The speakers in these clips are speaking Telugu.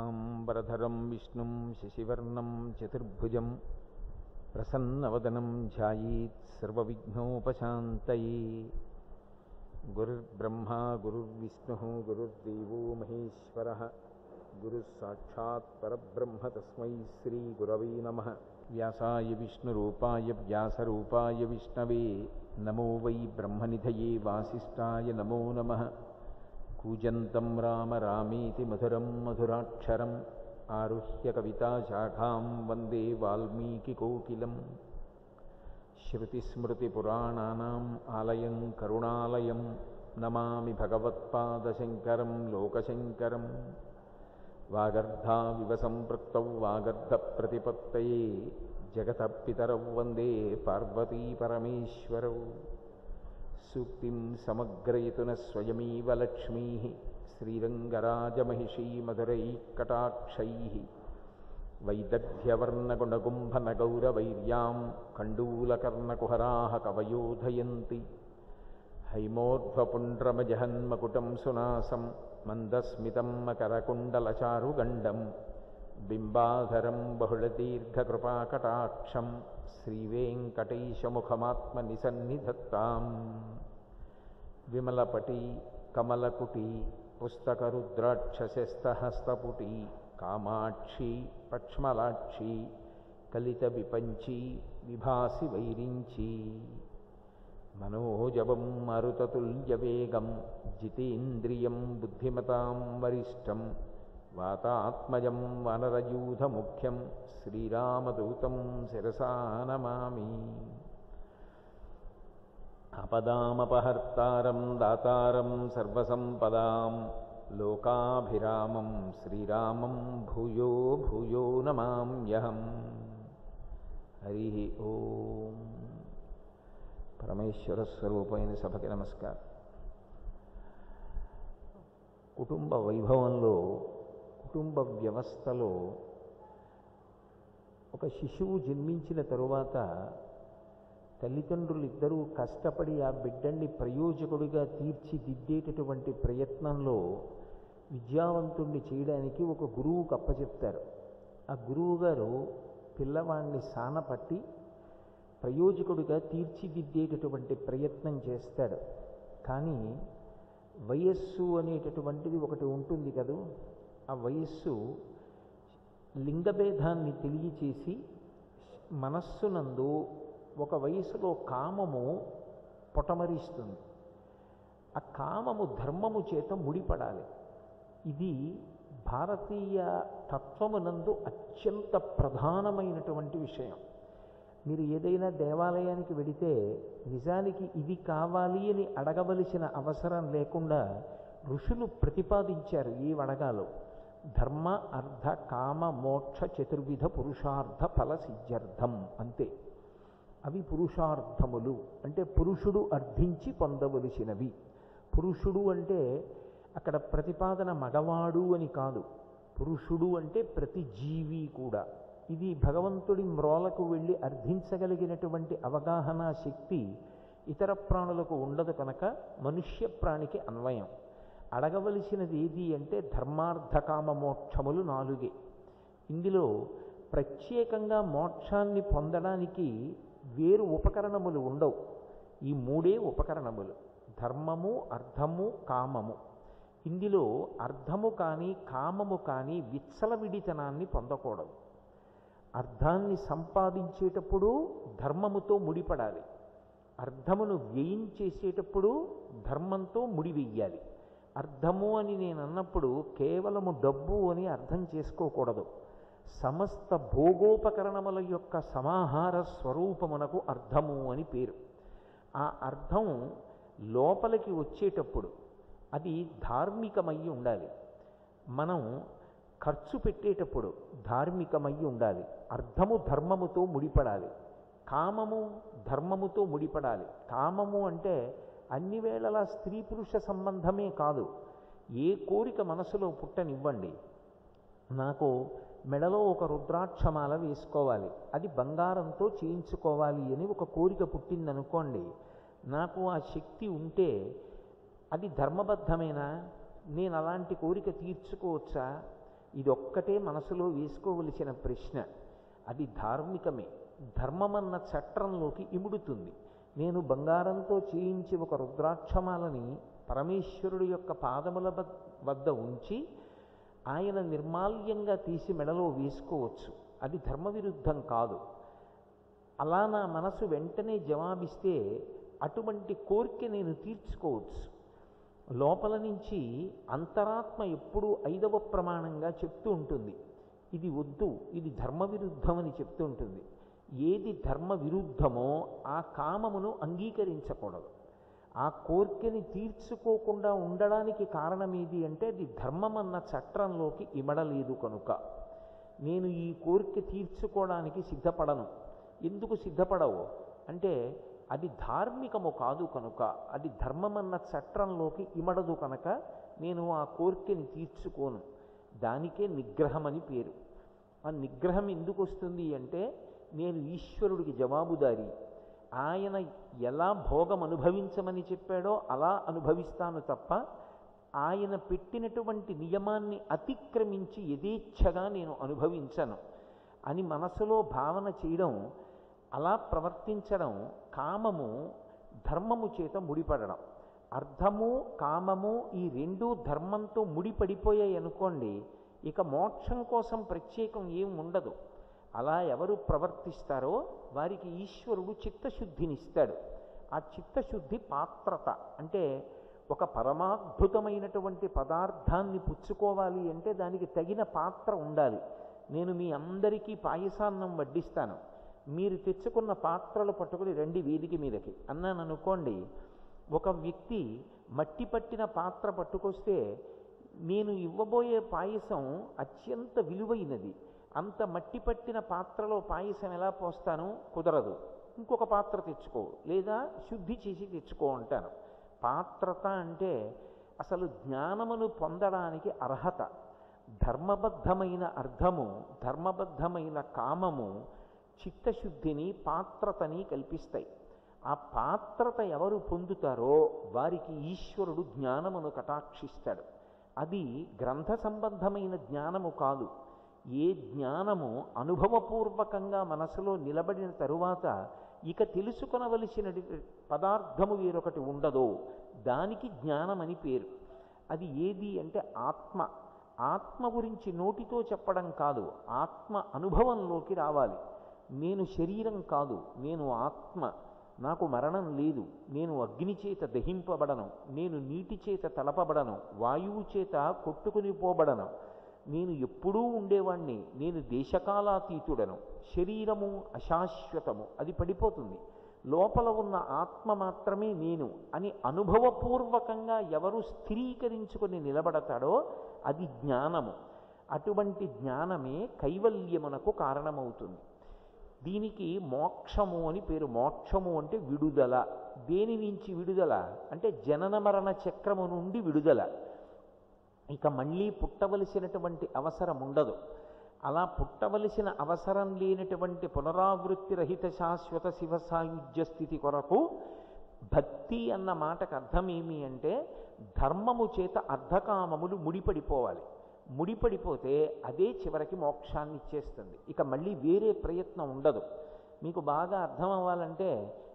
शुक्लाम्बरधरं विष्णुं शशिवर्णं चतुर्भुजं प्रसन्नवदनं ध्यायेत् सर्वविघ्नोपशान्तये। गुरुर्ब्रह्मा गुरुर्विष्णुः गुरुर्देवो महेश्वरः गुरुस्साक्षात् परब्रह्म तस्मै श्रीगुरवे नमः। व्यासाय विष्णुरूपाय व्यासरूपाय विष्णवे नमो वै ब्रह्मनिधये वासिष्ठाय नमो नमः। कूजन्तं राम रामेति मधुरं मधुराक्षरम् आरुह्य कविताशाखां वन्दे वाल्मीकिकोकिलम्। श्रुतिस्मृतिपुराणानाम् आलयं करुणालयं नमामि भगवत्पादशङ्करं लोकशङ्करम्। वागर्धाविव सम्पृक्तौ वागर्धप्रतिपत्तये जगतः पितरौ वन्दे पार्वतीपरमेश्वरौ। सूक्तिं समग्रयितुनः स्वयमेव लक्ष्मीः श्रीरङ्गराजमहिषी मधुरैकटाक्षैः। वैदग्ध्यवर्णगुणगुम्भनगौरवैर्यां कण्डूलकर्णकुहराः कवयोधयन्ति। हैमोर्ध्वपुण्ड्रमजहन्मकुटं सुनासं मन्दस्मितं मकरकुण्डलचारुगण्डं बिम्बाधरं बहुलदीर्घकृपाकटाक्षं श्रीवेङ्कटेशमुखमात्मनिसन्निधत्ताम्। विमलपटी कमलकुटी पुस्तकरुद्राक्षशस्तहस्तपुटी कामाक्षी पक्ष्मलाक्षी कलितविपञ्ची विभासि वैरिञ्ची। मनोजवं मरुततुल्यवेगं जितेन्द्रियं बुद्धिमतां वरिष्ठं वातात्मजं वानरयूथमुख्यं श्रीरामदूतं शिरसा नमामि। आपदामपहर्तारं दातारं सर्वसम्पदां लोकाभिरामं श्रीरामं भूयो भूयो नमाम्यहम्। हरिः ओम्। పరమేశ్వర స్వరూపమైన సభకి నమస్కారం. కుటుంబ వైభవంలో, కుటుంబ వ్యవస్థలో ఒక శిశువు జన్మించిన తరువాత తల్లిదండ్రులు ఇద్దరూ కష్టపడి ఆ బిడ్డని ప్రయోజకుడిగా తీర్చిదిద్దేటటువంటి ప్రయత్నంలో విద్యావంతుణ్ణి చేయడానికి ఒక గురువుకు అప్పచెప్తారు. ఆ గురువుగారు పిల్లవాడిని సానపట్టి ప్రయోజకుడిగా తీర్చిదిద్దేటటువంటి ప్రయత్నం చేస్తాడు. కానీ వయస్సు అనేటటువంటిది ఒకటి ఉంటుంది కదూ. ఆ వయస్సు లింగభేదాన్ని తెలియచేసి మనస్సునందు ఒక వయసులో కామము పొటమరిస్తుంది. ఆ కామము ధర్మము చేత ముడిపడాలి. ఇది భారతీయ తత్వమునందు అత్యంత ప్రధానమైనటువంటి విషయం. మీరు ఏదైనా దేవాలయానికి వెడితే నిజానికి ఇది కావాలి అని అడగవలసిన అవసరం లేకుండా ఋషులు ప్రతిపాదించారు ఏ అడగాలో. ధర్మ అర్థ కామ మోక్ష చతుర్విధ పురుషార్థ ఫల సిద్ధ్యర్థం అంతే. అవి పురుషార్థములు అంటే పురుషుడు అర్థించి పొందవలసినవి. పురుషుడు అంటే అక్కడ ప్రతిపాదన మగవాడు అని కాదు. పురుషుడు అంటే ప్రతి జీవి కూడా. ఇది భగవంతుడి మ్రోలకు వెళ్ళి అర్థించగలిగినటువంటి అవగాహన శక్తి ఇతర ప్రాణులకు ఉండదు కనుక మనుష్య ప్రాణికి అన్వయం. అడగవలసినది ఏది అంటే ధర్మార్థకామ మోక్షములు 4. ఇందులో ప్రత్యేకంగా మోక్షాన్ని పొందడానికి వేరు ఉపకరణములు ఉండవు. ఈ 3 ఉపకరణములు: ధర్మము, అర్థము, కామము. ఇందులో అర్థము కానీ కామము కానీ విచ్చలవిడితనాన్ని పొందకూడదు. అర్థాన్ని సంపాదించేటప్పుడు ధర్మముతో ముడిపడాలి. అర్థమును వ్యయించేసేటప్పుడు ధర్మంతో ముడివెయ్యాలి. అర్థము అని నేను అన్నప్పుడు కేవలము డబ్బు అని అర్థం చేసుకోకూడదు. సమస్త భోగోపకరణముల యొక్క సమాహార స్వరూపమునకు అర్థము అని పేరు. ఆ అర్థం లోపలికి వచ్చేటప్పుడు అది ధార్మికమై ఉండాలి. మనం ఖర్చు పెట్టేటప్పుడు ధార్మికమై ఉండాలి. అర్థము ధర్మముతో ముడిపడాలి. కామము ధర్మముతో ముడిపడాలి. కామము అంటే అన్ని వేళలా స్త్రీ పురుష సంబంధమే కాదు. ఏ కోరిక మనసులో పుట్టనివ్వండి. నాకు మెడలో ఒక రుద్రాక్షమాల వేసుకోవాలి, అది బంగారంతో చేయించుకోవాలి అని ఒక కోరిక పుట్టిందనుకోండి. నాకు ఆ శక్తి ఉంటే అది ధర్మబద్ధమేనా? నేను అలాంటి కోరిక తీర్చుకోవచ్చా? ఇదొక్కటే మనసులో వేసుకోవలసిన ప్రశ్న. అది ధార్మికమే. ధర్మమన్న చట్రంలోకి ఇముడుతుంది. నేను బంగారంతో చేయించి ఒక రుద్రాక్షమాలని పరమేశ్వరుడు యొక్క పాదముల వద్ద ఉంచి ఆయన నిర్మాల్యంగా తీసి మెడలో వేసుకోవచ్చు. అది ధర్మవిరుద్ధం కాదు. అలా నా మనసు వెంటనే జవాబిస్తే అటువంటి కోరిక నేను తీర్చుకోవచ్చు. లోపల నుంచి అంతరాత్మ ఎప్పుడూ 5వ ప్రమాణంగా చెప్తూ ఉంటుంది, ఇది వద్దు, ఇది ధర్మవిరుద్ధం అని చెప్తూ ఉంటుంది. ఏది ధర్మ విరుద్ధమో ఆ కామమును అంగీకరించకూడదు. ఆ కోరికని తీర్చుకోకుండా ఉండడానికి కారణం ఏది అంటే అది ధర్మమన్న చట్రంలోకి ఇమడలేదు కనుక. నేను ఈ కోరిక తీర్చుకోవడానికి సిద్ధపడను. ఎందుకు సిద్ధపడవు అంటే అది ధార్మికము కాదు కనుక, అది ధర్మమన్న చట్రంలోకి ఇమడదు కనుక నేను ఆ కోరికని తీర్చుకోను. దానికే నిగ్రహమని పేరు. ఆ నిగ్రహం ఎందుకు వస్తుంది అంటే నేను ఈశ్వరుడికి జవాబుదారి. ఆయన ఎలా భోగం అనుభవించమని చెప్పాడో అలా అనుభవిస్తాను తప్ప ఆయన పెట్టినటువంటి నియమాన్ని అతిక్రమించి యథేచ్ఛగా నేను అనుభవించను అని మనసులో భావన చేయడం, అలా ప్రవర్తించడం కామము ధర్మము చేత ముడిపడడం. అర్థము కామము ఈ రెండూ ధర్మంతో ముడిపడిపోయాయి అనుకోండి, ఇక మోక్షం కోసం ప్రత్యేకం ఏం ఉండదు. అలా ఎవరు ప్రవర్తిస్తారో వారికి ఈశ్వరుడు చిత్తశుద్ధినిస్తాడు. ఆ చిత్తశుద్ధి పాత్రత అంటే ఒక పరమాద్భుతమైనటువంటి పదార్థాన్ని పుచ్చుకోవాలి అంటే దానికి తగిన పాత్ర ఉండాలి. నేను మీ అందరికీ పాయసాన్నం వడ్డిస్తాను, మీరు తెచ్చుకున్న పాత్రలు పట్టుకుని రండి వేదిక మీదకి అన్నాను అనుకోండి. ఒక వ్యక్తి మట్టి పట్టిన పాత్ర పట్టుకొస్తే నేను ఇవ్వబోయే పాయసం అత్యంత విలువైనది, అంత మట్టి పట్టిన పాత్రలో పాయసం ఎలా పోస్తాను? కుదరదు. ఇంకొక పాత్ర తెచ్చుకో, లేదా శుద్ధి చేసి తెచ్చుకో అంటాను. పాత్రత అంటే అసలు జ్ఞానమును పొందడానికి అర్హత. ధర్మబద్ధమైన అర్థము, ధర్మబద్ధమైన కామము చిత్తశుద్ధిని పాత్రతని కల్పిస్తాయి. ఆ పాత్రత ఎవరు పొందుతారో వారికి ఈశ్వరుడు జ్ఞానమును కటాక్షిస్తాడు. అది గ్రంథ సంబంధమైన జ్ఞానము కాదు. ఏ జ్ఞానము అనుభవపూర్వకంగా మనసులో నిలబడిన తరువాత ఇక తెలుసుకొనవలసిన పదార్థము వేరొకటి ఉండదో దానికి జ్ఞానమని పేరు. అది ఏది అంటే ఆత్మ. ఆత్మ గురించి నోటితో చెప్పడం కాదు, ఆత్మ అనుభవంలోకి రావాలి. నేను శరీరం కాదు, నేను ఆత్మ, నాకు మరణం లేదు, నేను అగ్ని చేత దహింపబడను, నేను నీటి చేత తలపబడను, వాయువు చేత కొట్టుకుని పోబడను, నేను ఎప్పుడూ ఉండేవాణ్ణి, నేను దేశకాలాతీతుడను, శరీరము అశాశ్వతము, అది పడిపోతుంది. లోపల ఉన్న ఆత్మ మాత్రమే నేను అని అనుభవపూర్వకంగా ఎవరు స్థిరీకరించుకొని నిలబడతాడో అది జ్ఞానము. అటువంటి జ్ఞానమే కైవల్యమునకు కారణమవుతుంది. దీనికి మోక్షము అని పేరు. మోక్షము అంటే విడుదల. దేని నుంచి విడుదల అంటే జనన మరణ చక్రము నుండి విడుదల. ఇక మళ్ళీ పుట్టవలసినటువంటి అవసరం ఉండదు. అలా పుట్టవలసిన అవసరం లేనటువంటి పునరావృత్తి రహిత శాశ్వత శివ సాయుధ్య స్థితి కొరకు భక్తి అన్న మాటకు అర్థం ఏమి అంటే ధర్మము చేత అర్ధకామములు ముడిపడిపోవాలి. ముడిపడిపోతే అదే చివరికి మోక్షాన్ని ఇచ్చేస్తుంది. ఇక మళ్ళీ వేరే ప్రయత్నం ఉండదు. మీకు బాగా అర్థం అవ్వాలంటే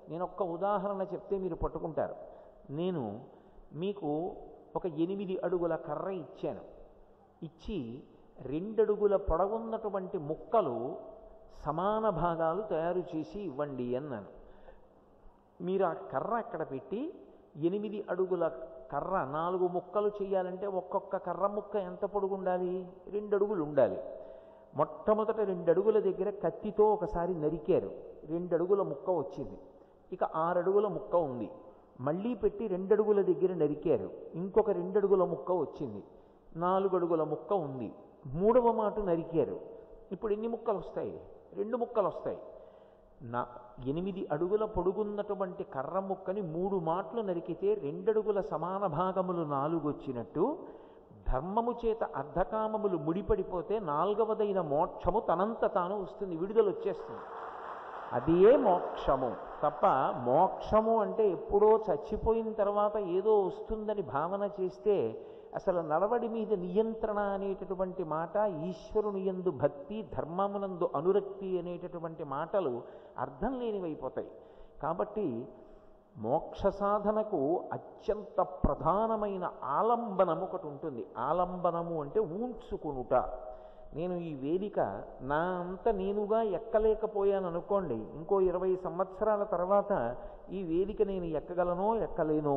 నేను ఒక్క ఉదాహరణ చెప్తే మీరు పట్టుకుంటారు. నేను మీకు ఒక 8 అడుగుల కర్ర ఇచ్చాను. ఇచ్చి 2 అడుగుల పొడవున్నటువంటి ముక్కలు సమాన భాగాలు తయారు చేసి ఇవ్వండి అన్నాను. మీరు ఆ కర్ర అక్కడ పెట్టి 8 అడుగుల కర్ర 4 ముక్కలు చేయాలంటే ఒక్కొక్క కర్ర ముక్క ఎంత పొడుగు ఉండాలి? 2 అడుగులు ఉండాలి. మొట్టమొదట 2 అడుగుల దగ్గర కత్తితో ఒకసారి నరికారు, 2 అడుగుల ముక్క వచ్చింది. ఇక 6 అడుగుల ముక్క ఉంది. మళ్ళీ పెట్టి 2 అడుగుల దగ్గర నరికారు, ఇంకొక 2 అడుగుల ముక్క వచ్చింది. 4 అడుగుల ముక్క ఉంది. 3వ మాట నరికారు. ఇప్పుడు ఎన్ని ముక్కలు వస్తాయి? 2 ముక్కలు వస్తాయి. 8 అడుగుల పొడుగున్నటువంటి కర్ర ముక్కని 3 మాటలు నరికితే 2 అడుగుల సమాన భాగములు 4 వచ్చినట్టు ధర్మము చేత అర్ధకామములు ముడిపడిపోతే 4వదైన మోక్షము తనంత తాను వస్తుంది, విడుదల వచ్చేస్తుంది. అదే మోక్షము తప్ప మోక్షము అంటే ఎప్పుడో చచ్చిపోయిన తర్వాత ఏదో వస్తుందని భావన చేస్తే అసలు నడవడి మీద నియంత్రణ అనేటటువంటి మాట, ఈశ్వరుని యందు భక్తి, ధర్మమునందు అనురక్తి అనేటటువంటి మాటలు అర్థం లేనివైపోతాయి. కాబట్టి మోక్ష సాధనకు అత్యంత ప్రధానమైన ఆలంబనము ఒకటి ఉంటుంది. ఆలంబనము అంటే ఊంచుకునుట. నేను ఈ వేదిక నా అంత నేనుగా ఎక్కలేకపోయాను అనుకోండి, ఇంకో 20 సంవత్సరాల తర్వాత ఈ వేదిక నేను ఎక్కగలనో ఎక్కలేనో.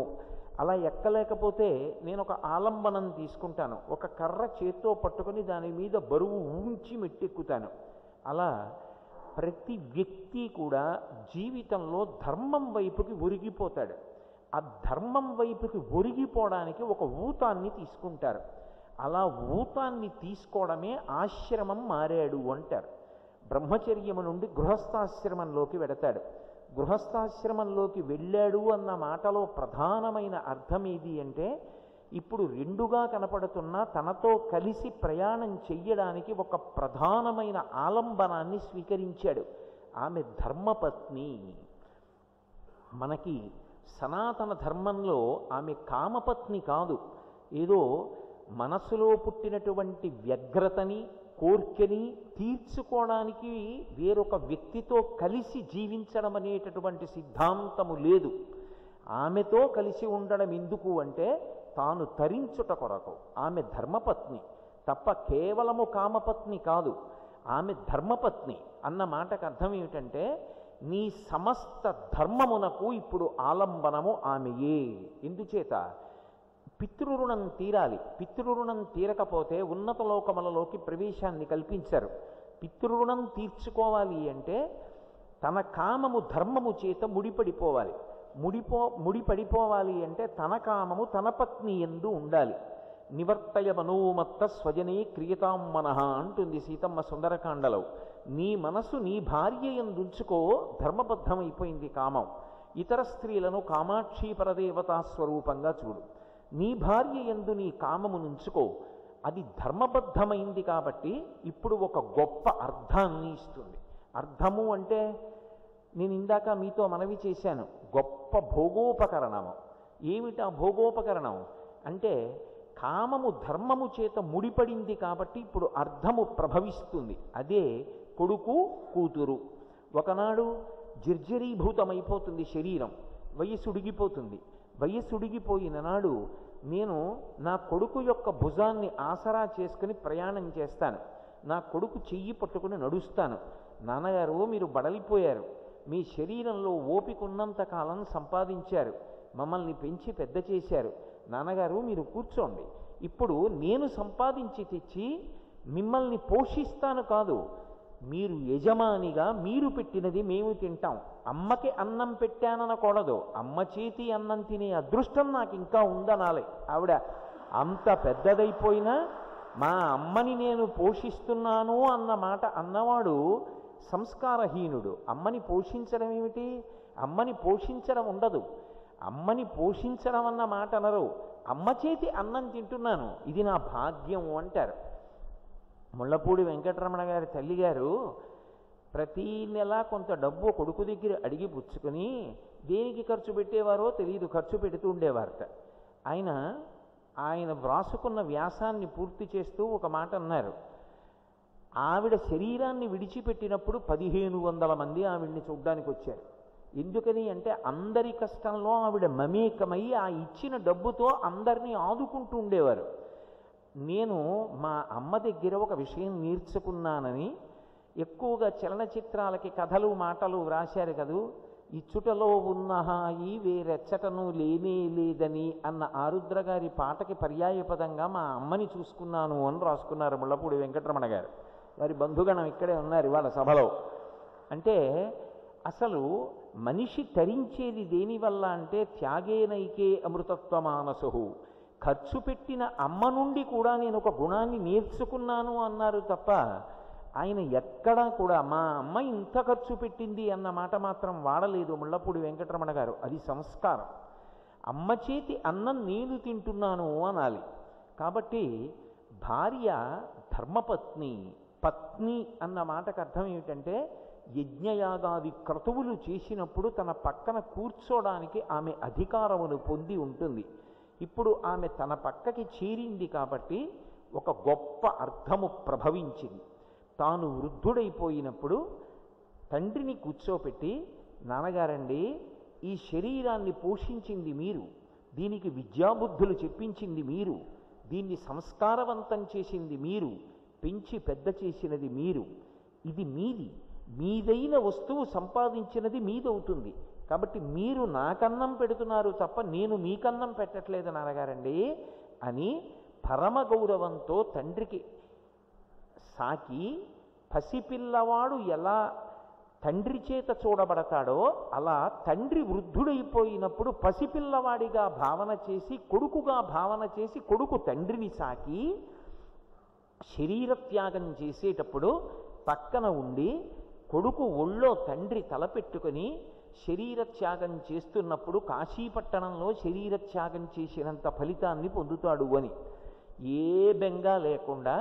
అలా ఎక్కలేకపోతే నేను ఒక ఆలంబనం తీసుకుంటాను, ఒక కర్ర చేత్తో పట్టుకొని దాని మీద బరువు ఊంచి మెట్టెక్కుతాను. అలా ప్రతి వ్యక్తి కూడా జీవితంలో ధర్మం వైపుకి ఒరిగిపోతాడు. ఆ ధర్మం వైపుకి ఒరిగిపోవడానికి ఒక ఊతాన్ని తీసుకుంటారు. అలా ఊతాన్ని తీసుకోవడమే ఆశ్రమం మారాడు అంటారు. బ్రహ్మచర్యము నుండి గృహస్థాశ్రమంలోకి వెడతాడు. గృహస్థాశ్రమంలోకి వెళ్ళాడు అన్న మాటలో ప్రధానమైన అర్థం ఏది అంటే, ఇప్పుడు రెండుగా కనపడుతున్న తనతో కలిసి ప్రయాణం చెయ్యడానికి ఒక ప్రధానమైన ఆలంబనాన్ని స్వీకరించాడు. ఆమె ధర్మపత్ని. మనకి సనాతన ధర్మంలో ఆమె కామపత్ని కాదు, ఏదో మనసులో పుట్టినటువంటి వ్యగ్రతని, కోర్కెని తీర్చుకోవడానికి వేరొక వ్యక్తితో కలిసి జీవించడం అనేటటువంటి సిద్ధాంతము లేదు. ఆమెతో కలిసి ఉండడం ఎందుకు అంటే తాను తరించుట కొరకు. ఆమె ధర్మపత్ని తప్ప కేవలము కామపత్ని కాదు. ఆమె ధర్మపత్ని అన్న మాటకు అర్థం ఏమిటంటే, నీ సమస్త ధర్మమునకు ఇప్పుడు ఆలంబనము ఆమెయే. ఎందుచేత పితృరుణం తీరాలి. పితృరుణం తీరకపోతే ఉన్నత లోకములలోకి ప్రవేశాన్ని కల్పించరు. పితృరుణం తీర్చుకోవాలి అంటే తన కామము ధర్మము చేత ముడిపడిపోవాలి. ముడిపడిపోవాలి అంటే తన కామము తన పత్ని యందు ఉండాలి. నివర్తయ మనోమత్త స్వజనే క్రియతాం మనః అంటుంది సీతమ్మ సుందరకాండలో. నీ మనసు నీ భార్య యందుంచుకో, ధర్మబద్ధమైపోయింది కామం. ఇతర స్త్రీలను కామాక్షి పరదేవతా స్వరూపంగా చూడు. నీ భార్య యందు నీ కామమునుంచుకో, అది ధర్మబద్ధమైంది కాబట్టి ఇప్పుడు ఒక గొప్ప అర్థాన్ని ఇస్తుంది. అర్థము అంటే నేను ఇందాక మీతో మనవి చేశాను, గొప్ప భోగోపకరణము. ఏమిటా భోగోపకరణం అంటే, కామము ధర్మము చేత ముడిపడింది కాబట్టి ఇప్పుడు అర్థము ప్రభవిస్తుంది. అదే కొడుకు కూతురు. ఒకనాడు జర్జరీభూతమైపోతుంది శరీరం, వయసుడిగిపోతుంది. వయసుడిగిపోయిన నాడు నేను నా కొడుకు యొక్క భుజాన్ని ఆసరా చేసుకుని ప్రయాణం చేస్తాను. నా కొడుకు చెయ్యి పట్టుకుని నడుస్తాను. నాన్నగారు, మీరు బడలిపోయారు, మీ శరీరంలో ఓపికన్నంత కాలం సంపాదించారు, మమ్మల్ని పెంచి పెద్ద చేశారు. నాన్నగారు, మీరు కూర్చోండి. ఇప్పుడు నేను సంపాదించి తెచ్చి మిమ్మల్ని పోషిస్తాను కాదు, మీరు యజమానిగా మీరు పెట్టినది మేము తింటాం. అమ్మకి అన్నం పెట్టాననకూడదు, అమ్మ చేతి అన్నం తినే అదృష్టం నాకు ఇంకా ఉందనాలి. ఆవిడ అంత పెద్దదైపోయినా మా అమ్మని నేను పోషిస్తున్నాను అన్న మాట అన్నవాడు సంస్కారహీనుడు. అమ్మని పోషించడం ఏమిటి? అమ్మని పోషించడం ఉండదు. అమ్మని పోషించడం అన్న మాట అనరు. అమ్మ చేతి అన్నం తింటున్నాను, ఇది నా భాగ్యం అంటారు. ముళ్ళపూడి వెంకటరమణ గారి తల్లిగారు ప్రతీ నెల కొంత డబ్బు కొడుకు దగ్గర అడిగి పుచ్చుకొని దేనికి ఖర్చు పెట్టేవారో తెలియదు, ఖర్చు పెడుతూ ఉండేవారట. ఆయన వ్రాసుకున్న వ్యాసాన్ని పూర్తి చేస్తూ ఒక మాట అన్నారు. ఆవిడ శరీరాన్ని విడిచిపెట్టినప్పుడు 1500 మంది ఆవిడ్ని చూడ్డానికి వచ్చారు. ఎందుకని అంటే అందరి కష్టంలో ఆవిడ మమేకమై ఆ ఇచ్చిన డబ్బుతో అందరినీ ఆదుకుంటూ ఉండేవారు. నేను మా అమ్మ దగ్గర ఒక విషయం నేర్చుకున్నానని, ఎక్కువగా చలనచిత్రాలకి కథలు మాటలు వ్రాశారు కదూ, ఇచ్చుటలో ఉన్న హాయి వేరెచ్చటను లేనే లేదని అన్న ఆరుద్ర గారి పాటకి పర్యాయపదంగా మా అమ్మని చూసుకున్నాను అని రాసుకున్నారు ముళ్ళపూడి వెంకటరమణ గారు. వారి బంధుగణం ఇక్కడే ఉన్నారు ఇవాళ సభలో. అంటే అసలు మనిషి తరించేది దేనివల్ల అంటే త్యాగేనైకే అమృతత్వమానసు. ఖర్చు పెట్టిన అమ్మ నుండి కూడా నేను ఒక గుణాన్ని నేర్చుకున్నాను అన్నారు తప్ప ఆయన ఎక్కడా కూడా మా అమ్మ ఇంత ఖర్చు పెట్టింది అన్న మాట మాత్రం వాడలేదు ముళ్ళపూడి వెంకటరమణ గారు. అది సంస్కారం. అమ్మ చేతి అన్నం నేను తింటున్నాను అనాలి. కాబట్టి భార్య ధర్మపత్ని. పత్ని అన్న మాటకు అర్థం ఏమిటంటే, యజ్ఞయాగాది క్రతువులు చేసినప్పుడు తన పక్కన కూర్చోడానికి ఆమె అధికారమును పొంది ఉంటుంది. ఇప్పుడు ఆమె తన పక్కకి చేరింది కాబట్టి ఒక గొప్ప అర్థము ప్రభవించింది. తాను వృద్ధుడైపోయినప్పుడు తండ్రిని కూర్చోపెట్టి, నాన్నగారండి, ఈ శరీరాన్ని పోషించింది మీరు, దీనికి విద్యాబుద్ధులు చెప్పించింది మీరు, దీన్ని సంస్కారవంతం చేసింది మీరు, పెంచి పెద్ద చేసినది మీరు, ఇది మీది, మీదైన వస్తువు సంపాదించినది మీదవుతుంది. కాబట్టి మీరు నాకన్నం పెడుతున్నారు తప్ప నేను మీకన్నం పెట్టట్లేదు నాన్నగారండి అని పరమ గౌరవంతో తండ్రికి సాకి, పసిపిల్లవాడు ఎలా తండ్రి చేత చూడబడతాడో అలా తండ్రి వృద్ధుడైపోయినప్పుడు పసిపిల్లవాడిగా భావన చేసి, కొడుకుగా భావన చేసి, కొడుకు తండ్రిని సాకి శరీరత్యాగం చేసేటప్పుడు పక్కన ఉండి కొడుకు ఒళ్ళో తండ్రి తలపెట్టుకొని శరీరత్యాగం చేస్తున్నప్పుడు కాశీపట్టణంలో శరీరత్యాగం చేసినంత ఫలితాన్ని పొందుతాడు అని. ఏ బెంగ లేకుండా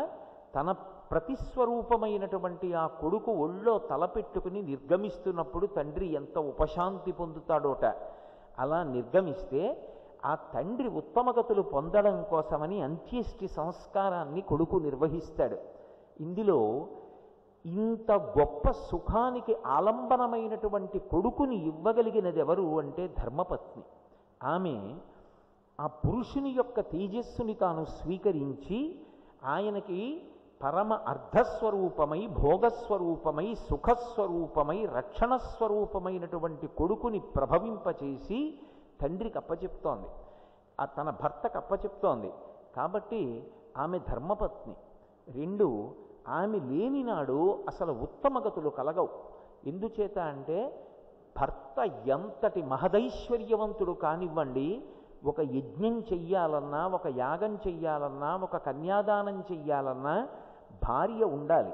తన ప్రతిస్వరూపమైనటువంటి ఆ కొడుకు ఒళ్ళో తలపెట్టుకుని నిర్గమిస్తున్నప్పుడు తండ్రి ఎంత ఉపశాంతి పొందుతాడోట. అలా నిర్గమిస్తే ఆ తండ్రి ఉత్తమగతులు పొందడం కోసమని అంత్యేష్టి సంస్కారాన్ని కొడుకు నిర్వహిస్తాడు. ఇందులో ఇంత గొప్ప సుఖానికి ఆలంబనమైనటువంటి కొడుకుని ఇవ్వగలిగినది ఎవరు అంటే ధర్మపత్ని. ఆమె ఆ పురుషుని యొక్క తేజస్సుని తాను స్వీకరించి ఆయనకి పరమ అర్ధస్వరూపమై, భోగస్వరూపమై, సుఖస్వరూపమై, రక్షణస్వరూపమైనటువంటి కొడుకుని ప్రభవింపచేసి తండ్రికి అప్పచెప్తోంది, ఆ తన భర్తకు అప్పచెప్తోంది. కాబట్టి ఆమె ధర్మపత్ని. రెండు, ఆమె లేనినాడు అసలు ఉత్తమగతులు కలగవు. ఎందుచేత అంటే భర్త ఎంతటి మహదైశ్వర్యవంతుడు కానివ్వండి, ఒక యజ్ఞం చెయ్యాలన్నా, ఒక యాగం చెయ్యాలన్నా, ఒక కన్యాదానం చెయ్యాలన్నా భార్య ఉండాలి.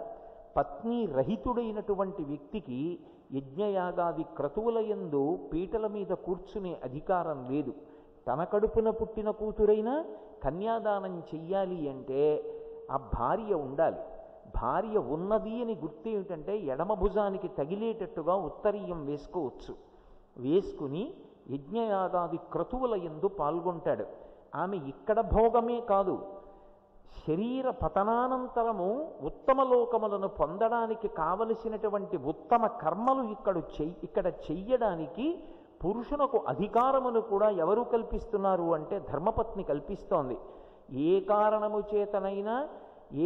పత్ని రహితుడైనటువంటి వ్యక్తికి యజ్ఞయాగాది క్రతువులయందు పీటల మీద కూర్చునే అధికారం లేదు. తన కడుపున పుట్టిన కూతురైనా కన్యాదానం చెయ్యాలి అంటే ఆ భార్య ఉండాలి. భార్య ఉన్నది అని గుర్తేమిటంటే ఎడమ భుజానికి తగిలేటట్టుగా ఉత్తరీయం వేసుకోవచ్చు. వేసుకుని యజ్ఞయాగాది క్రతువుల యందు పాల్గొంటాడు. ఆమె ఇక్కడ భోగమే కాదు, శరీర పతనానంతరము ఉత్తమ లోకములను పొందడానికి కావలసినటువంటి ఉత్తమ కర్మలు ఇక్కడ చెయ్యడానికి పురుషునకు అధికారమును కూడా ఎవరు కల్పిస్తున్నారు అంటే ధర్మపత్ని కల్పిస్తోంది. ఏ కారణము చేతనైనా,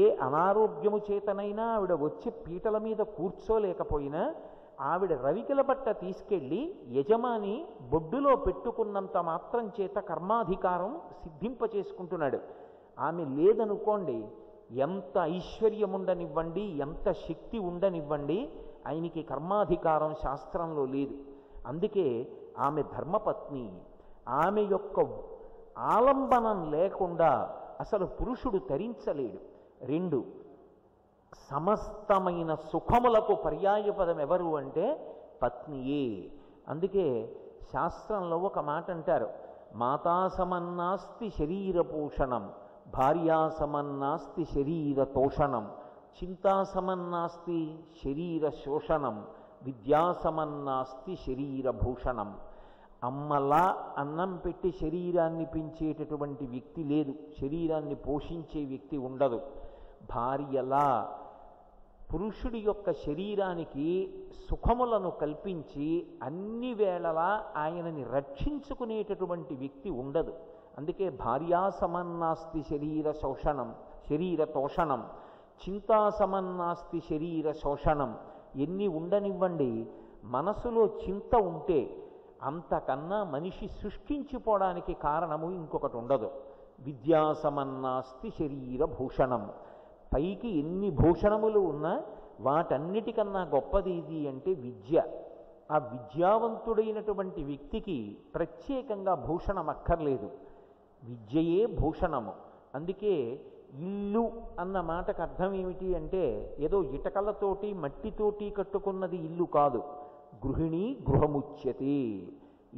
ఏ అనారోగ్యము చేతనైనా ఆవిడ వచ్చి పీటల మీద కూర్చోలేకపోయినా ఆవిడ రవికెల బట్ట తీసుకెళ్ళి యజమాని బొడ్డులో పెట్టుకున్నంత మాత్రం చేత కర్మాధికారం సిద్ధింపచేసుకుంటున్నాడు. ఆమె లేదనుకోండి, ఎంత ఐశ్వర్యం ఉండనివ్వండి, ఎంత శక్తి ఉండనివ్వండి, ఆయనకి కర్మాధికారం శాస్త్రంలో లేదు. అందుకే ఆమె ధర్మపత్ని. ఆమె యొక్క ఆలంబనం లేకుండా అసలు పురుషుడు తరించలేడు. రెండు, సమస్తమైన సుఖములకు పర్యాయపదం ఎవరు అంటే పత్నియే. అందుకే శాస్త్రంలో ఒక మాట అంటారు, మాతా సమన్నాస్తి శరీర పోషణం, భార్యా సమన్నాస్తి శరీర తోషణం, చింతా సమన్నాస్తి శరీర శోషణం, విద్యా సమన్నాస్తి శరీర భూషణం. అమ్మలా అన్నం పెట్టి శరీరాన్ని పెంచేటటువంటి వ్యక్తి లేదు, శరీరాన్ని పోషించే వ్యక్తి ఉండదు. భార్యలా పురుషుడి యొక్క శరీరానికి సుఖములను కల్పించి అన్ని వేళలా ఆయనని రక్షించుకునేటటువంటి వ్యక్తి ఉండదు. అందుకే భార్యా సమన్నాస్తి శరీర శోషణం, శరీర తోషణం, చింతా సమన్నాస్తి శరీర శోషణం. ఎన్ని ఉండనివ్వండి, మనసులో చింత ఉంటే అంతకన్నా మనిషి సృష్టించిపోవడానికి కారణము ఇంకొకటి ఉండదు. విద్యా సమన్నాస్తి శరీర భూషణం. పైకి ఎన్ని భూషణములు ఉన్నా వాటన్నిటికన్నా గొప్పది ఇది అంటే విద్య. ఆ విద్యావంతుడైనటువంటి వ్యక్తికి ప్రత్యేకంగా భూషణం అక్కర్లేదు, విద్యయే భూషణము. అందుకే ఇల్లు అన్న మాటకు అర్థం ఏమిటి అంటే ఏదో ఇటకలతోటి మట్టితోటి కట్టుకున్నది ఇల్లు కాదు. గృహిణి గృహముచ్యతే,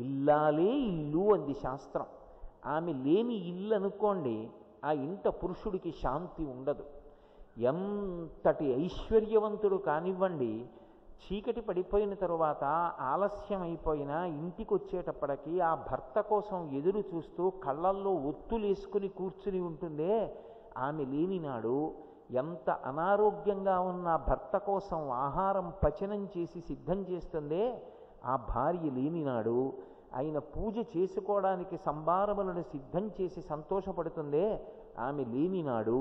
ఇల్లాలే ఇల్లు అంది శాస్త్రం. ఆమె లేని ఇల్లు అనుకోండి, ఆ ఇంట పురుషుడికి శాంతి ఉండదు. ఎంతటి ఐశ్వర్యవంతుడు కానివ్వండి, చీకటి పడిపోయిన తరువాత ఆలస్యం అయిపోయినా ఇంటికి వచ్చేటప్పటికి ఆ భర్త కోసం ఎదురు చూస్తూ కళ్ళల్లో ఒత్తులేసుకుని కూర్చుని ఉంటుందే, ఆమె లేనినాడు ఎంత అనారోగ్యంగా ఉన్న భర్త కోసం ఆహారం పచనం చేసి సిద్ధం చేస్తుందే, ఆ భార్య లేనినాడు ఆయన పూజ చేసుకోవడానికి సంభారములను సిద్ధం చేసి సంతోషపడుతుందే, ఆమె లేనినాడు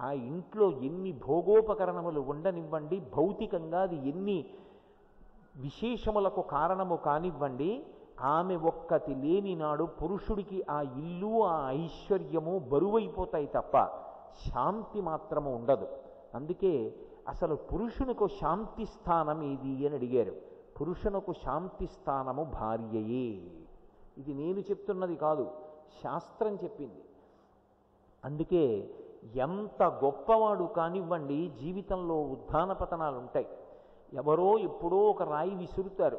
ఆ ఇంట్లో ఎన్ని భోగోపకరణములు ఉండనివ్వండి, భౌతికంగా అది ఎన్ని విశేషములకు కారణము కానివ్వండి, ఆమె ఒక్కటి లేనినాడు పురుషుడికి ఆ ఇల్లు ఆ ఐశ్వర్యము బరువైపోతాయి తప్ప శాంతి మాత్రము ఉండదు. అందుకే అసలు పురుషునికి శాంతి స్థానం ఏది అని అడిగారు. పురుషునకు శాంతి స్థానము భార్యయే. ఇది నేను చెప్తున్నది కాదు, శాస్త్రం చెప్పింది. అందుకే ఎంత గొప్పవాడు కానివ్వండి, జీవితంలో ఉత్థాన పతనాలు ఉంటాయి. ఎవరో ఎప్పుడో ఒక రాయి విసురుతారు,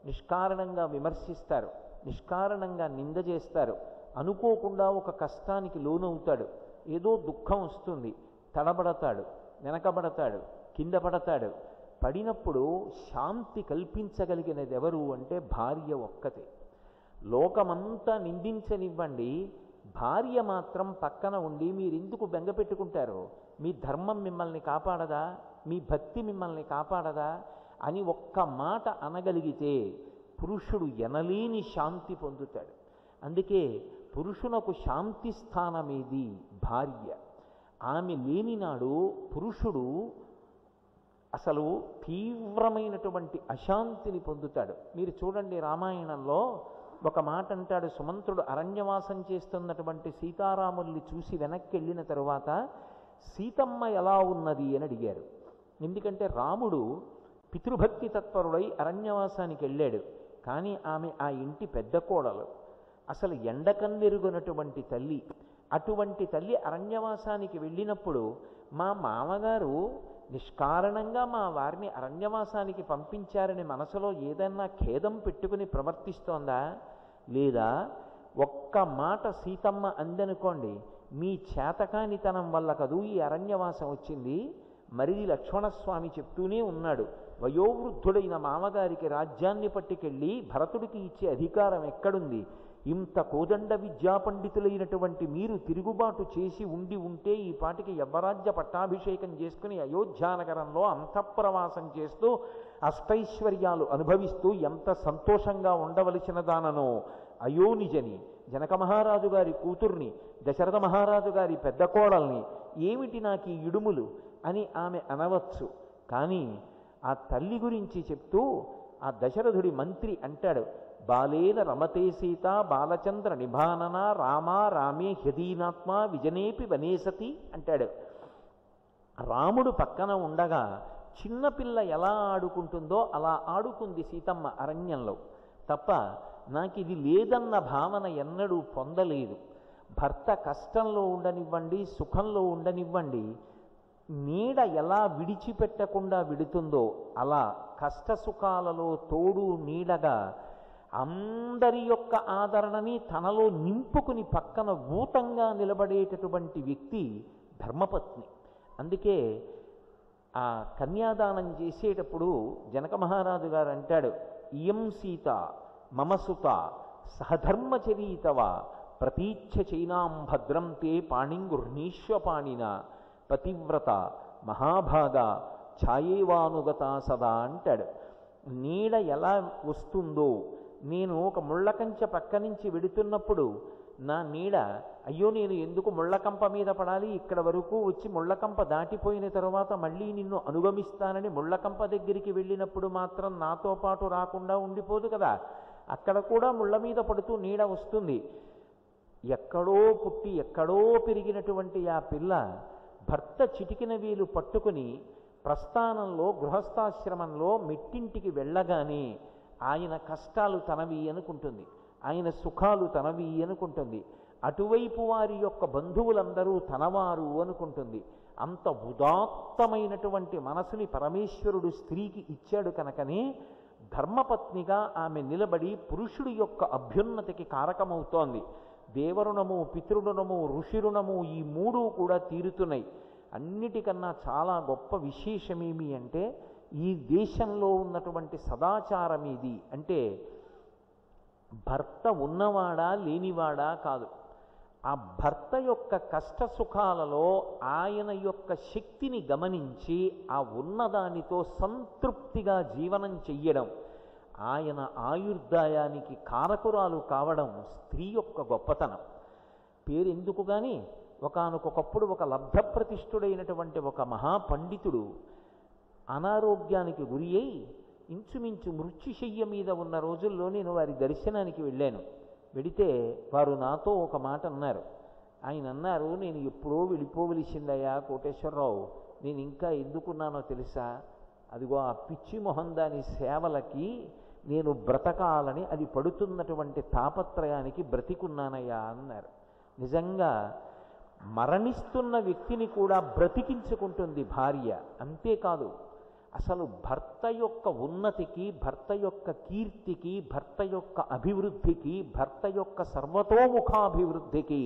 నిష్కారణంగా విమర్శిస్తారు, నిష్కారణంగా నింద చేస్తారు, అనుకోకుండా ఒక కష్టానికి లోనవుతాడు, ఏదో దుఃఖం వస్తుంది, తడబడతాడు, వెనకబడతాడు, కింద పడతాడు. పడినప్పుడు శాంతి కల్పించగలిగినది ఎవరు అంటే భార్య ఒక్కతే. లోకమంతా నిందించనివ్వండి, భార్య మాత్రం పక్కన ఉండి మీరెందుకు బెంగ పెట్టుకుంటారో, మీ ధర్మం మిమ్మల్ని కాపాడదా, మీ భక్తి మిమ్మల్ని కాపాడదా అని ఒక్క మాట అనగలిగితే పురుషుడు ఎనలేని శాంతి పొందుతాడు. అందుకే పురుషునకు శాంతి స్థానమేది భార్య. ఆమె లేనినాడు పురుషుడు అసలు తీవ్రమైనటువంటి అశాంతిని పొందుతాడు. మీరు చూడండి, రామాయణంలో ఒక మాట అంటాడు, సుమంత్రుడు అరణ్యవాసం చేస్తున్నటువంటి సీతారాముల్ని చూసి వెనక్కి వెళ్ళిన తరువాత సీతమ్మ ఎలా ఉన్నది అని అడిగారు. ఎందుకంటే రాముడు పితృభక్తి తత్పరుడై అరణ్యవాసానికి వెళ్ళాడు, కానీ ఆమె ఆ ఇంటి పెద్ద కోడలు, అసలు ఎండకన్నెరుగునటువంటి తల్లి. అటువంటి తల్లి అరణ్యవాసానికి వెళ్ళినప్పుడు మా మామగారు నిష్కారణంగా మా వారిని అరణ్యవాసానికి పంపించారని మనసులో ఏదన్నా ఖేదం పెట్టుకుని ప్రవర్తిస్తోందా? లేదా ఒక్క మాట సీతమ్మ అందనుకోండి, మీ చేతకానితనం వల్ల కదూ ఈ అరణ్యవాసం వచ్చింది. మరిది లక్ష్మణస్వామి చెప్తూనే ఉన్నాడు, వయోవృద్ధుడైన మామగారికి రాజ్యాన్ని పట్టుకెళ్ళి భరతుడికి ఇచ్చే అధికారం ఎక్కడుంది? ఇంత కోదండ విద్యాపండితులైనటువంటి మీరు తిరుగుబాటు చేసి ఉంటే ఈ పాటికి యవ్వరాజ్య పట్టాభిషేకం చేసుకుని అయోధ్యానగరంలో అంతఃప్రవాసం చేస్తూ అష్టైశ్వర్యాలు అనుభవిస్తూ ఎంత సంతోషంగా ఉండవలసిన దాననో. అయోనిజని, జనక మహారాజు గారి కూతుర్ని, దశరథ మహారాజు గారి పెద్ద కోడల్ని, ఏమిటి నాకు ఈ ఇడుములు అని ఆమె అనవచ్చు. కానీ ఆ తల్లి గురించి చెప్తూ ఆ దశరథుడి మంత్రి అంటాడు, బాలేన రమతే సీత బాలచంద్ర నిభానన రామా రామే హ్యదీనాత్మ విజనేపి వనేసతి అంటాడు. రాముడు పక్కన ఉండగా చిన్నపిల్ల ఎలా ఆడుకుంటుందో అలా ఆడుకుంది సీతమ్మ అరణ్యంలో. తప్ప నాకు ఇది లేదన్న భావన ఎన్నడూ పొందలేదు. భర్త కష్టంలో ఉండనివ్వండి, సుఖంలో ఉండనివ్వండి, నీడ ఎలా విడిచిపెట్టకుండా విడుతుందో అలా కష్ట సుఖాలలో తోడు నీడగా అందరి యొక్క ఆదరణని తనలో నింపుకుని పక్కన ఊతంగా నిలబడేటటువంటి వ్యక్తి ధర్మపత్ని. అందుకే ఆ కన్యాదానం చేసేటప్పుడు జనక మహారాజు గారు అంటాడు, ఇయం సీత మమసుత సహధర్మచరీతవ ప్రతీచ్ఛ చైనాం భద్రం తే పాణింగుర్నీశ్వపాణిన పతివ్రత మహాభాగ ఛాయేవానుగత సదా అంటాడు. నీడ ఎలా వస్తుందో, నేను ఒక ముళ్ళకంచె పక్క నుంచి వెడుతున్నప్పుడు నా నీడ, అయ్యో నేను ఎందుకు ముళ్ళకంప మీద పడాలి, ఇక్కడ వరకు వచ్చి ముళ్ళకంప దాటిపోయిన తర్వాత మళ్ళీ నిన్ను అనుగమిస్తానని ముళ్ళకంప దగ్గరికి వెళ్ళినప్పుడు మాత్రం నాతో పాటు రాకుండా ఉండిపోదు కదా, అక్కడ కూడా ముళ్ళ మీద పడుతూ నీడ వస్తుంది. ఎక్కడో పుట్టి ఎక్కడో పెరిగినటువంటి ఆ పిల్ల భర్త చిటికిన వేలు పట్టుకుని ప్రస్థానంలో గృహస్థాశ్రమంలో మెట్టింటికి వెళ్ళగానే ఆయన కష్టాలు తనవి అనుకుంటుంది, ఆయన సుఖాలు తనవి అనుకుంటుంది, అటువైపు వారి యొక్క బంధువులందరూ తనవారు అనుకుంటుంది. అంత ఉదాత్తమైనటువంటి మనసుని పరమేశ్వరుడు స్త్రీకి ఇచ్చాడు కనుకనే ధర్మపత్నిగా ఆమె నిలబడి పురుషుడి యొక్క అభ్యున్నతికి కారకమవుతోంది. దేవరుణము, పితృరుణము, ఋషిరుణము ఈ మూడు కూడా తీరుతున్నాయి. అన్నిటికన్నా చాలా గొప్ప విశేషమేమి అంటే ఈ దేశంలో ఉన్నటువంటి సదాచారం ఇది అంటే భర్త ఉన్నవాడా లేనివాడా కాదు, ఆ భర్త యొక్క కష్ట సుఖాలలో ఆయన యొక్క శక్తిని గమనించి ఆ ఉన్నదానితో సంతృప్తిగా జీవనం చెయ్యడం, ఆయన ఆయుర్దాయానికి కారకురాలు కావడం స్త్రీ యొక్క గొప్పతనం. పేరెందుకు కానీ ఒకానొకప్పుడు ఒక లబ్ధప్రతిష్ఠుడైనటువంటి ఒక మహాపండితుడు అనారోగ్యానికి గురి అయి ఇంచుమించు మృత్యుశయ్య మీద ఉన్న రోజుల్లో నేను వారి దర్శనానికి వెళ్ళాను. వెడితే వారు నాతో ఒక మాట అన్నారు. ఆయన అన్నారు, నేను ఎప్పుడో వెళ్ళిపోవలసిందయ్యా కోటేశ్వరరావు, నేను ఇంకా ఎందుకున్నానో తెలుసా? అదిగో ఆ పిచ్చి మొహం దాని సేవలకి నేను బ్రతకాలని అది పడుతున్నటువంటి తాపత్రయానికి బ్రతికున్నానయ్యా అన్నారు. నిజంగా మరణిస్తున్న వ్యక్తిని కూడా బ్రతికించుకుంటుంది భార్య. అంతేకాదు, అసలు భర్త యొక్క ఉన్నతికి, భర్త యొక్క కీర్తికి, భర్త యొక్క అభివృద్ధికి, భర్త యొక్క సర్వతోముఖాభివృద్ధికి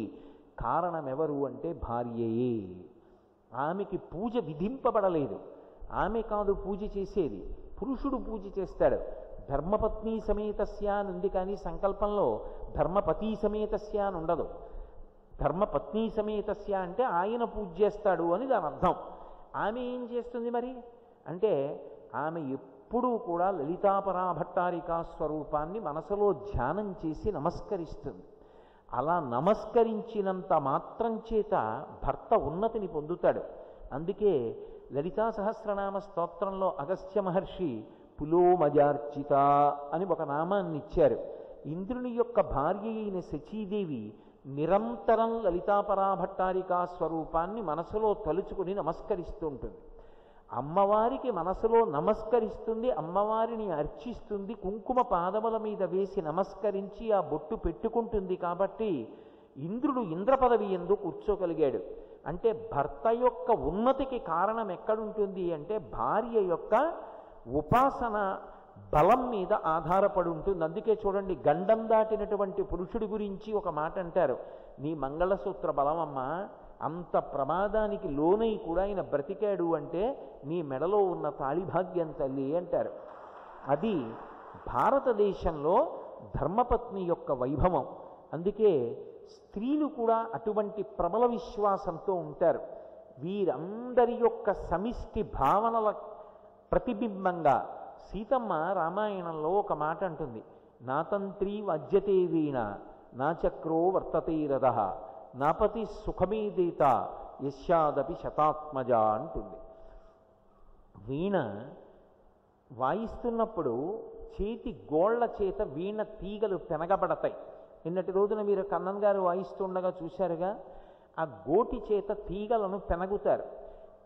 కారణం ఎవరు అంటే భార్యయే. ఆమెకి పూజ విధింపబడలేదు, ఆమె కాదు పూజ చేసేది, పురుషుడు పూజ చేస్తాడు. ధర్మపత్ని సమేతస్య అని ఉంది, కానీ సంకల్పంలో ధర్మపతి సమేతస్య అని ఉండదు. ధర్మపత్ని సమేతస్య అంటే ఆయన పూజ చేస్తాడు అని దాని అర్థం. ఆమె ఏం చేస్తుంది మరి అంటే ఆమె ఎప్పుడూ కూడా లలితాపరాభట్టారికా స్వరూపాన్ని మనసులో ధ్యానం చేసి నమస్కరిస్తుంది. అలా నమస్కరించినంత మాత్రం చేత భర్త ఉన్నతిని పొందుతాడు. అందుకే లలితా సహస్రనామ స్తోత్రంలో అగస్త్య మహర్షి పులోమజార్చిత అని ఒక నామాన్ని ఇచ్చారు. ఇంద్రుని యొక్క భార్య అయిన శచీదేవి నిరంతరం లలితాపరాభట్టారికా స్వరూపాన్ని మనసులో తలుచుకుని నమస్కరిస్తూ ఉంటుంది. అమ్మవారికి మనసులో నమస్కరిస్తుంది, అమ్మవారిని అర్చిస్తుంది, కుంకుమ పాదముల మీద వేసి నమస్కరించి ఆ బొట్టు పెట్టుకుంటుంది. కాబట్టి ఇంద్రుడు ఇంద్ర పదవి యందు కూర్చోగలిగాడు. అంటే భర్త యొక్క ఉన్నతికి కారణం ఎక్కడుంటుంది అంటే భార్య యొక్క ఉపాసన బలం మీద ఆధారపడి ఉంటుంది. అందుకే చూడండి, గండం దాటినటువంటి పురుషుడి గురించి ఒక మాట అంటారు, నీ మంగళసూత్ర బలమమ్మా, అంత ప్రమాదానికి లోనై కూడా ఆయన బ్రతికాడు అంటే నీ మెడలో ఉన్న తాళిభాగ్యం తల్లి అంటారు. అది భారతదేశంలో ధర్మపత్ని యొక్క వైభవం. అందుకే స్త్రీలు కూడా అటువంటి ప్రబల విశ్వాసంతో ఉంటారు. వీరందరి యొక్క సమిష్టి భావనల ప్రతిబింబంగా సీతమ్మ రామాయణంలో ఒక మాట అంటుంది, నా తంత్రీ వజ్యతే వీణ నా చక్రో వర్తతే రథః నాపతి సుఖమేదేత యస్యాదపి శతాత్మజ అంటుంది. వీణ వాయిస్తున్నప్పుడు చేతి గోళ్ల చేత వీణ తీగలు పెనగబడతాయి. నిన్నటి రోజున మీరు కన్నన్ గారు వాయిస్తుండగా చూశారుగా, ఆ గోటి చేత తీగలను పెనగుతారు.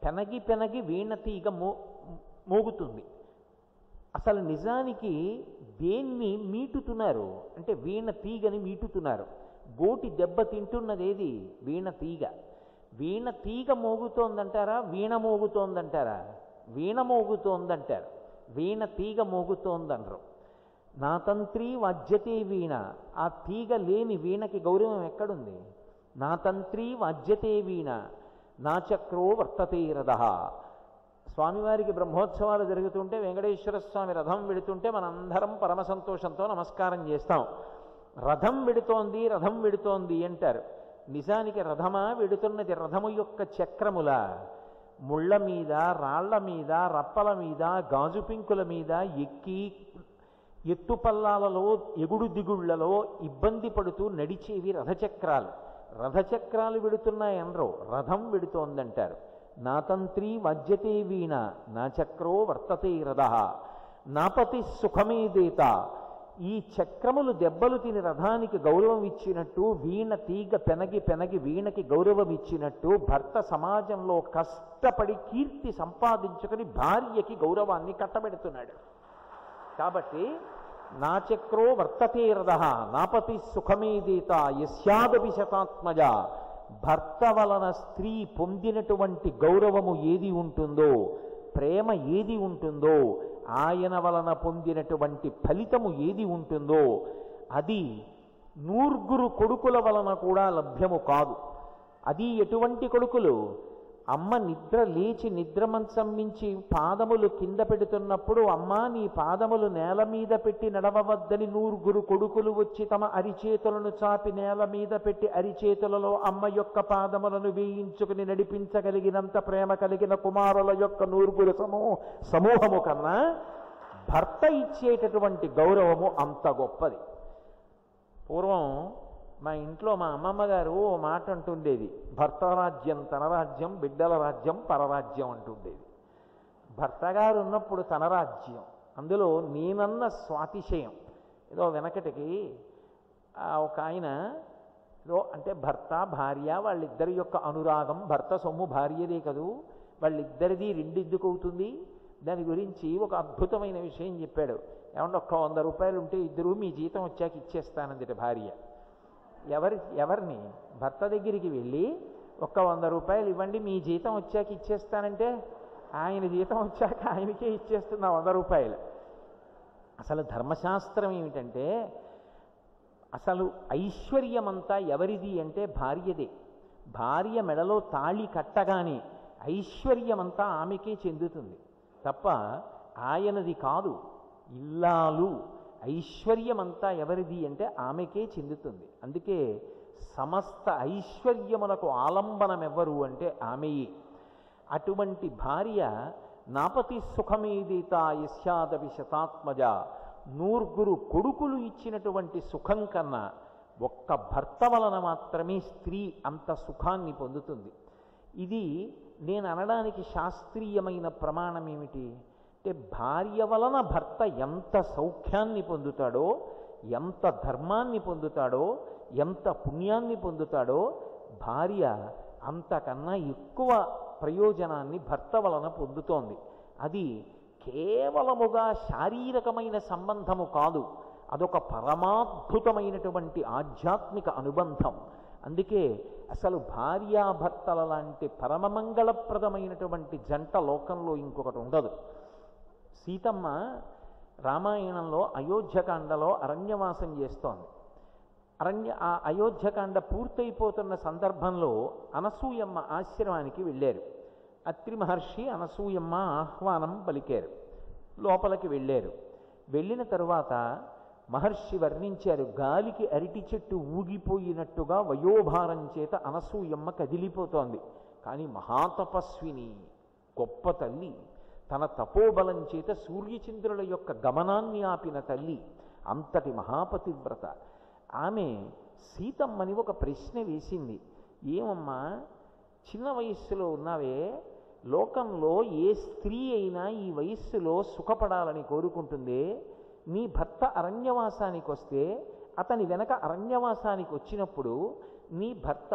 పెనగి పెనగి వీణ తీగ మోగుతుంది. అసలు నిజానికి దేన్ని మీటుతున్నారు అంటే వీణ తీగని మీటుతున్నారు. గోటి దెబ్బ తింటున్నదేది వీణ తీగ. వీణ తీగ మోగుతోందంటారా, వీణ మోగుతోందంటారా? వీణ మోగుతోందంటారు, వీణ తీగ మోగుతోందనరు. నా తంత్రి వాజ్యతే వీణ, ఆ తీగ లేని వీణకి గౌరవం ఎక్కడుంది? నా తంత్రి వాజ్యతే వీణ నా చక్రో వర్తతే రథః. స్వామివారికి బ్రహ్మోత్సవాలు జరుగుతుంటే వెంకటేశ్వర స్వామి రథం వెడుతుంటే మనందరం పరమ సంతోషంతో నమస్కారం చేస్తాం. రథం వెడుతోంది, రథం వెడుతోంది అంటారు. నిజానికి రథమా వెడుతున్నది రథము యొక్క చక్రముల ముళ్ళ మీద, రాళ్ల మీద, రప్పల మీద, గాజు పింకుల మీద ఎక్కి ఎత్తుపల్లాలలో ఎగుడు దిగుళ్లలో ఇబ్బంది పడుతూ నడిచేవి రథచక్రాలు. రథచక్రాలు వెడుతున్నాయనరు, రథం వెడుతోందంటారు. నా తంత్రి వజ్యతే వీణ నా చక్రో వర్తతే రథః నాపతి సుఖమేదేత. ఈ చక్రములు దెబ్బలు తిని రథానికి గౌరవం ఇచ్చినట్టు, వీణ తీగ పెనగి పెనగి వీణకి గౌరవం ఇచ్చినట్టు, భర్త సమాజంలో కష్టపడి కీర్తి సంపాదించుకుని భార్యకి గౌరవాన్ని కట్టబెడుతున్నాడు. కాబట్టి నా చక్రో వర్తతే రథః నాపతి సుఖమేదేత యస్యాదపి శతాత్మజ. భర్త వలన స్త్రీ పొందినటువంటి గౌరవము ఏది ఉంటుందో, ప్రేమ ఏది ఉంటుందో, ఆయన వలన పొందినటువంటి ఫలితము ఏది ఉంటుందో అది 100 కొడుకుల వలన కూడా లభ్యము కాదు. అది ఎటువంటి కొడుకులు? అమ్మ నిద్ర లేచి నిద్ర మంచం మించి పాదములు కింద పెడుతున్నప్పుడు అమ్మా నీ పాదములు నేల మీద పెట్టి నడవవద్దని 9 కొడుకులు వచ్చి తమ అరిచేతులను చాపి నేల మీద పెట్టి అరిచేతులలో అమ్మ యొక్క పాదములను వేయించుకుని నడిపించగలిగినంత ప్రేమ కలిగిన కుమారుల యొక్క 9 సమూహము కన్నా భర్త ఇచ్చేటటువంటి గౌరవము అంత గొప్పది. పూర్వం మా ఇంట్లో మా అమ్మమ్మ గారు ఓ మాట అంటుండేది, భర్త రాజ్యం తన రాజ్యం, బిడ్డల రాజ్యం పరరాజ్యం అంటుండేది. భర్త గారు ఉన్నప్పుడు తన రాజ్యం, అందులో నేనన్న స్వాతిశయం. ఏదో వెనకటికి ఒక ఆయన ఏదో అంటే భర్త భార్య వాళ్ళిద్దరి యొక్క అనురాగం, భర్త సొమ్ము భార్యదే కదూ, వాళ్ళిద్దరిది రెండెందుకు అవుతుంది, దాని గురించి ఒక అద్భుతమైన విషయం చెప్పాడు. ఏమన్నా ఒక్క 100 రూపాయలు ఉంటే ఇద్దరు మీ జీతం వచ్చాక ఇచ్చేస్తానందిట భార్య. ఎవరిని భర్త దగ్గరికి వెళ్ళి ఒక్క 100 రూపాయలు ఇవ్వండి మీ జీతం వచ్చాక ఇచ్చేస్తానంటే ఆయన జీతం వచ్చాక ఆయనకే ఇచ్చేస్తున్నా 100 రూపాయలు. అసలు ధర్మశాస్త్రం ఏమిటంటే అసలు ఐశ్వర్యమంతా ఎవరిది అంటే భార్యదే. భార్య మెడలో తాళి కట్టగానే ఐశ్వర్యమంతా ఆమెకే చెందుతుంది తప్ప ఆయనది కాదు. ఇల్లాలు ఐశ్వర్యమంతా ఎవరిది అంటే ఆమెకే చెందుతుంది. అందుకే సమస్త ఐశ్వర్యములకు ఆలంబనం ఎవరు అంటే ఆమెయే. అటువంటి భార్య నాపతి సుఖమేదీత యస్యాదపి శతాత్మజ, 9 కొడుకులు ఇచ్చినటువంటి సుఖం కన్నా ఒక్క భర్త వలన మాత్రమే స్త్రీ అంత సుఖాన్ని పొందుతుంది. ఇది నేను అనడానికి శాస్త్రీయమైన ప్రమాణం ఏమిటి అంటే భార్య వలన భర్త ఎంత సౌఖ్యాన్ని పొందుతాడో, ఎంత ధర్మాన్ని పొందుతాడో, ఎంత పుణ్యాన్ని పొందుతాడో భార్య అంతకన్నా ఎక్కువ ప్రయోజనాన్ని భర్త వలన పొందుతోంది. అది కేవలముగా శారీరకమైన సంబంధము కాదు, అదొక పరమాద్భుతమైనటువంటి ఆధ్యాత్మిక అనుబంధం. అందుకే అసలు భార్యాభర్తల లాంటి పరమమంగళప్రదమైనటువంటి జంట లోకంలో ఇంకొకటి ఉండదు. సీతమ్మ రామాయణంలో అయోధ్యకాండలో అరణ్యవాసం చేస్తోంది. ఆ అయోధ్యకాండ పూర్తయిపోతున్న సందర్భంలో అనసూయమ్మ ఆశ్రమానికి వెళ్ళారు. అత్రి మహర్షి అనసూయమ్మ ఆహ్వానం పలికారు, లోపలికి వెళ్ళారు. వెళ్ళిన తరువాత మహర్షి వర్ణించారు, గాలికి అరటి చెట్టు ఊగిపోయినట్టుగా వయోభారం చేత అనసూయమ్మ కదిలిపోతోంది. కానీ మహాతపస్విని, గొప్ప తల్లి, తన తపోబలం చేత సూర్యచంద్రుల యొక్క గమనాన్ని ఆపిన తల్లి, అంతటి మహాపతివ్రత. ఆమె సీతమ్మని ఒక ప్రశ్న వేసింది, ఏమమ్మా చిన్న వయస్సులో ఉన్నావే, లోకంలో ఏ స్త్రీ అయినా ఈ వయస్సులో సుఖపడాలని కోరుకుంటుందే, నీ భర్త అరణ్యవాసానికి వస్తే అతని వెనక అరణ్యవాసానికి వచ్చినప్పుడు నీ భర్త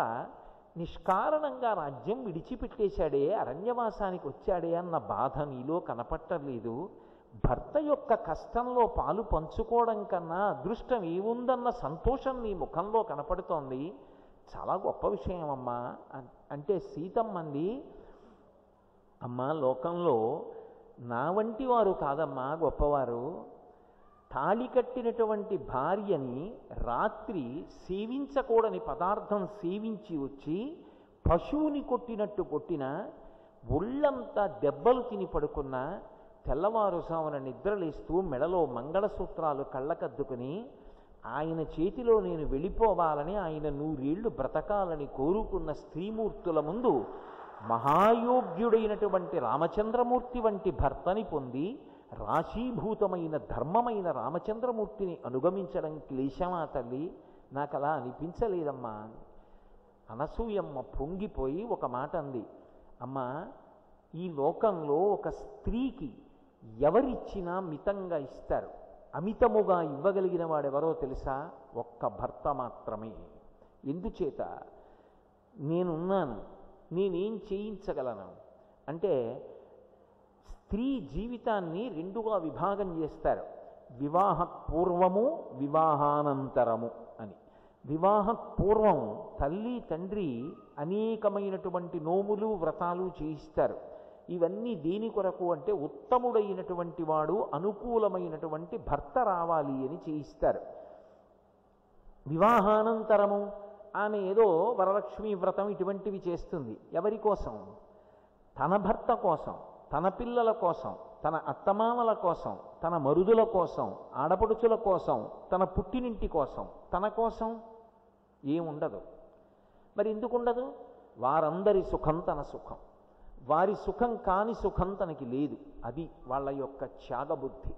నిష్కారణంగా రాజ్యం విడిచిపెట్టేశాడే, అరణ్యవాసానికి వచ్చాడే అన్న బాధ నీలో కనపట్టలేదు. భర్త యొక్క కష్టంలో పాలు పంచుకోవడం కన్నా అదృష్టం ఏముందన్న సంతోషం నీ ముఖంలో కనపడుతోంది. చాలా గొప్ప విషయం అమ్మా అంటే సీతమ్మంది, అమ్మా లోకంలో నా వంటి వారు కాదమ్మా గొప్పవారు. తాళి కట్టినటువంటి భార్యని రాత్రి సేవించకూడని పదార్థం సేవించి వచ్చి పశువుని కొట్టినట్టు కొట్టినా, ఒళ్ళంతా దెబ్బలు తిని పడుకున్నా, తెల్లవారుసామున నిద్రలేస్తూ మెడలో మంగళసూత్రాలు కళ్ళకద్దుకుని ఆయన చేతిలో నేను వెళ్ళిపోవాలని, ఆయన 100 ఏళ్ళు బ్రతకాలని కోరుకున్న స్త్రీమూర్తుల ముందు మహాయోగ్యుడైనటువంటి రామచంద్రమూర్తి వంటి భర్తని పొంది రాశీభూతమైన ధర్మమైన రామచంద్రమూర్తిని అనుగమించడం క్లేశమా తల్లి? నాకు అలా అనిపించలేదమ్మా. అనసూయమ్మ పొంగిపోయి ఒక మాట అంది, అమ్మా ఈ లోకంలో ఒక స్త్రీకి ఎవరిచ్చినా మితంగా ఇస్తారు, అమితముగా ఇవ్వగలిగిన వాడెవరో తెలుసా? ఒక్క భర్త మాత్రమే. ఎందుచేత? నేనున్నాను, నేనేం చేయించగలను అంటే స్త్రీ జీవితాన్ని 2గా విభాగం చేస్తారు, వివాహ పూర్వము వివాహానంతరము అని. వివాహ పూర్వం తల్లి తండ్రి అనేకమైనటువంటి నోములు వ్రతాలు చేయిస్తారు. ఇవన్నీ దేని కొరకు అంటే ఉత్తముడైనటువంటి వాడు, అనుకూలమైనటువంటి భర్త రావాలి అని చేయిస్తారు. వివాహానంతరము ఆమె ఏదో వరలక్ష్మీ వ్రతం ఇటువంటివి చేస్తుంది. ఎవరి కోసం? తన భర్త కోసం, తన పిల్లల కోసం, తన అత్తమామల కోసం, తన మరుదుల కోసం, ఆడపడుచుల కోసం, తన పుట్టినింటి కోసం, తన కోసం ఏముండదు. మరి ఎందుకు ఉండదు? వారందరి సుఖం తన సుఖం, వారి సుఖం కాని సుఖం తనకి లేదు. అది వాళ్ళ యొక్క త్యాగబుద్ధి.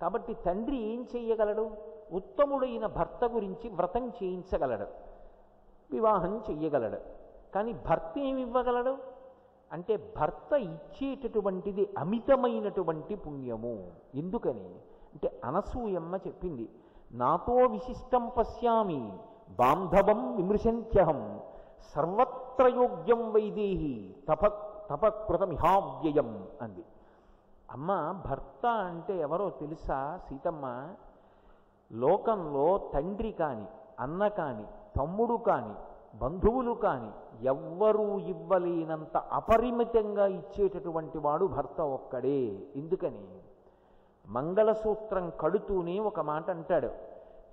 కాబట్టి తండ్రి ఏం చెయ్యగలడు? ఉత్తముడైన భర్త గురించి వ్రతం చేయించగలడు, వివాహం చెయ్యగలడు. కానీ భర్త ఏమివ్వగలడు అంటే భర్త ఇచ్చేటటువంటిది అమితమైనటువంటి పుణ్యము. ఎందుకని అంటే అనసూయమ్మ చెప్పింది, నాతో విశిష్టం పశ్యామి బాంధవం విమృశంత్యహం సర్వత్ర యోగ్యం వైదేహి తపకృతమిహావ్యయం అంది. అమ్మ, భర్త అంటే ఎవరో తెలుసా సీతమ్మ? లోకంలో తండ్రి కాని, అన్న కాని, తమ్ముడు కాని, బంధువులు కాని ఎవ్వరూ ఇవ్వలేనంత అపరిమితంగా ఇచ్చేటటువంటి వాడు భర్త ఒక్కడే. ఎందుకని? మంగళసూత్రం కడుతూనే ఒక మాట అంటాడు.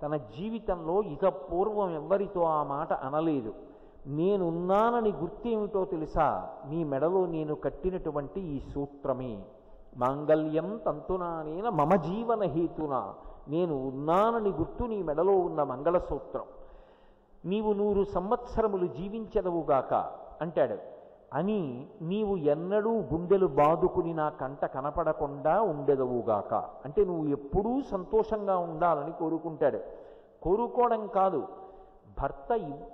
తన జీవితంలో ఇక పూర్వం ఎవ్వరితో ఆ మాట అనలేదు. నేనున్నానని గుర్తేమిటో తెలుసా? నీ మెడలో నేను కట్టినటువంటి ఈ సూత్రమే. మాంగళ్యం తంతునానేన మమ జీవన హేతున. నేను ఉన్నానని గుర్తు నీ మెడలో ఉన్న మంగళసూత్రం. నీవు 100 సంవత్సరములు జీవించదవుగాక అంటాడు. అని నీవు ఎన్నడూ గుండెలు బాదుకుని నా కంట కనపడకుండా ఉండెదవుగాక అంటే నువ్వు ఎప్పుడూ సంతోషంగా ఉండాలని కోరుకుంటాడు. కోరుకోవడం కాదు, భర్త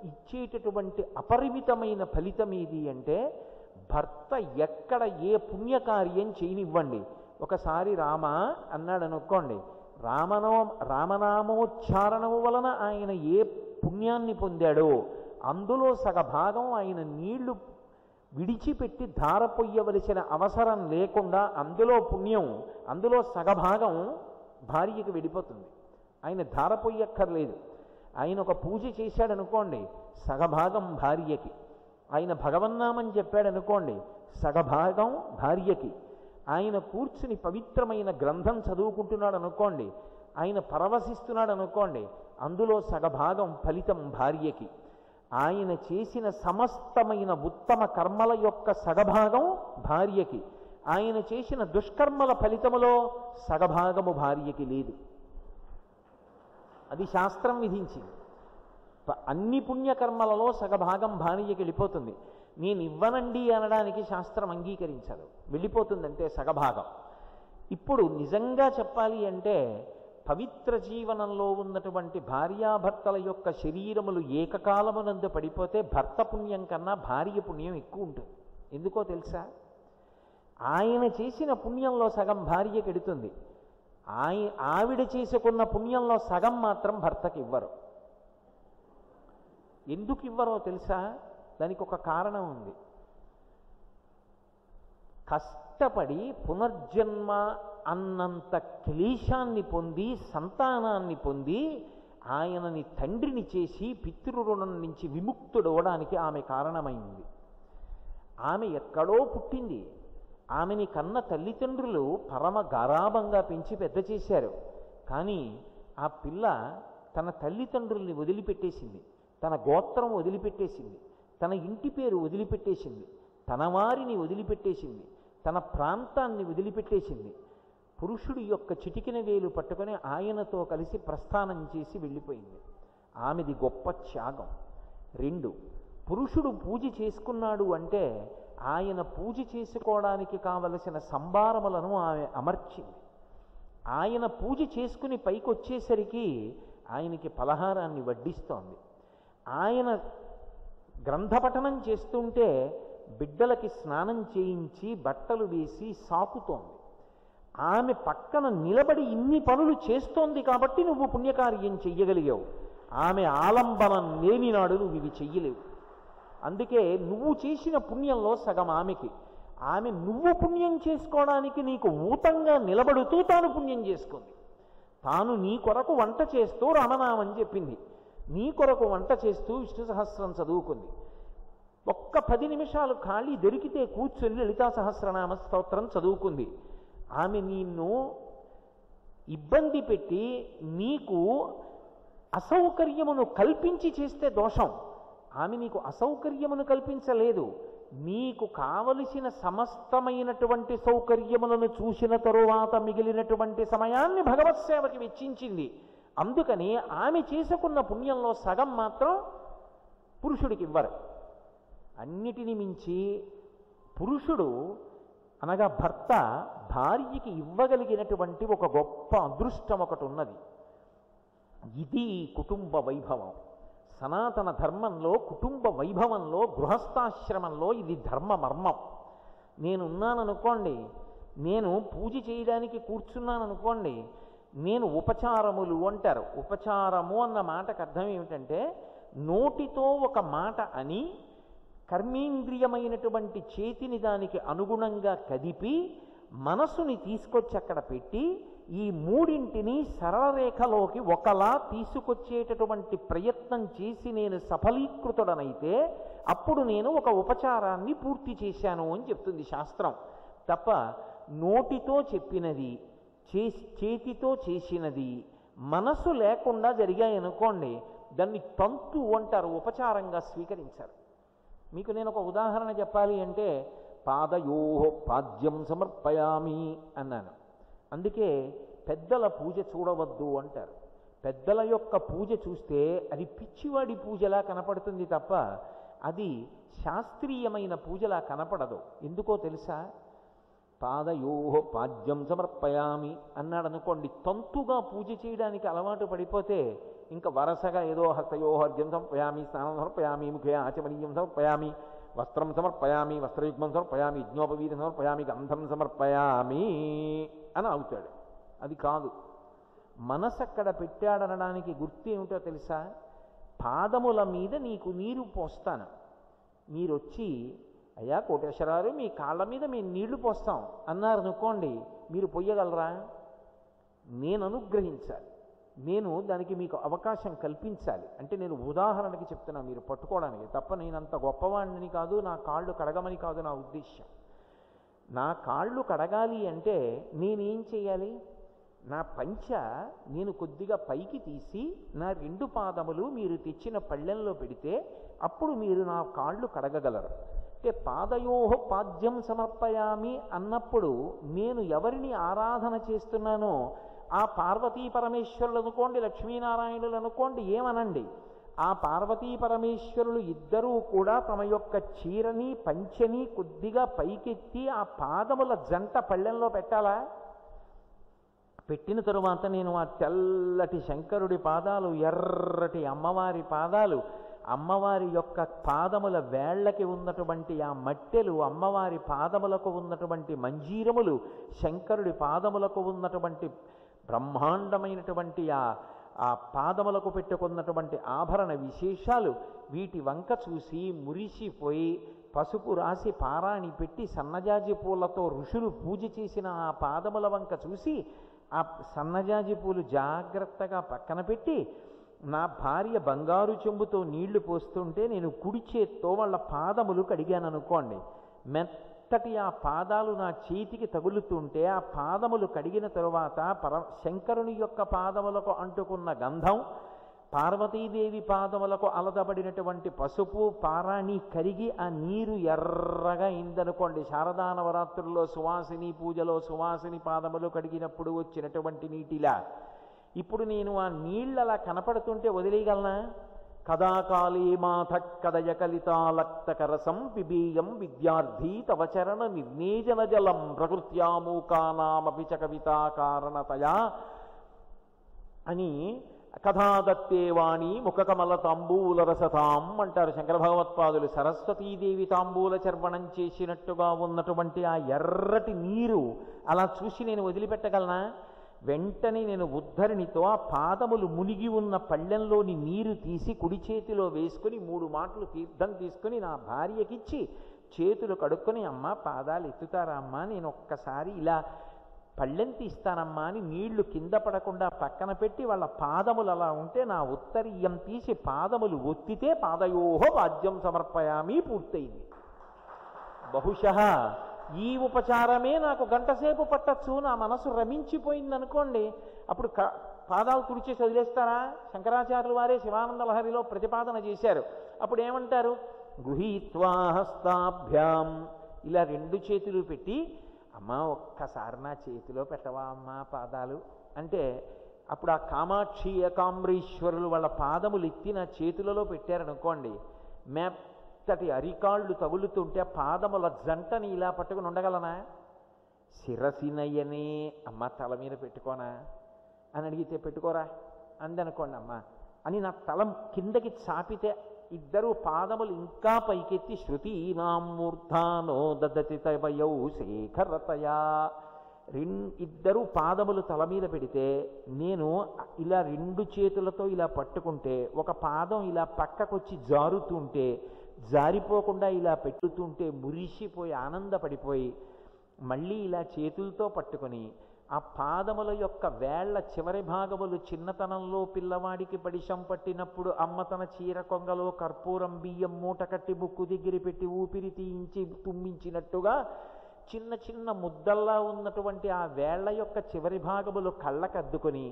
ఇచ్చేటటువంటి అపరిమితమైన ఫలితం ఏది అంటే భర్త ఎక్కడ ఏ పుణ్యకార్యం చేయనివ్వండి. ఒకసారి రామ అన్నాడు అనుకోండి, రామనామోచ్చారణము వలన ఆయన ఏ పుణ్యాన్ని పొందాడో అందులో సగభాగం ఆయన నీళ్లు విడిచిపెట్టి ధార పొయ్యవలసిన అవసరం లేకుండా అందులో పుణ్యం, అందులో సగభాగం భార్యకి వెళ్ళిపోతుంది. ఆయన ధార పొయ్యక్కర్లేదు. ఆయన ఒక పూజ చేశాడనుకోండి, సగభాగం భార్యకి. ఆయన భగవన్నామం చెప్పాడనుకోండి, సగభాగం భార్యకి. ఆయన కూర్చుని పవిత్రమైన గ్రంథం చదువుకుంటున్నాడు అనుకోండి, ఆయన పరవశిస్తున్నాడు అనుకోండి, అందులో సగభాగం ఫలితం భార్యకి. ఆయన చేసిన సమస్తమైన ఉత్తమ కర్మల యొక్క సగభాగం భార్యకి. ఆయన చేసిన దుష్కర్మల ఫలితములో సగభాగము భార్యకి లేదు. అది శాస్త్రం విధించింది. అన్ని పుణ్యకర్మలలో సగభాగం భార్యకి వెళ్ళిపోతుంది. నేను ఇవ్వనండి అనడానికి శాస్త్రం అంగీకరించదు, వెళ్ళిపోతుందంటే సగభాగం. ఇప్పుడు నిజంగా చెప్పాలి అంటే పవిత్ర జీవనంలో ఉన్నటువంటి భార్యాభర్తల యొక్క శరీరములు ఏకకాలమునందు పడిపోతే భర్త పుణ్యం కన్నా భార్య పుణ్యం ఎక్కువ ఉంటుంది. ఎందుకో తెలుసా? ఆయన చేసిన పుణ్యంలో సగం భార్యకి ఎడుతుంది. ఆవిడ చేసుకున్న పుణ్యంలో సగం మాత్రం భర్తకి ఇవ్వరు. ఎందుకు ఇవ్వరో తెలుసా? దానికి ఒక కారణం ఉంది. కష్టపడి పునర్జన్మ అన్నంత క్లేశాన్ని పొంది, సంతానాన్ని పొంది, ఆయనని తండ్రిని చేసి పితృరుణం నుంచి విముక్తుడవడానికి ఆమె కారణమైంది. ఆమె ఎక్కడో పుట్టింది. ఆమెని కన్న తల్లిదండ్రులు పరమ గారాభంగా పెంచి పెద్ద చేశారు. కానీ ఆ పిల్ల తన తల్లిదండ్రుల్ని వదిలిపెట్టేసింది, తన గోత్రం వదిలిపెట్టేసింది, తన ఇంటి పేరు వదిలిపెట్టేసింది, తన వారిని వదిలిపెట్టేసింది, తన ప్రాంతాన్ని వదిలిపెట్టేసింది. పురుషుడి యొక్క చిటికిన వేలు పట్టుకొని ఆయనతో కలిసి ప్రస్థానం చేసి వెళ్ళిపోయింది. ఆమెది గొప్ప త్యాగం. 2, పురుషుడు పూజ చేసుకున్నాడు అంటే ఆయన పూజ చేసుకోవడానికి కావలసిన సంభారములను ఆమె అమర్చింది. ఆయన పూజ చేసుకుని పైకి వచ్చేసరికి ఆయనకి పలహారాన్ని వడ్డిస్తోంది. ఆయన గ్రంథపఠనం చేస్తుంటే బిడ్డలకి స్నానం చేయించి బట్టలు వేసి సాకుతోంది. ఆమె పక్కన నిలబడి ఇన్ని పనులు చేస్తోంది కాబట్టి నువ్వు పుణ్యకార్యం చెయ్యగలిగావు. ఆమె ఆలంబనం లేనినాడు నువ్వు ఇవి చెయ్యలేవు. అందుకే నువ్వు చేసిన పుణ్యంలో సగం ఆమెకి. ఆమె నువ్వు పుణ్యం చేసుకోవడానికి నీకు ఊతంగా నిలబడుతూ తాను పుణ్యం చేసుకుంది. తాను నీ కొరకు వంట చేస్తూ రామనామని చెప్పింది, నీ కొరకు వంట చేస్తూ విష్ణు సహస్రం చదువుకుంది. ఒక్క 10 నిమిషాలు ఖాళీ దొరికితే కూర్చొని లలితా సహస్రనామ స్తోత్రం చదువుకుంది. ఆమె నిన్ను ఇబ్బంది పెట్టి నీకు అసౌకర్యమును కల్పించి చేస్తే దోషం. ఆమె నీకు అసౌకర్యమును కల్పించలేదు, నీకు కావలసిన సమస్తమైనటువంటి సౌకర్యములను చూసిన తరువాత మిగిలినటువంటి సమయాన్ని భగవత్ సేవకి వెచ్చించింది. అందుకని ఆమె చేసుకున్న పుణ్యంలో సగం మాత్రం పురుషుడికి ఇవ్వరు. అన్నిటిని మించి పురుషుడు అనగా భర్త భార్యకి ఇవ్వగలిగినటువంటి ఒక గొప్ప అదృష్టం ఒకటి ఉన్నది. ఇది కుటుంబ వైభవం. సనాతన ధర్మంలో, కుటుంబ వైభవంలో, గృహస్థాశ్రమంలో ఇది ధర్మ మర్మం. నేనున్నాననుకోండి, నేను పూజ చేయడానికి కూర్చున్నాననుకోండి, నేను ఉపచారములు అంటారు. ఉపచారము అన్న మాటకు అర్థం ఏమిటంటే నోటితో ఒక మాట అని కర్మేంద్రియమైనటువంటి చేతిని దానికి అనుగుణంగా కదిపి మనసుని తీసుకొచ్చి అక్కడ పెట్టి ఈ మూడింటిని సరళరేఖలోకి ఒకలా తీసుకొచ్చేటటువంటి ప్రయత్నం చేసి నేను సఫలీకృతుడనైతే అప్పుడు నేను ఒక ఉపచారాన్ని పూర్తి చేశాను అని చెప్తుంది శాస్త్రం. తప్ప నోటితో చెప్పినది, చేతితో చేసినది మనసు లేకుండా జరిగాయనుకోండి, దాన్ని తంతు అంటారు, ఉపచారంగా స్వీకరించారు. మీకు నేను ఒక ఉదాహరణ చెప్పాలి అంటే పాదయోః పాద్యం సమర్పయామి అన్నాను. అందుకే పెద్దల పూజ చూడవద్దు అంటారు. పెద్దల యొక్క పూజ చూస్తే అది పిచ్చివాడి పూజలా కనపడుతుంది తప్ప అది శాస్త్రీయమైన పూజలా కనపడదు. ఎందుకో తెలుసా? పాదయోః పాద్యం సమర్పయామి అన్నాడు అనుకోండి, తంతుగా పూజ చేయడానికి అలవాటు పడిపోతే ఇంకా వరసగా ఏదో హస్తయోః అర్ఘ్యం సమర్పయామి, స్నానం సమర్పయామి, ముఖే ఆచమనీయం సమర్పయామి, వస్త్రం సమర్పయామి, వస్త్రయుగ్మం సమర్పయామి, యజ్ఞోపవీతం సమర్పయామి, గంధం సమర్పయామి అని అవుతాడు. అది కాదు. మనసు అక్కడ పెట్టాడనడానికి గుర్తు ఏమిటో తెలుసా? పాదముల మీద నీకు నీరు పోస్తాను, మీరొచ్చి అయ్యా కోటేశ్వరారు మీ కాళ్ళ మీద మేము నీళ్లు పోస్తాం అన్నారనుకోండి, మీరు పొయ్యగలరా? నేను అనుగ్రహించాలి, నేను దానికి మీకు అవకాశం కల్పించాలి. అంటే నేను ఉదాహరణకి చెప్తున్నా మీరు పట్టుకోవడానికి తప్ప నేనంత గొప్పవాడిని కాదు, నా కాళ్ళు కడగమని కాదు నా ఉద్దేశ్యం. నా కాళ్ళు కడగాలి అంటే నేనేం చేయాలి? నా పంచ నేను కొద్దిగా పైకి తీసి నా 2 పాదములు మీరు తెచ్చిన పళ్ళెంలో పెడితే అప్పుడు మీరు నా కాళ్ళు కడగగలరు. అంటే పాదయోః పాద్యం సమర్పయామి అన్నప్పుడు నేను ఎవరిని ఆరాధన చేస్తున్నానో ఆ పార్వతీ పరమేశ్వరులు అనుకోండి, లక్ష్మీనారాయణులు అనుకోండి, ఏమనండి, ఆ పార్వతీ పరమేశ్వరులు ఇద్దరూ కూడా తమ యొక్క చీరని పంచెని కొద్దిగా పైకెత్తి ఆ పాదముల జంట పళ్ళెంలో పెట్టాలా? పెట్టిన తరువాత నేను ఆ తెల్లటి శంకరుడి పాదాలు, ఎర్రటి అమ్మవారి పాదాలు, అమ్మవారి యొక్క పాదముల వేళ్లకి ఉన్నటువంటి ఆ మట్టెలు, అమ్మవారి పాదములకు ఉన్నటువంటి మంజీరములు, శంకరుడి పాదములకు ఉన్నటువంటి బ్రహ్మాండమైనటువంటి ఆ పాదములకు పెట్టుకున్నటువంటి ఆభరణ విశేషాలు, వీటి వంక చూసి మురిసిపోయి పసుపు రాసి పారాణి పెట్టి సన్నజాజి పూలతో ఋషులు పూజ చేసిన ఆ పాదముల వంక చూసి ఆ సన్నజాజి పూలు జాగ్రత్తగా పక్కన పెట్టి నా భార్య బంగారు చెంబుతో నీళ్లు పోస్తుంటే నేను కుడి చేత్తో వాళ్ళ పాదములు కడిగాననుకోండి, మెత్తటి ఆ పాదాలు నా చేతికి తగులుతుంటే ఆ పాదములు కడిగిన తరువాత శంకరుని యొక్క పాదములకు అంటుకున్న గంధం, పార్వతీదేవి పాదములకు అలదబడినటువంటి పసుపు పారాణి కరిగి ఆ నీరు ఎర్రగా అయిందనుకోండి, శారదా నవరాత్రుల్లో సువాసిని పూజలో సువాసిని పాదములు కడిగినప్పుడు వచ్చినటువంటి నీటిలా ఇప్పుడు నేను ఆ నీళ్ళలా కనపడుతుంటే వదిలేయగలనా? కదాకాళీ మాథ కదయ కలితాలక్తకరసం పిబీయం విద్యార్థి తవ చరణ నిర్నేజన జలం ప్రకృత్యామూకానామపి చ కవితాకారణతయా అని కథాదత్తే వాణి ముఖకమల తాంబూల రసతాం అంటారు శంకర భగవత్పాదులు. సరస్వతీదేవి తాంబూల చర్వణం చేసినట్టుగా ఉన్నటువంటి ఆ ఎర్రటి నీరు అలా చూసి నేను వదిలిపెట్టగలనా? వెంటనే నేను ఉద్ధరిణితో ఆ పాదములు మునిగి ఉన్న పళ్ళెంలోని నీరు తీసి కుడి చేతిలో వేసుకుని 3 మాటలు తీర్థం తీసుకుని నా భార్యకిచ్చి చేతులు కడుక్కొని, అమ్మ పాదాలు ఎత్తుతారా అమ్మా, నేను ఒక్కసారి ఇలా పళ్ళెం తీస్తానమ్మా అని నీళ్లు కింద పడకుండా పక్కన పెట్టి వాళ్ళ పాదములు అలా ఉంటే నా ఉత్తరీయం తీసి పాదములు ఒత్తితే పాదయోః పాద్యం సమర్పయామి పూర్తయింది. బహుశః ఈ ఉపచారమే నాకు గంటసేపు పట్టచ్చు, నా మనసు రమించిపోయిందనుకోండి, అప్పుడు పాదాలు తుడిచేసి వదిలేస్తారా? శంకరాచార్యుల వారే శివానంద లహరిలో ప్రతిపాదన చేశారు. అప్పుడు ఏమంటారు? గృహీత్వా హస్తాభ్యాం, ఇలా రెండు చేతులు పెట్టి, అమ్మా ఒక్కసారి నా చేతిలో పెట్టవా అమ్మా పాదాలు అంటే, అప్పుడు ఆ కామాక్షి ఏకాంబరీశ్వరులు వాళ్ళ పాదములు ఎత్తి నా చేతులలో పెట్టారనుకోండి, మెత్తటి అరికాళ్ళు తగులుతుంటే ఆ పాదముల జంటని ఇలా పట్టుకుని ఉండగలనా? శిరసినయ్యనే, అమ్మ తల మీద పెట్టుకోనా అని అడిగితే పెట్టుకోరా అందనుకోండి అమ్మ అని నా తల కిందకి చాపితే ఇద్దరు పాదములు ఇంకా పైకెత్తి శృతీనాం మూర్ధానో దదతి తవయౌ శేఖరతయా, ఇద్దరు పాదములు తల మీద పెడితే నేను ఇలా రెండు చేతులతో ఇలా పట్టుకుంటే ఒక పాదం ఇలా పక్కకొచ్చి జారుతుంటే జారిపోకుండా ఇలా పెట్టుతుంటే మురిసిపోయి ఆనందపడిపోయి మళ్ళీ ఇలా చేతులతో పట్టుకొని ఆ పాదముల యొక్క వేళ్ల చివరి భాగములు చిన్నతనంలో పిల్లవాడికి పడిశం పట్టినప్పుడు అమ్మ తన చీర కొంగలో కర్పూరం బియ్యం మూట కట్టి ముక్కు దగ్గర పెట్టి ఊపిరి తీయించి తుమ్మించినట్టుగా చిన్న చిన్న ముద్దల్లా ఉన్నటువంటి ఆ వేళ్ల యొక్క చివరి భాగములు కళ్ళకద్దుకొని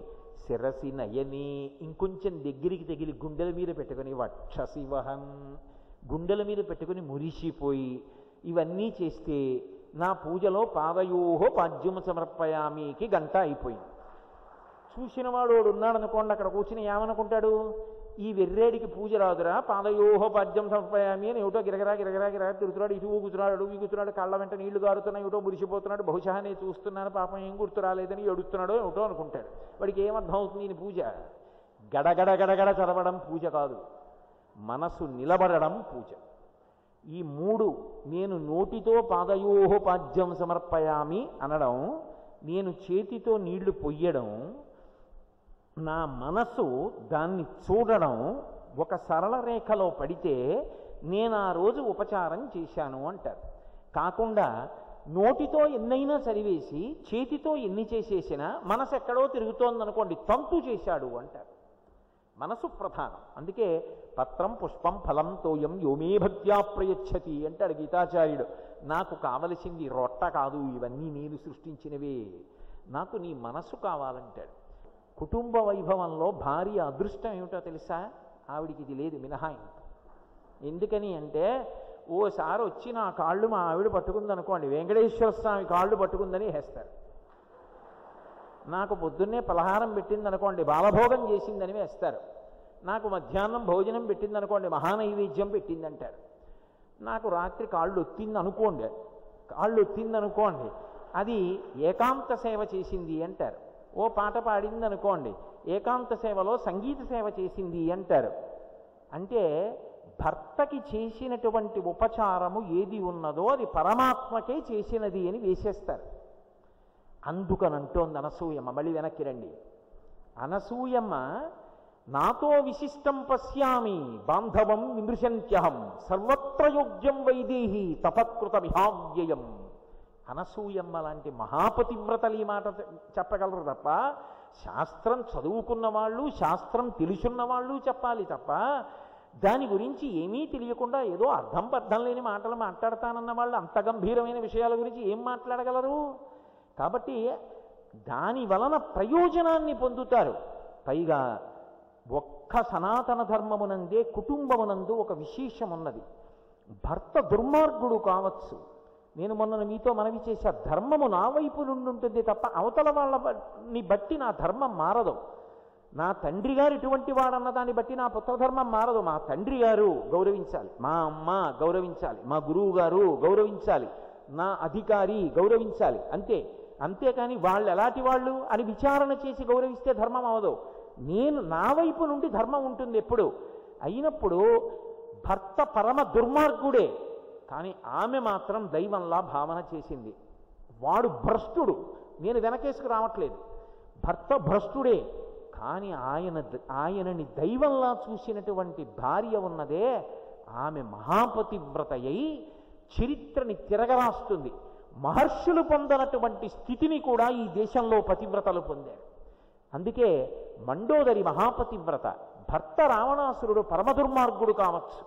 శిరసి నయని ఇంకొంచెం దగ్గరికి తగిలి గుండెల మీద పెట్టుకొని వక్షశివహన్ గుండెల మీద పెట్టుకుని మురిసిపోయి ఇవన్నీ చేస్తే నా పూజలో పాదయోహో పాద్యం సమర్పయామికి గంట అయిపోయింది. చూసిన వాడు ఉన్నాడనుకోండి, అక్కడ కూర్చుని ఏమనుకుంటాడు, ఈ వెర్రేడికి పూజ రాదురా, పాదయోహో పాద్యం సమర్పయామి అని ఏమిటో గిరగరా గిరగరా గిరగరా తిరుగుతున్నాడు, ఇటు ఊగుతున్నాడు అడుగు ఊగుతున్నాడు, కళ్ళ వెంట నీళ్లు గారుతున్నాయి, ఏమిటో మురిసిపోతున్నాడు, బహుశా నేను చూస్తున్నాను పాపం ఏం గుర్తు రాలేదని ఎడుస్తున్నాడో ఏమిటో అనుకుంటాడు. వాడికి ఏమర్థం అవుతుంది ఈ పూజ? గడగడ గడగడ చదవడం పూజ కాదు, మనసు నిలబడడం పూజ. ఈ మూడు, నేను నోటితో పాదయోహో పాద్యం సమర్పయామి అనడం, నేను చేతితో నీళ్లు పొయ్యడం, నా మనసు దాన్ని చూడడం ఒక సరళ రేఖలో పడితే నేను ఆ రోజు ఉపచారం చేశాను అంటారు. కాకుండా నోటితో ఎన్నైనా చదివేసి చేతితో ఎన్ని చేసేసినా మనసు ఎక్కడో తిరుగుతోందనుకోండి, తంతు చేశాడు అంటారు. మనసు ప్రధానం. అందుకే పత్రం పుష్పం ఫలం తోయం యోమే భక్త్యా ప్రయచ్చతి అంటాడు గీతాచార్యుడు. నాకు కావలసింది రొట్ట కాదు, ఇవన్నీ నేను సృష్టించినవే, నాకు నీ మనస్సు కావాలంటాడు. కుటుంబ వైభవంలో భార్య అదృష్టం ఏమిటో తెలుసా? ఆవిడికి ఇది లేదు మినహాయింపు. ఎందుకని అంటే, ఓసారి వచ్చి నా కాళ్ళు మా ఆవిడ పట్టుకుందనుకోండి, వెంకటేశ్వర స్వామి కాళ్ళు పట్టుకుందని వేస్తారు. నాకు పొద్దున్నే పలహారం పెట్టిందనుకోండి, బాలభోగం చేసిందని వేస్తారు. నాకు మధ్యాహ్నం భోజనం పెట్టిందనుకోండి, మహానైవేద్యం పెట్టిందంటారు. నాకు రాత్రి కాళ్ళు ఒత్తిందనుకోండి, అది ఏకాంత సేవ చేసింది అంటారు. ఓ పాట పాడిందనుకోండి, ఏకాంత సేవలో సంగీత సేవ చేసింది అంటారు. అంటే భర్తకి చేసినటువంటి ఉపచారము ఏది ఉన్నదో అది పరమాత్మకే చేసినది అని వేసేస్తారు. అందుకనంటోంది అనసూయమ్మ. మళ్ళీ వెనక్కి రండి. అనసూయమ్మ నాతో విశిష్టం పశ్యామి బాంధవం విమృశంత్యహం సర్వత్ర యోగ్యం వైదేహి తపత్కృత విహావ్యయం. అనసూయమ్మ లాంటి మహాపతివ్రతలు ఈ మాట చెప్పగలరు తప్ప, శాస్త్రం చదువుకున్న వాళ్ళు, శాస్త్రం తెలుసున్న వాళ్ళు చెప్పాలి తప్ప, దాని గురించి ఏమీ తెలియకుండా ఏదో అర్థం పర్థం లేని మాటలు మాట్లాడతానన్న వాళ్ళు అంత గంభీరమైన విషయాల గురించి ఏం మాట్లాడగలరు? కాబట్టి దాని వలన ప్రయోజనాన్ని పొందుతారు. పైగా ఒక్క సనాతన ధర్మమునందే కుటుంబమునందు ఒక విశేషం ఉన్నది. భర్త దుర్మార్గుడు కావచ్చు, నేను మొన్న మీతో మనవి చేశా, ధర్మము నా వైపు నుండి ఉంటుంది తప్ప అవతల వాళ్ళని బట్టి నా ధర్మం మారదు. నా తండ్రి గారు ఇటువంటి వాడన్న దాన్ని బట్టి నా పుత్రధర్మం మారదు. మా తండ్రి గారు గౌరవించాలి, మా అమ్మ గౌరవించాలి, మా గురువు గారు గౌరవించాలి, నా అధికారి గౌరవించాలి, అంతేకాని వాళ్ళు ఎలాంటి వాళ్ళు అని విచారణ చేసి గౌరవిస్తే ధర్మం అవదు. నా వైపు నుండి ధర్మం ఉంటుంది ఎప్పుడు. అయినప్పుడు భర్త పరమ దుర్మార్గుడే, కానీ ఆమె మాత్రం దైవంలా భావన చేసింది. వాడు భ్రష్టుడు, నేను వెనకేసుకు రావట్లేదు. భర్త భ్రష్టుడే, కానీ ఆయనని దైవంలా చూసినటువంటి భార్య ఉన్నదే, ఆమె మహాపతివ్రతయై చరిత్రని తిరగరాస్తుంది. మహర్షులు పొందనటువంటి స్థితిని కూడా ఈ దేశంలో పతివ్రతలు పొందారు. అందుకే మండోదరి మహాపతివ్రత. భర్త రావణాసురుడు పరమదుర్మార్గుడు కావచ్చు,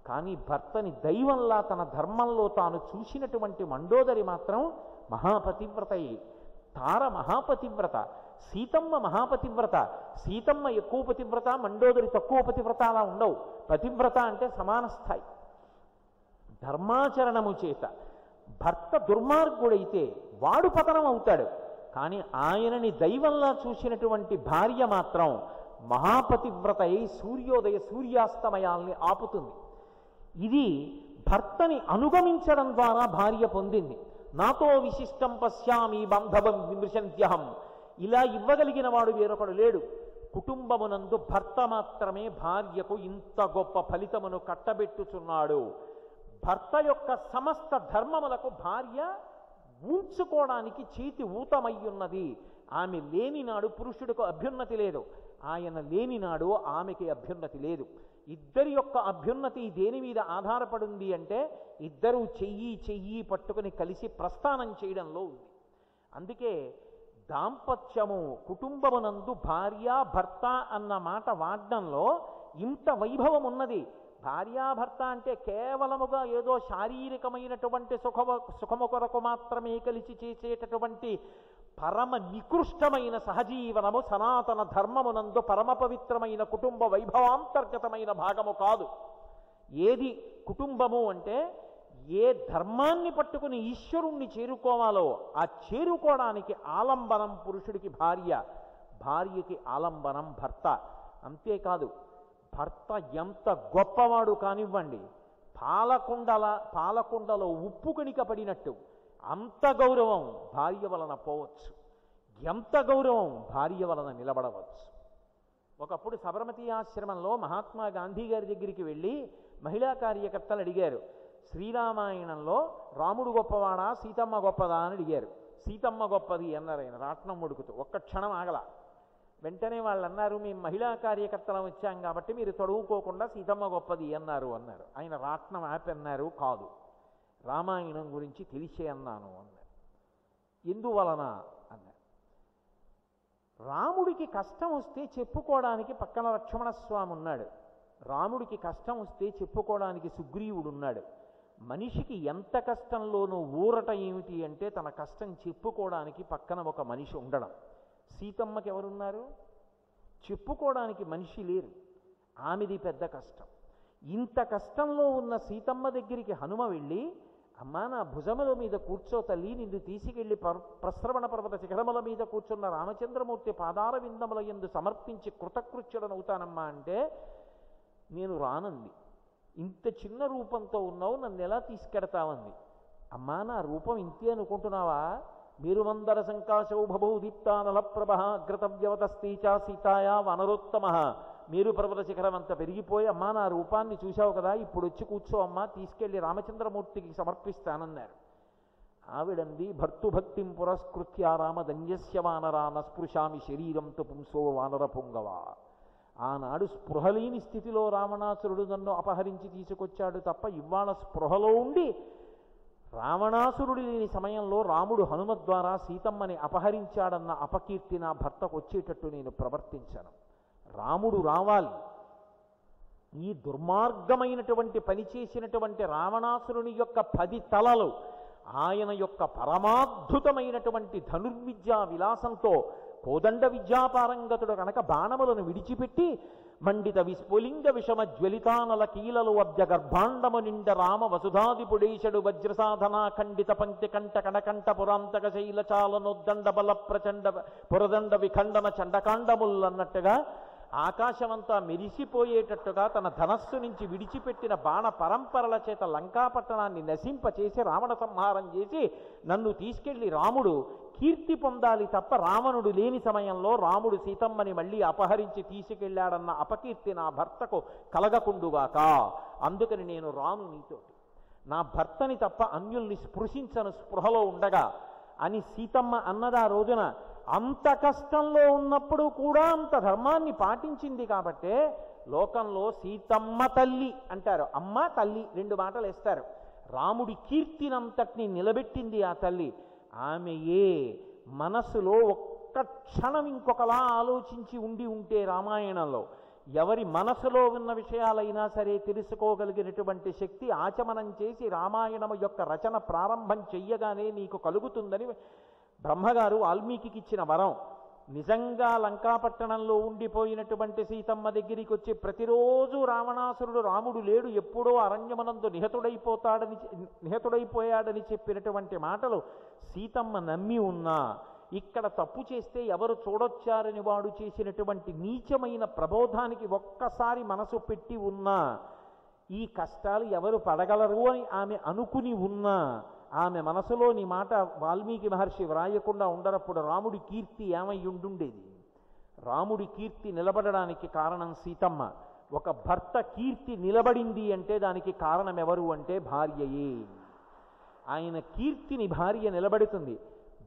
కానీ భర్తని దైవంలా తన ధర్మంలో తాను చూసినటువంటి మండోదరి మాత్రం మహాపతివ్రతయే. తార మహాపతివ్రత, సీతమ్మ మహాపతివ్రత. సీతమ్మ ఎక్కువ పతివ్రత, మండోదరి తక్కువ పతివ్రత అలా ఉండవు. పతివ్రత అంటే సమాన స్థాయి. ధర్మాచరణము చేత భర్త దుర్మార్గుడైతే వాడు పతనం అవుతాడు. కానీ ఆయనని దైవంలా చూసినటువంటి భార్య మాత్రం మహాపతివ్రత అయి సూర్యాస్తమయాల్ని ఆపుతుంది. ఇది భర్తని అనుగమించడం ద్వారా భార్య పొందింది. నాతో విశిష్టం పశ్యామి బాంధవం విమృశంత్యహం, ఇలా ఇవ్వగలిగిన వాడు వేరొకడు లేడు. కుటుంబమునందు భర్త మాత్రమే భార్యకు ఇంత గొప్ప ఫలితమును కట్టబెట్టుచున్నాడు. భర్త యొక్క సమస్త ధర్మములకు భార్య ఊంచుకోవడానికి చేతి ఊతమయ్యున్నది. ఆమె లేనినాడు పురుషుడికి అభ్యున్నతి లేదు, ఆయన లేనినాడు ఆమెకి అభ్యున్నతి లేదు. ఇద్దరి యొక్క అభ్యున్నతి దేని మీద ఆధారపడింది అంటే ఇద్దరూ చెయ్యి పట్టుకుని కలిసి ప్రస్థానం చేయడంలో ఉంది. అందుకే దాంపత్యము కుటుంబమునందు భార్య భర్త అన్న మాట వాడడంలో ఇంత వైభవం ఉన్నది. భార్యాభర్త అంటే కేవలముగా ఏదో శారీరకమైనటువంటి సుఖము కొరకు మాత్రమే కలిసి చేసేటటువంటి పరమ నికృష్టమైన సహజీవనము సనాతన ధర్మమునందు పరమ పవిత్రమైన కుటుంబ వైభవాంతర్గతమైన భాగము కాదు. ఏది కుటుంబము అంటే ఏ ధర్మాన్ని పట్టుకుని ఈశ్వరుణ్ణి చేరుకోవాలో ఆ చేరుకోవడానికి ఆలంబనం పురుషుడికి భార్య, భార్యకి ఆలంబనం భర్త. అంతేకాదు, భర్త ఎంత గొప్పవాడు కానివ్వండి, పాలకుండలో ఉప్పు కణిక పడినట్టు అంత గౌరవం భార్య వలన పోవచ్చు, ఎంత గౌరవం భార్య వలన నిలబడవచ్చు. ఒకప్పుడు సబర్మతి ఆశ్రమంలో మహాత్మా గాంధీ గారి దగ్గరికి వెళ్ళి మహిళా కార్యకర్తలు అడిగారు, శ్రీరామాయణంలో రాముడు గొప్పవాడా సీతమ్మ గొప్పదా అని అడిగారు. సీతమ్మ గొప్పది అన్నారు ఆయన రాట్నం ఉడుకుతూ. ఒక్క క్షణం ఆగల. వెంటనే వాళ్ళు అన్నారు, మేము మహిళా కార్యకర్తలం వచ్చాం కాబట్టి మీరు తొడుగుకోకుండా సీతమ్మ గొప్పది అన్నారు. ఆయన రాట్నం ఆపి అన్నారు, కాదు, రామాయణం గురించి తెలిసే అన్నాను అన్నారు. ఎందువలన అన్నారు, రాముడికి కష్టం వస్తే చెప్పుకోవడానికి పక్కన లక్ష్మణస్వామి ఉన్నాడు, రాముడికి కష్టం వస్తే చెప్పుకోవడానికి సుగ్రీవుడు ఉన్నాడు. మనిషికి ఎంత కష్టంలోనూ ఊరట ఏమిటి అంటే తన కష్టం చెప్పుకోవడానికి పక్కన ఒక మనిషి ఉండడం. సీతమ్మకి ఎవరున్నారు? చెప్పుకోవడానికి మనిషి లేరు, ఆమెది పెద్ద కష్టం. ఇంత కష్టంలో ఉన్న సీతమ్మ దగ్గరికి హనుమ వెళ్ళి, అమ్మా నా భుజముల మీద కూర్చో తల్లి, నిన్ను తీసుకెళ్లి ప్రస్రవణ పర్వత శిఖరముల మీద కూర్చున్న రామచంద్రమూర్తి పాదార విందముల యందు సమర్పించి కృతకృత్యుడనవుతానమ్మా అంటే, నేను రానంది. ఇంత చిన్న రూపంతో ఉన్నావు, నన్ను ఎలా తీసుకెడతావంది. అమ్మా నా రూపం ఇంతే అనుకుంటున్నావా? మేరుమందర సంకాశౌ భభౌ దీప్తానల ప్రభ అగ్రతవ్యవతస్తీచా సీతాయా వనరోత్తమ. మేరు పర్వత శిఖరం అంత పెరిగిపోయి, అమ్మా నా రూపాన్ని చూశావు కదా, ఇప్పుడు వచ్చి కూర్చో అమ్మా, తీసుకెళ్లి రామచంద్రమూర్తికి సమర్పిస్తానన్నారు. ఆవిడంది, భర్తుభక్తిం పురస్కృత్య రామధన్యస్య వానరా నస్పృశామి శరీరంతో పుంసో వానర పుంగవా. ఆనాడు స్పృహలేని స్థితిలో రావణాసురుడు నన్ను అపహరించి తీసుకొచ్చాడు తప్ప, ఇవాళ స్పృహలో ఉండి రావణాసురుడు లేని సమయంలో రాముడు హనుమ ద్వారా సీతమ్మని అపహరించాడన్న అపకీర్తి నా భర్తకు వచ్చేటట్టు నేను ప్రవర్తించను. రాముడు రావాలి. ఈ దుర్మార్గమైనటువంటి పని చేసినటువంటి రావణాసురుని యొక్క 10 తలలు ఆయన యొక్క పరమాద్భుతమైనటువంటి ధనుర్విద్యా విలాసంతో కోదండ విద్యాపారంగతుడు కనుక బాణములను విడిచిపెట్టి మండిత విస్ఫులింగ విషమ జ్వలితానల కీలలు అబ్జ గర్భాండము నిండ రామ వసుధాదిపుడేశడు వజ్రసాధనా ఖండిత పంక్తి కంట కణకంఠ పురాంతక శైలచాలనోద్దండ బల ప్రచండ పురదండ విఖండన చండకాండములన్నట్టుగా ఆకాశమంతా మెరిసిపోయేటట్టుగా తన ధనస్సు నుంచి విడిచిపెట్టిన బాణ పరంపరల చేత లంకాపట్టణాన్ని నశింపచేసి రావణ సంహారం చేసి నన్ను తీసుకెళ్లి రాముడు కీర్తి పొందాలి తప్ప, రావణుడు లేని సమయంలో రాముడు సీతమ్మని మళ్ళీ అపహరించి తీసుకెళ్లాడన్న అపకీర్తి నా భర్తకు కలగకుండుగాక. అందుకని నేను రాను నీతోటి, నా భర్తని తప్ప అన్యుల్ని స్పృశించను స్పృహలో ఉండగా అని సీతమ్మ అన్నదా రోజున. అంత కష్టంలో ఉన్నప్పుడు కూడా అంత ధర్మాన్ని పాటించింది కాబట్టే లోకంలో సీతమ్మ తల్లి అంటారు. అమ్మ తల్లి 2 మాటలు వేస్తారు. రాముడి కీర్తినంతటిని నిలబెట్టింది ఆ తల్లి. ఆమెయే మనస్సులో ఒక్క క్షణం ఇంకొకలా ఆలోచించి ఉంటే రామాయణంలో ఎవరి మనసులో ఉన్న విషయాలైనా సరే తెలుసుకోగలిగినటువంటి శక్తి ఆచమనం చేసి రామాయణము యొక్క రచన ప్రారంభం చెయ్యగానే నీకు కలుగుతుందని బ్రహ్మగారు వాల్మీకి ఇచ్చిన వరం. నిజంగా లంకాపట్టణంలో ఉండిపోయినటువంటి సీతమ్మ దగ్గరికి వచ్చి ప్రతిరోజు రావణాసురుడు రాముడు లేడు, ఎప్పుడో అరణ్యమనందు నిహతుడైపోయాడని చెప్పినటువంటి మాటలు సీతమ్మ నమ్మి ఉన్నా, ఇక్కడ తప్పు చేస్తే ఎవరు చూడొచ్చారని వాడు చేసినటువంటి నీచమైన ప్రబోధానికి ఒక్కసారి మనసు పెట్టి ఉన్నా, ఈ కష్టాలు ఎవరు పడగలరు అని ఆమె అనుకుని ఉన్నా, ఆమె మనసులోని మాట వాల్మీకి మహర్షి వ్రాయకుండా ఉండరప్పుడు రాముడి కీర్తి ఏమై ఉండుండేది. రాముడి కీర్తి నిలబడడానికి కారణం సీతమ్మ. ఒక భర్త కీర్తి నిలబడింది అంటే దానికి కారణం ఎవరు అంటే భార్యయే. ఆయన కీర్తిని భార్య నిలబెడుతుంది.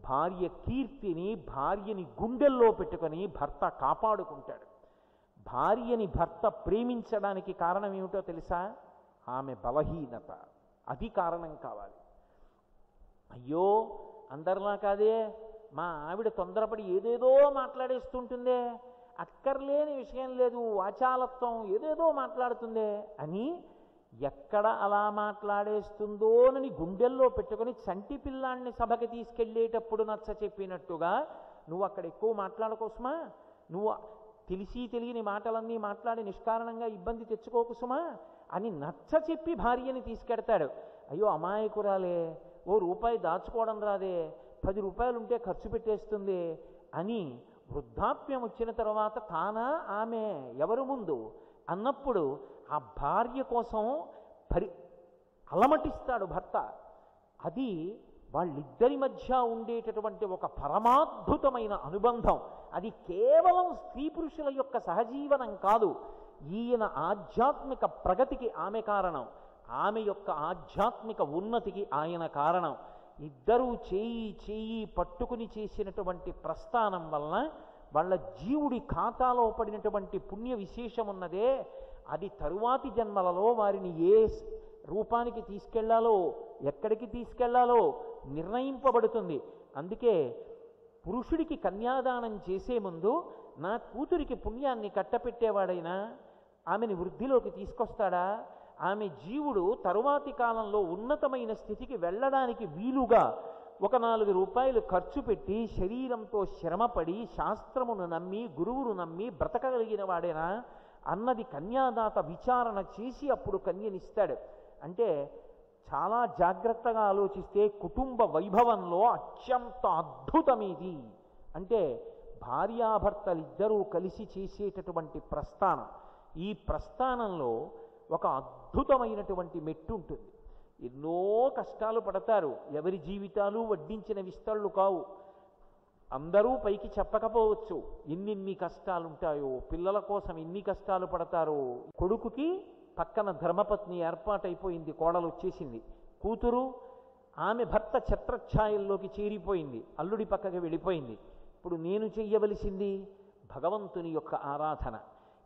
భార్య కీర్తిని, భార్యని గుండెల్లో పెట్టుకొని భర్త కాపాడుకుంటాడు. భార్యని భర్త ప్రేమించడానికి కారణం ఏమిటో తెలుసా? ఆమె బలహీనత. అది కారణం కావాలి. అయ్యో అందరిలా కాదే, మా ఆవిడ తొందరపడి ఏదేదో మాట్లాడేస్తుంటుందే, అక్కర్లేని విషయం లేదు, వాచాలత్వం ఏదేదో మాట్లాడుతుందే అని ఎక్కడ అలా మాట్లాడేస్తుందోనని గుండెల్లో పెట్టుకొని చంటి పిల్లాన్ని సభకి తీసుకెళ్ళేటప్పుడు నచ్చ చెప్పినట్టుగా నువ్వు అక్కడ ఎక్కువ మాట్లాడకోసమా, నువ్వు తెలిసి తెలియని మాటలన్నీ మాట్లాడి నిష్కారణంగా ఇబ్బంది తెచ్చుకోకుసుమా అని నచ్చ చెప్పి భార్యని తీసుకెడతాడు. అయ్యో అమాయకురాలే, ఓ రూపాయి దాచుకోవడం రాదే, 10 రూపాయలు ఉంటే ఖర్చు పెట్టేస్తుంది అని వృద్ధాప్యం వచ్చిన తర్వాత తానా ఆమె ఎవరు ముందు అన్నప్పుడు ఆ భార్య కోసం అలమటిస్తాడు భర్త. అది వాళ్ళిద్దరి మధ్య ఉండేటటువంటి ఒక పరమాద్భుతమైన అనుబంధం. అది కేవలం స్త్రీ పురుషుల యొక్క సహజీవనం కాదు. ఈయన ఆధ్యాత్మిక ప్రగతికి ఆమె కారణం, ఆమె యొక్క ఆధ్యాత్మిక ఉన్నతికి ఆయన కారణం. ఇద్దరూ చేయి పట్టుకుని చేసినటువంటి ప్రస్థానం వలన వాళ్ళ జీవుడి ఖాతాలో పడినటువంటి పుణ్య విశేషం ఉన్నదే, అది తరువాతి జన్మలలో వారిని ఏ రూపానికి తీసుకెళ్లాలో, ఎక్కడికి తీసుకెళ్లాలో నిర్ణయింపబడుతుంది. అందుకే పురుషుడికి కన్యాదానం చేసే ముందు నా కూతురికి పుణ్యాన్ని కట్టపెట్టేవాడైనా ఆమెని వృద్ధిలోకి తీసుకొస్తాడా, ఆమె జీవుడు తరువాతి కాలంలో ఉన్నతమైన స్థితికి వెళ్ళడానికి వీలుగా ఒక 4 రూపాయలు ఖర్చు పెట్టి శరీరంతో శ్రమపడి శాస్త్రమును నమ్మి గురువును నమ్మి బ్రతకగలిగిన వాడేనా అన్నది కన్యాదాత విచారణ చేసి అప్పుడు కన్యనిస్తాడు. అంటే చాలా జాగ్రత్తగా ఆలోచిస్తే కుటుంబ వైభవంలో అత్యంత అద్భుతమేది అంటే భార్యాభర్తలిద్దరూ కలిసి చేసేటటువంటి ప్రస్థానం. ఈ ప్రస్థానంలో ఒక అద్భుతమైనటువంటి మెట్టు ఉంటుంది. ఎన్నో కష్టాలు పడతారు. ఎవరి జీవితాలు వడ్డించిన విస్తళ్ళు కావు. అందరూ పైకి చెప్పకపోవచ్చు ఎన్ని కష్టాలుంటాయో, పిల్లల కోసం ఎన్ని కష్టాలు పడతారో. కొడుకుకి పక్కన ధర్మపత్ని ఏర్పాటైపోయింది, కోడలు వచ్చేసింది. కూతురు ఆమె భర్త ఛత్రఛాయల్లోకి చేరిపోయింది, అల్లుడి పక్కకి వెళ్ళిపోయింది. ఇప్పుడు నేను చెయ్యవలసింది భగవంతుని యొక్క ఆరాధన.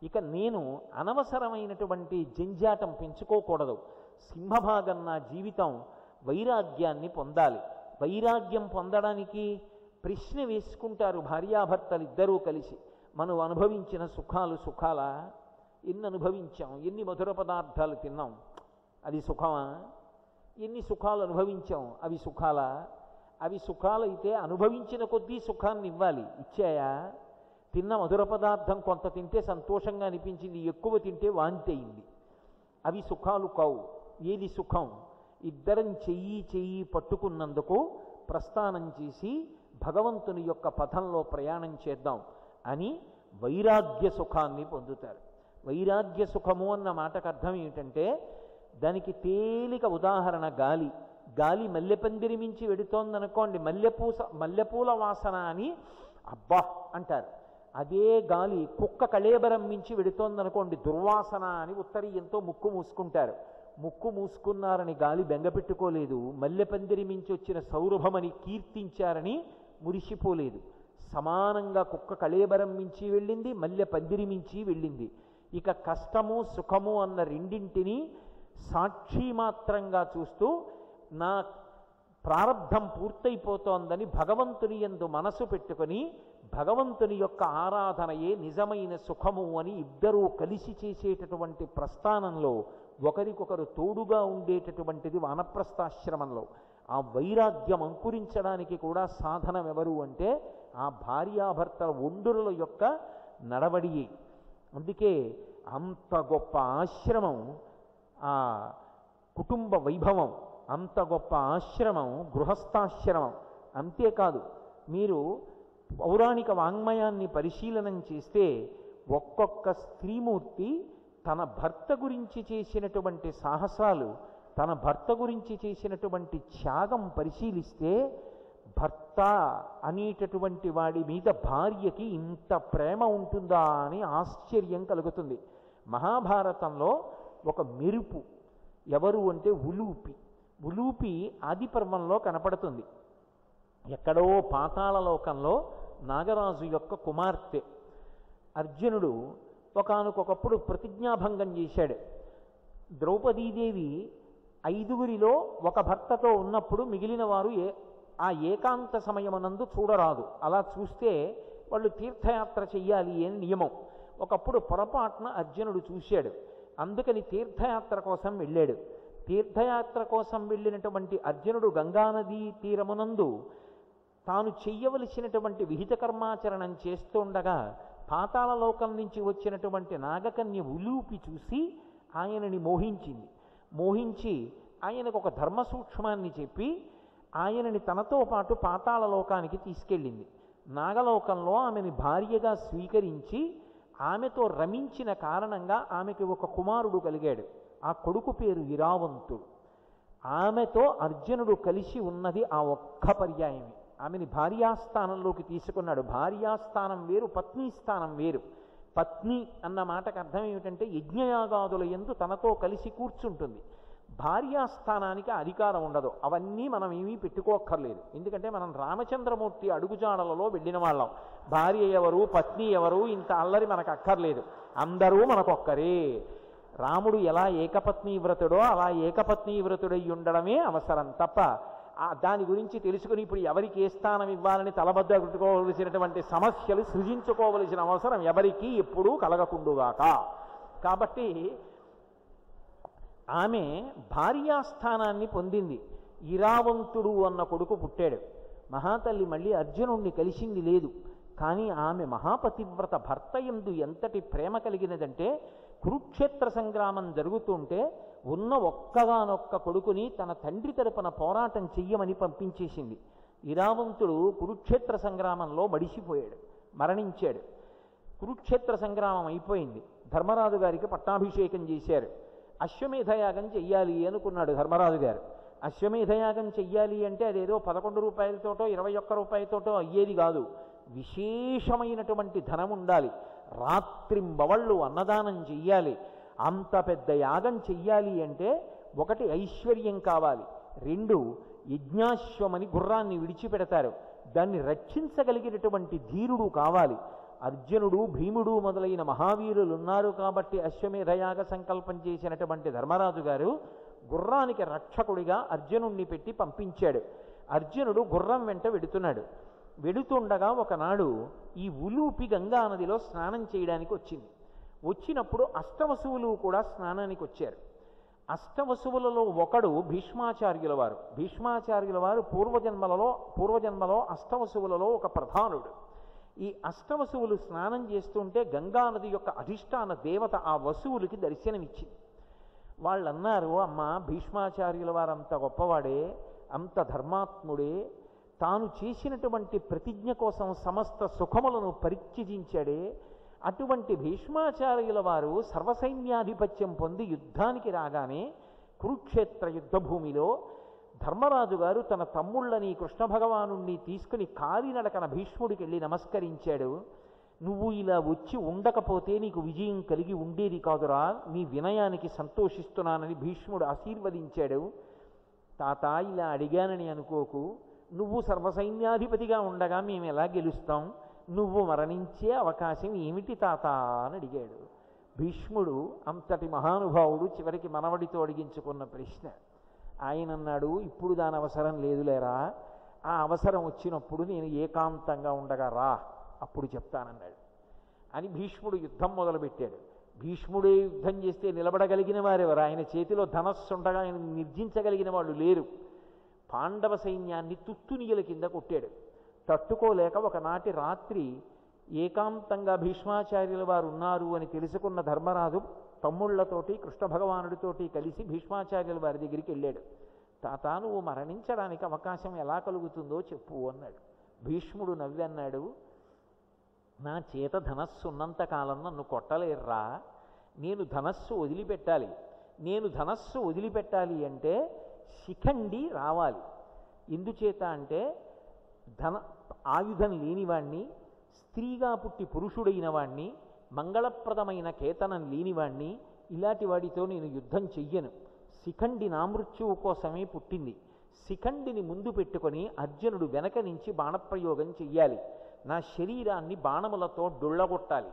ఇక నేను అనవసరమైనటువంటి జంజాటం పెంచుకోకూడదు. సింహభాగం నా జీవితం వైరాగ్యాన్ని పొందాలి. వైరాగ్యం పొందడానికి ప్రశ్న వేసుకుంటారు భార్యాభర్తలిద్దరూ కలిసి. మనం అనుభవించిన సుఖాలా? ఎన్ని అనుభవించాం, ఎన్ని మధుర పదార్థాలు తిన్నాం, అది సుఖమా? ఎన్ని సుఖాలు అనుభవించాం, అవి సుఖాలా? అవి సుఖాలైతే అనుభవించిన కొద్దీ సుఖాన్ని ఇవ్వాలి, ఇచ్చాయా? తిన్న మధుర పదార్థం కొంత తింటే సంతోషంగా అనిపించింది, ఎక్కువ తింటే వాంతి అయింది, అవి సుఖాలు కావు. ఏది సుఖం? ఇద్దరం చెయ్యి పట్టుకున్నందుకు ప్రస్థానం చేసి భగవంతుని యొక్క పథంలో ప్రయాణం చేద్దాం అని వైరాగ్య సుఖాన్ని పొందుతారు. వైరాగ్య సుఖము అన్న మాటకు అర్థం ఏమిటంటే దానికి తేలిక ఉదాహరణ గాలి. గాలి మల్లెపందిరి మించి వెడుతోందనుకోండి, మల్లెపూల వాసన అని అబ్బా అంటారు. అదే గాలి కుక్క కళేబరం మించి వెడుతోందనుకోండి, దుర్వాసన అని ఉత్తరీయంతో ముక్కు మూసుకుంటారు. ముక్కు మూసుకున్నారని గాలి బెంగపెట్టుకోలేదు, మల్లెపందిరి మించి వచ్చిన సౌరభమని కీర్తించారని మురిసిపోలేదు. సమానంగా కుక్క కళేబరం మించి వెళ్ళింది, మల్లెపందిరి మించి వెళ్ళింది. ఇక కష్టము సుఖము అన్న రెండింటినీ సాక్షిమాత్రంగా చూస్తూ నా ప్రారబ్ధం పూర్తయిపోతోందని భగవంతుని యందు మనసు పెట్టుకొని భగవంతుని యొక్క ఆరాధనయే నిజమైన సుఖము అని ఇద్దరూ కలిసి చేసేటటువంటి ప్రస్థానంలో ఒకరికొకరు తోడుగా ఉండేటటువంటిది వానప్రస్థాశ్రమంలో. ఆ వైరాగ్యం అంకురించడానికి కూడా సాధనం ఎవరు అంటే ఆ భార్యాభర్తల ఒండుల యొక్క నడవడియే. అందుకే అంత గొప్ప ఆశ్రమం ఆ కుటుంబ వైభవం, అంత గొప్ప ఆశ్రమం గృహస్థాశ్రమం. అంతేకాదు, మీరు పౌరాణిక వాంగ్మయాన్ని పరిశీలనం చేస్తే ఒక్కొక్క స్త్రీమూర్తి తన భర్త గురించి చేసినటువంటి సాహసాలు, తన భర్త గురించి చేసినటువంటి త్యాగం పరిశీలిస్తే భర్త అనేటటువంటి వాడి మీద భార్యకి ఇంత ప్రేమ ఉంటుందా అని ఆశ్చర్యం కలుగుతుంది. మహాభారతంలో ఒక మెరుపు ఎవరు అంటే ఉలూపి. ఉలూపి ఆది పర్వంలో కనపడుతుంది. ఎక్కడో పాతాళలోకంలో నాగరాజు యొక్క కుమార్తె. అర్జునుడు ఒకానొకప్పుడు ప్రతిజ్ఞాభంగం చేశాడు. ద్రౌపదీదేవి 5గురిలో ఒక భర్తతో ఉన్నప్పుడు మిగిలిన వారు ఆ ఏకాంత సమయమునందు చూడరాదు. అలా చూస్తే వాళ్ళు తీర్థయాత్ర చెయ్యాలి అని నియమం. ఒకప్పుడు పొరపాటున అర్జునుడు చూశాడు. అందుకని తీర్థయాత్ర కోసం వెళ్ళాడు. తీర్థయాత్ర కోసం వెళ్ళినటువంటి అర్జునుడు గంగానదీ తీరమునందు తాను చెయ్యవలసినటువంటి విహిత కర్మాచరణం చేస్తుండగా పాతాళలోకం నుంచి వచ్చినటువంటి నాగకన్య ఉలూపి చూసి ఆయనని మోహించింది. మోహించి ఆయనకు ఒక ధర్మ సూక్ష్మాన్ని చెప్పి ఆయనని తనతో పాటు పాతాళలోకానికి తీసుకెళ్ళింది. నాగలోకంలో ఆమెని భార్యగా స్వీకరించి ఆమెతో రమించిన కారణంగా ఆమెకి ఒక కుమారుడు కలిగాడు. ఆ కొడుకు పేరు ఇరావంతుడు. ఆమెతో అర్జునుడు కలిసి ఉన్నది ఆ ఒక్క పర్యాయమే. ఆమెని భార్యాస్థానంలోకి తీసుకున్నాడు. భార్యాస్థానం వేరు, పత్నీ స్థానం వేరు. పత్ని అన్న మాటకు అర్థం ఏమిటంటే యజ్ఞయాగాదుల యందు తనతో కలిసి కూర్చుంటుంది. భార్యాస్థానానికి అధికారం ఉండదు. అవన్నీ మనం ఏమీ పెట్టుకోక్కర్లేదు. ఎందుకంటే మనం రామచంద్రమూర్తి అడుగుజాడలలో వెళ్ళిన వాళ్ళం. భార్య ఎవరు, పత్ని ఎవరు, ఇంత అల్లరి మనకు అక్కర్లేదు. అందరూ మనకొక్కరే. రాముడు ఎలా ఏకపత్ని వ్రతుడో అలా ఏకపత్ని వ్రతుడై ఉండడమే అవసరం తప్ప దాని గురించి తెలుసుకుని ఇప్పుడు ఎవరికి ఏ స్థానం ఇవ్వాలని తలబద్ద పెట్టుకోవలసినటువంటి సమస్యలు సృజించుకోవలసిన అవసరం ఎవరికీ ఎప్పుడూ కలగకుండుగాక. కాబట్టి ఆమె భార్యాస్థానాన్ని పొందింది. ఇరావంతుడు అన్న కొడుకు పుట్టాడు. మహాతల్లి మళ్ళీ అర్జునుణ్ణి కలిసింది లేదు. కానీ ఆమె మహాపతివ్రత భర్త యందు ఎంతటి ప్రేమ కలిగినదంటే కురుక్షేత్ర సంగ్రామం జరుగుతుంటే ఉన్న ఒక్కగానొక్క కొడుకుని తన తండ్రి తరపున పోరాటం చెయ్యమని పంపించేసింది. ఇరావంతుడు కురుక్షేత్ర సంగ్రామంలో మడిసిపోయాడు, మరణించాడు. కురుక్షేత్ర సంగ్రామం అయిపోయింది. ధర్మరాజు గారికి పట్టాభిషేకం చేశారు. అశ్వమేధయాగం చెయ్యాలి అనుకున్నాడు ధర్మరాజు గారు. అశ్వమేధయాగం చెయ్యాలి అంటే అదేదో 11 రూపాయలతోటో 21 రూపాయలతోటో అయ్యేది కాదు. విశేషమైనటువంటి ధనం ఉండాలి. రాత్రింబవళ్ళు అన్నదానం చెయ్యాలి. అంత పెద్ద యాగం చెయ్యాలి అంటే ఒకటి ఐశ్వర్యం కావాలి, 2 యజ్ఞాశ్వమని గుర్రాన్ని విడిచిపెడతారు, దాన్ని రక్షించగలిగినటువంటి ధీరుడు కావాలి. అర్జునుడు, భీముడు మొదలైన మహావీరులు ఉన్నారు కాబట్టి అశ్వమేధయాగ సంకల్పం చేసినటువంటి ధర్మరాజు గారు గుర్రానికి రక్షకుడిగా అర్జునుణ్ణి పెట్టి పంపించాడు. అర్జునుడు గుర్రం వెంట వెడుతున్నాడు. వెడుతుండగా ఒకనాడు ఈ ఉలూపి గంగానదిలో స్నానం చేయడానికి వచ్చింది. వచ్చినప్పుడు అష్టవసువులు కూడా స్నానానికి వచ్చారు. అష్టవసువులలో ఒకడు భీష్మాచార్యుల వారు. భీష్మాచార్యుల వారు పూర్వజన్మలో అష్టవసువులలో ఒక ప్రధానుడు. ఈ అష్టవసువులు స్నానం చేస్తుంటే గంగానది యొక్క అధిష్టాన దేవత ఆ వసువులకి దర్శనమిచ్చింది. వాళ్ళు అన్నారు, అమ్మ భీష్మాచార్యుల వారు అంత గొప్పవాడే, అంత ధర్మాత్ముడే, తాను చేసినటువంటి ప్రతిజ్ఞ కోసం సమస్త సుఖములను పరిత్యజించాడే, అటువంటి భీష్మాచార్యుల వారు సర్వసైన్యాధిపత్యం పొంది యుద్ధానికి రాగానే కురుక్షేత్ర యుద్ధభూమిలో ధర్మరాజు గారు తన తమ్ముళ్ళని కృష్ణ భగవానుణ్ణి తీసుకుని కాలినడకన భీష్ముడికి వెళ్ళి నమస్కరించాడు. నువ్వు ఇలా వచ్చి ఉండకపోతే నీకు విజయం కలిగి ఉండేది కాదురా, నీ వినయానికి సంతోషిస్తున్నానని భీష్ముడు ఆశీర్వదించాడు. తాత ఇలా అడిగానని అనుకోకు, నువ్వు సర్వసైన్యాధిపతిగా ఉండగా మేము ఎలా గెలుస్తాం, నువ్వు మరణించే అవకాశం ఏమిటి తాత అని అడిగాడు. భీష్ముడు అంతటి మహానుభావుడు చివరికి మనవడితో అడిగించుకున్న ప్రశ్న. ఆయన అన్నాడు, ఇప్పుడు దాని అవసరం లేదులేరా, ఆ అవసరం వచ్చినప్పుడు నేను ఏకాంతంగా ఉండగా రా, అప్పుడు చెప్తానన్నాడు. అని భీష్ముడు యుద్ధం మొదలుపెట్టాడు. భీష్ముడే యుద్ధం చేస్తే నిలబడగలిగిన వారెవరు? ఆయన చేతిలో ధనస్సు ఉండగా ఆయన నిర్జించగలిగిన వాళ్ళు లేరు. పాండవ సైన్యాన్ని తుత్తునియల కింద కొట్టాడు. తట్టుకోలేక ఒకనాటి రాత్రి ఏకాంతంగా భీష్మాచార్యుల వారు ఉన్నారు అని తెలుసుకున్న ధర్మరాజు తమ్ముళ్లతోటి కృష్ణ భగవానుడితోటి కలిసి భీష్మాచార్యుల వారి దగ్గరికి వెళ్ళాడు. తాత, నువ్వు మరణించడానికి అవకాశం ఎలా కలుగుతుందో చెప్పు అన్నాడు. భీష్ముడు నవ్వి అన్నాడు, నా చేత ధనస్సు ఉన్నంతకాలం నన్ను కొట్టలేర్రా, నేను ధనస్సు వదిలిపెట్టాలి. నేను ధనస్సు వదిలిపెట్టాలి అంటే శిఖండి రావాలి. ఎందుచేత అంటే ఆయుధం లేనివాణ్ణి, స్త్రీగా పుట్టి పురుషుడైన వాణ్ణి, మంగళప్రదమైన కేతనం లేనివాణ్ణి, ఇలాంటి వాడితో నేను యుద్ధం చెయ్యను. శిఖండి నా మృత్యువు కోసమే పుట్టింది. శిఖండిని ముందు పెట్టుకొని అర్జునుడు వెనక నుంచి బాణప్రయోగం చెయ్యాలి. నా శరీరాన్ని బాణములతో డొళ్ళగొట్టాలి.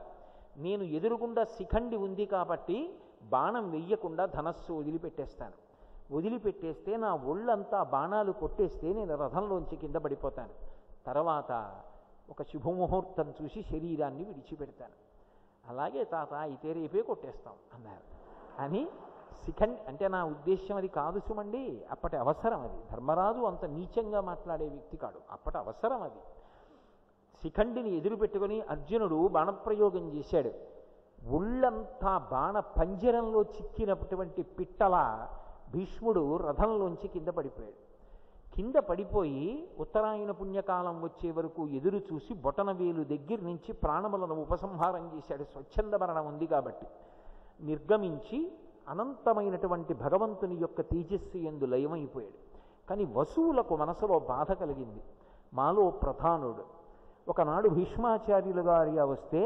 నేను ఎదురుగుండా శిఖండి ఉంది కాబట్టి బాణం వెయ్యకుండా ధనస్సు వదిలిపెట్టేస్తాను. వదిలిపెట్టేస్తే నా ఒళ్ళంతా బాణాలు కొట్టేస్తే నేను రథంలోంచి కింద పడిపోతాను. తర్వాత ఒక శుభముహూర్తం చూసి శరీరాన్ని విడిచిపెడతాను. అలాగే తాత, అయితే రేపే కొట్టేస్తాం అన్నారు. అని శిఖండి అంటే నా ఉద్దేశ్యం అది కాదు సుమండి, అప్పటి అవసరం అది. ధర్మరాజు అంత నీచంగా మాట్లాడే వ్యక్తి కాడు, అప్పటి అవసరం అది. శిఖండిని ఎదురు పెట్టుకుని అర్జునుడు బాణప్రయోగం చేశాడు. ఒళ్ళంతా బాణ పంజరంలో చిక్కినటువంటి పిట్టల భీష్ముడు రథంలోంచి కింద పడిపోయాడు. కింద పడిపోయి ఉత్తరాయణ పుణ్యకాలం వచ్చే వరకు ఎదురు చూసి బొటనవేలు దగ్గర నుంచి ప్రాణములను ఉపసంహారం చేశాడు. స్వచ్ఛంద మరణం ఉంది కాబట్టి నిర్గమించి అనంతమైనటువంటి భగవంతుని యొక్క తేజస్సు యందు లయమైపోయాడు. కానీ వసువులకు మనసులో బాధ కలిగింది. మాలో ప్రధానుడు ఒకనాడు భీష్మాచార్యులు గారిగా వస్తే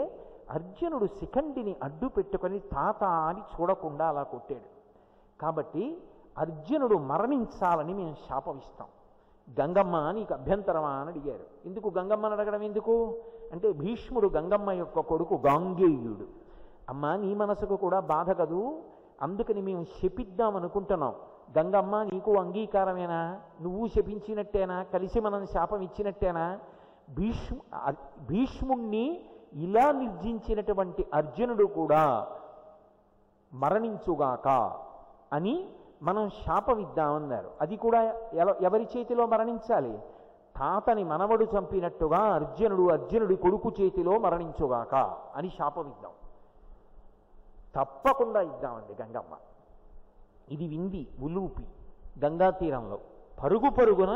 అర్జునుడు శిఖండిని అడ్డు పెట్టుకొని తాత అని చూడకుండా అలా కొట్టాడు. కాబట్టి అర్జునుడు మరణించాలని మేము శాపమిస్తాం. గంగమ్మ నీకు అభ్యంతరమా అని అడిగారు. ఎందుకు గంగమ్మని అడగడం ఎందుకు అంటే, భీష్ముడు గంగమ్మ యొక్క కొడుకు గాంగేయుడు. అమ్మ నీ మనసుకు కూడా బాధ కదూ, అందుకని మేము శపిద్దామనుకుంటున్నాం. గంగమ్మ నీకు అంగీకారమేనా? నువ్వు శపించినట్టేనా? కలిసి మనం శాపం ఇచ్చినట్టేనా? భీష్ముణ్ణి ఇలా నిర్జించినటువంటి అర్జునుడు కూడా మరణించుగాక అని మనం శాపమిద్దామన్నారు. అది కూడా ఎవరి చేతిలో మరణించాలి? తాతని మనవడు చంపినట్టుగా అర్జునుడి కొడుకు చేతిలో మరణించుగాక అని శాపమిద్దాం. తప్పకుండా ఇద్దామండి గంగమ్మ. ఇది వింది ఉలూపి గంగా తీరంలో పరుగు పరుగున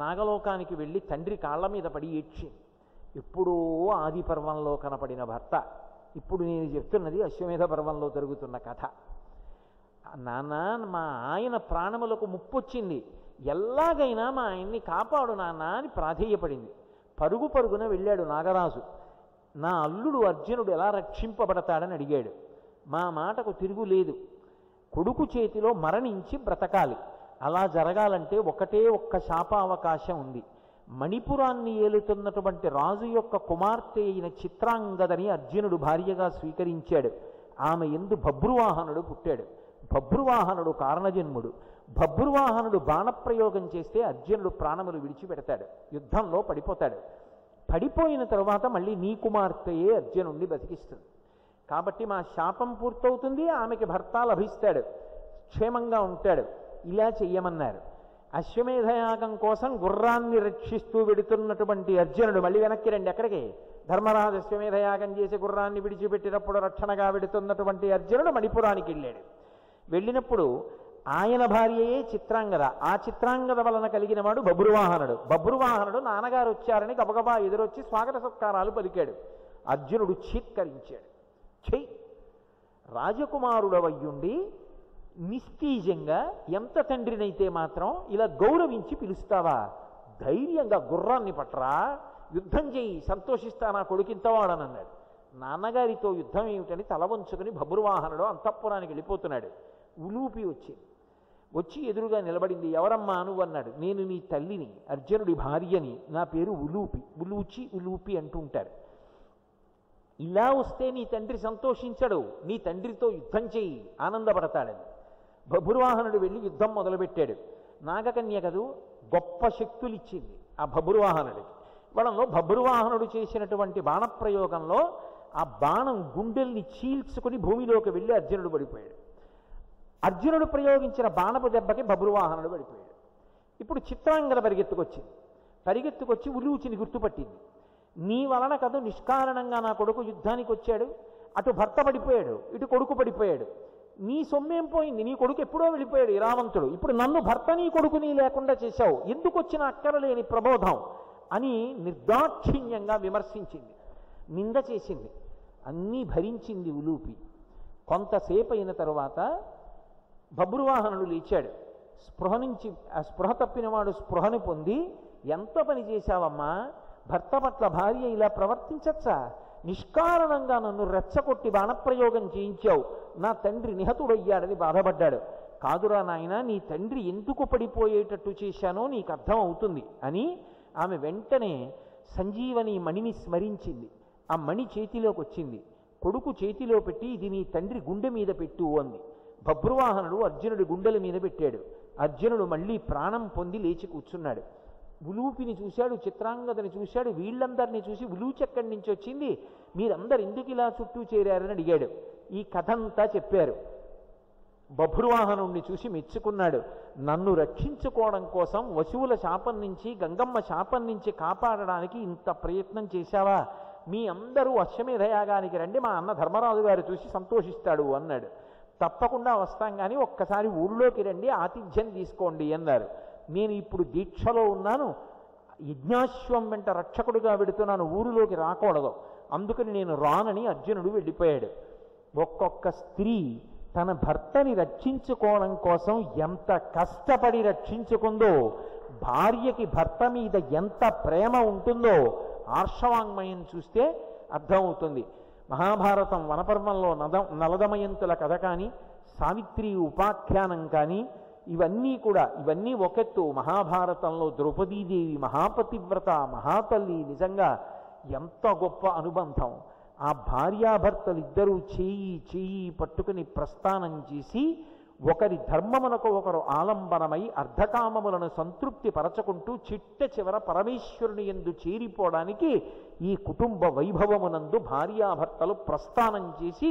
నాగలోకానికి వెళ్ళి తండ్రి కాళ్ళ మీద పడి ఏడ్చింది. ఎప్పుడో ఆది పర్వంలో కనపడిన భర్త, ఇప్పుడు నేను చెప్తున్నది అశ్వమేధ పర్వంలో జరుగుతున్న కథ. నాన్న, మా ఆయన ప్రాణములకు ముప్పొచ్చింది, ఎలాగైనా మా ఆయన్ని కాపాడు నాన్న అని ప్రాధేయపడింది. పరుగు పరుగున వెళ్ళాడు నాగరాజు. నా అల్లుడు అర్జునుడు ఎలా రక్షింపబడతాడని అడిగాడు. మా మాటకు తిరుగులేదు, కొడుకు చేతిలో మరణించి బ్రతకాలి. అలా జరగాలంటే ఒకటే ఒక్క శాపావకాశం ఉంది. మణిపురాన్ని ఏలుతున్నటువంటి రాజు యొక్క కుమార్తె అయిన చిత్రాంగదని అర్జునుడు భార్యగా స్వీకరించాడు. ఆమె యందు బభ్రువాహనుడు పుట్టాడు. బభ్రువాహనుడు కారణజన్ముడు. బభ్రువాహనుడు బాణప్రయోగం చేస్తే అర్జునుడు ప్రాణములు విడిచిపెడతాడు, యుద్ధంలో పడిపోతాడు. పడిపోయిన తరువాత మళ్ళీ నీ కుమార్తెయే అర్జునుడిని బతికిస్తుంది. కాబట్టి మా శాపం పూర్తవుతుంది, ఆమెకి భర్త లభిస్తాడు, క్షేమంగా ఉంటాడు. ఇలా చెయ్యమన్నారు. అశ్వమేధయాగం కోసం గుర్రాన్ని రక్షిస్తూ వెడుతున్నటువంటి అర్జునుడు మళ్ళీ వెనక్కి రండి. ఎక్కడికి? ధర్మరాజు అశ్వమేధయాగం చేసి గుర్రాన్ని విడిచిపెట్టినప్పుడు రక్షణగా వెడుతున్నటువంటి అర్జునుడు మణిపురానికి వెళ్ళాడు. వెళ్ళినప్పుడు ఆయన భార్యయే చిత్రాంగద. ఆ చిత్రాంగద వలన కలిగిన వాడు బభ్రువాహనుడు. బభ్రువాహనుడు నాన్నగారు వచ్చారని గబగబా ఎదురొచ్చి స్వాగత సత్కారాలు పలికాడు. అర్జునుడు చీత్కరించాడు. చెయ్యి, రాజకుమారుడవయ్యుండి నిస్తీజంగా ఎంత తండ్రినైతే మాత్రం ఇలా గౌరవించి పిలుస్తావా? ధైర్యంగా గుర్రాన్ని పట్టరా, యుద్ధం చేయి, సంతోషిస్తా నా కొడుకింతవాడనన్నాడు. నాన్నగారితో యుద్ధం ఏమిటని తల వంచుకొని బభ్రువాహనుడు అంతఃపురానికి వెళ్ళిపోతున్నాడు. ఉలూపి వచ్చి ఎదురుగా నిలబడింది. ఎవరమ్మా నువ్వు అన్నాడు. నేను నీ తల్లిని, అర్జునుడి భార్యని, నా పేరు ఉలూపి, ఉలూపి అంటూ ఉంటారు. ఇలా వస్తే నీ తండ్రి సంతోషించడు, నీ తండ్రితో యుద్ధం చేయి, ఆనందపడతాడని. బభ్రువాహనుడు వెళ్ళి యుద్ధం మొదలుపెట్టాడు. నాగకన్య కదూ, గొప్ప శక్తులు ఇచ్చింది ఆ బభ్రువాహనుడికి. వాళ్ళలో బభ్రువాహనుడు చేసినటువంటి బాణప్రయోగంలో ఆ బాణం గుండెల్ని చీల్చుకుని భూమిలోకి వెళ్ళి అర్జునుడు పడిపోయాడు. అర్జునుడు ప్రయోగించిన బాణపు దెబ్బకి బభ్రువాహనుడు పడిపోయాడు. ఇప్పుడు చిత్రాంగద పరిగెత్తుకొచ్చింది. పరిగెత్తుకొచ్చి ఉలూచిని గుర్తుపట్టింది. నీ వలన కదు నిష్కారణంగా నా కొడుకు యుద్ధానికి వచ్చాడు, అటు భర్త పడిపోయాడు, ఇటు కొడుకు పడిపోయాడు, నీ సొమ్మేం పోయింది, నీ కొడుకు ఎప్పుడో వెళ్ళిపోయాడు ఇరావంతుడు, ఇప్పుడు నన్ను భర్త నీ కొడుకుని లేకుండా చేశావు, ఎందుకు వచ్చిన అక్కరలేని ప్రబోధం అని నిర్దాక్షిణ్యంగా విమర్శించింది, నింద చేసింది. అన్నీ భరించింది ఉలూపి. కొంతసేపు అయిన తరువాత బభ్రువాహనుడు లేచాడు. స్పృహ తప్పినవాడు స్పృహను పొంది, ఎంత పని చేశావమ్మా, భర్త పట్ల భార్య ఇలా ప్రవర్తించచ్చా, నిష్కారణంగా నన్ను రెచ్చగొట్టి బాణప్రయోగం చేయించావు, నా తండ్రి నిహతుడయ్యాడని బాధపడ్డాడు. కాదురా నాయన, నీ తండ్రి ఎందుకు పడిపోయేటట్టు చేశానో నీకు అర్థం అవుతుంది అని ఆమె వెంటనే సంజీవని మణిని స్మరించింది. ఆ మణి చేతిలోకి వచ్చింది. కొడుకు చేతిలో పెట్టి, ఇది నీ తండ్రి గుండె మీద పెట్టు అంది. బభ్రువాహనుడు అర్జునుడి గుండెల మీద పెట్టాడు. అర్జునుడు మళ్ళీ ప్రాణం పొంది లేచి కూర్చున్నాడు. ఉలూపిని చూశాడు, చిత్రాంగదని చూశాడు, వీళ్ళందరినీ చూసి ఉలూచి ఎక్కడి నుంచి వచ్చింది, మీరందరు ఎందుకు ఇలా చుట్టూ చేరారని అడిగాడు. ఈ కథంతా చెప్పారు. బభ్రువాహనుణ్ణి చూసి మెచ్చుకున్నాడు. నన్ను రక్షించుకోవడం కోసం వశువుల శాపం నుంచి, గంగమ్మ శాపం నుంచి కాపాడడానికి ఇంత ప్రయత్నం చేశావా, మీ అందరూ అశ్వమేధయాగానికి రండి, మా అన్న ధర్మరాజు గారు చూసి సంతోషిస్తాడు అన్నాడు. తప్పకుండా వస్తాం, కానీ ఒక్కసారి ఊళ్ళోకి రండి, ఆతిథ్యం తీసుకోండి అన్నారు. నేను ఇప్పుడు దీక్షలో ఉన్నాను, యజ్ఞాశ్వం వెంట రక్షకుడుగా వెడుతున్నాను, ఊరిలోకి రాకూడదు, అందుకని నేను రానని అర్జునుడు వెళ్ళిపోయాడు. ఒక్కొక్క స్త్రీ తన భర్తని రక్షించుకోవడం కోసం ఎంత కష్టపడి రక్షించుకుందో, భార్యకి భర్త మీద ఎంత ప్రేమ ఉంటుందో ఆర్షవాంగ్మయం చూస్తే అర్థమవుతుంది. మహాభారతం వనపర్వంలో నలదమయంతుల కథ కానీ, సావిత్రి ఉపాఖ్యానం కానీ, ఇవన్నీ ఒకెత్తు. మహాభారతంలో ద్రౌపదీదేవి మహాపతివ్రత, మహాతల్లి, నిజంగా ఎంత గొప్ప అనుబంధం. ఆ భార్యాభర్తలిద్దరూ చేయి పట్టుకుని ప్రస్థానం చేసి ఒకరి ధర్మమునకు ఒకరు ఆలంబనమై అర్ధకామములను సంతృప్తి పరచుకుంటూ చిట్ట చివర పరమేశ్వరుని యందు చేరిపోవడానికి ఈ కుటుంబ వైభవమునందు భార్యాభర్తలు ప్రస్థానం చేసి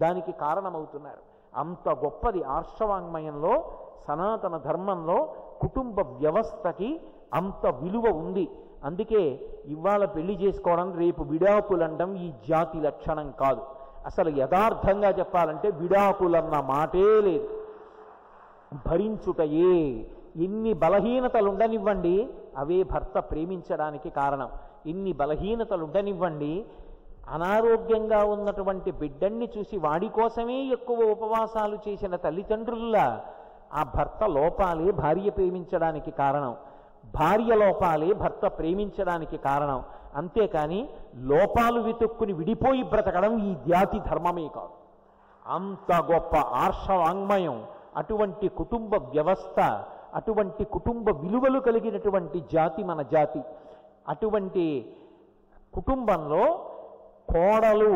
దానికి కారణమవుతున్నారు. అంత గొప్పది ఆర్షవాంగ్మయంలో, సనాతన ధర్మంలో కుటుంబ వ్యవస్థకి అంత విలువ ఉంది. అందుకే ఇవాళ పెళ్లి చేసుకోవడం, రేపు విడాకులండం ఈ జాతి లక్షణం కాదు. అసలు యథార్థంగా చెప్పాలంటే విడాకులన్న మాటే లేదు. భరించుటయే. ఎన్ని బలహీనతలు ఉండనివ్వండి, అవే భర్త ప్రేమించడానికి కారణం. ఇన్ని బలహీనతలు ఉండనివ్వండి, అనారోగ్యంగా ఉన్నటువంటి బిడ్డన్ని చూసి వాడి కోసమే ఎక్కువ ఉపవాసాలు చేసిన తల్లిదండ్రుల్లా ఆ భర్త లోపాలే భార్య ప్రేమించడానికి కారణం, భార్య లోపాలే భర్త ప్రేమించడానికి కారణం. అంతేకాని లోపాలు వెతుక్కుని విడిపోయి బ్రతకడం ఈ జాతి ధర్మమే కాదు. అంత గొప్ప ఆర్షవాంగ్మయం, అటువంటి కుటుంబ వ్యవస్థ, అటువంటి కుటుంబ విలువలు కలిగినటువంటి జాతి మన జాతి. అటువంటి కుటుంబంలో కోడలు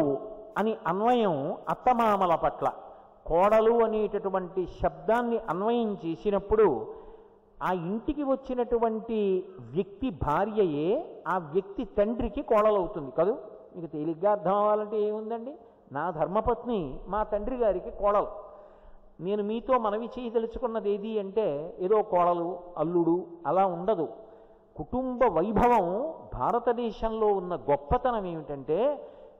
అని అన్వయం అత్తమామల పట్ల, కోడలు అనేటటువంటి శబ్దాన్ని అన్వయం చేసినప్పుడు ఆ ఇంటికి వచ్చినటువంటి వ్యక్తి భార్యయే ఆ వ్యక్తి తండ్రికి కోడలవుతుంది కదూ. మీకు తేలిగ్గా అర్థం అవ్వాలంటే ఏముందండి, నా ధర్మపత్ని మా తండ్రి గారికి కోడలు. నేను మీతో మనవి చేయదలుచుకున్నది ఏది అంటే ఏదో కోడలు అల్లుడు అలా ఉండదు. కుటుంబ వైభవం భారతదేశంలో ఉన్న గొప్పతనం ఏమిటంటే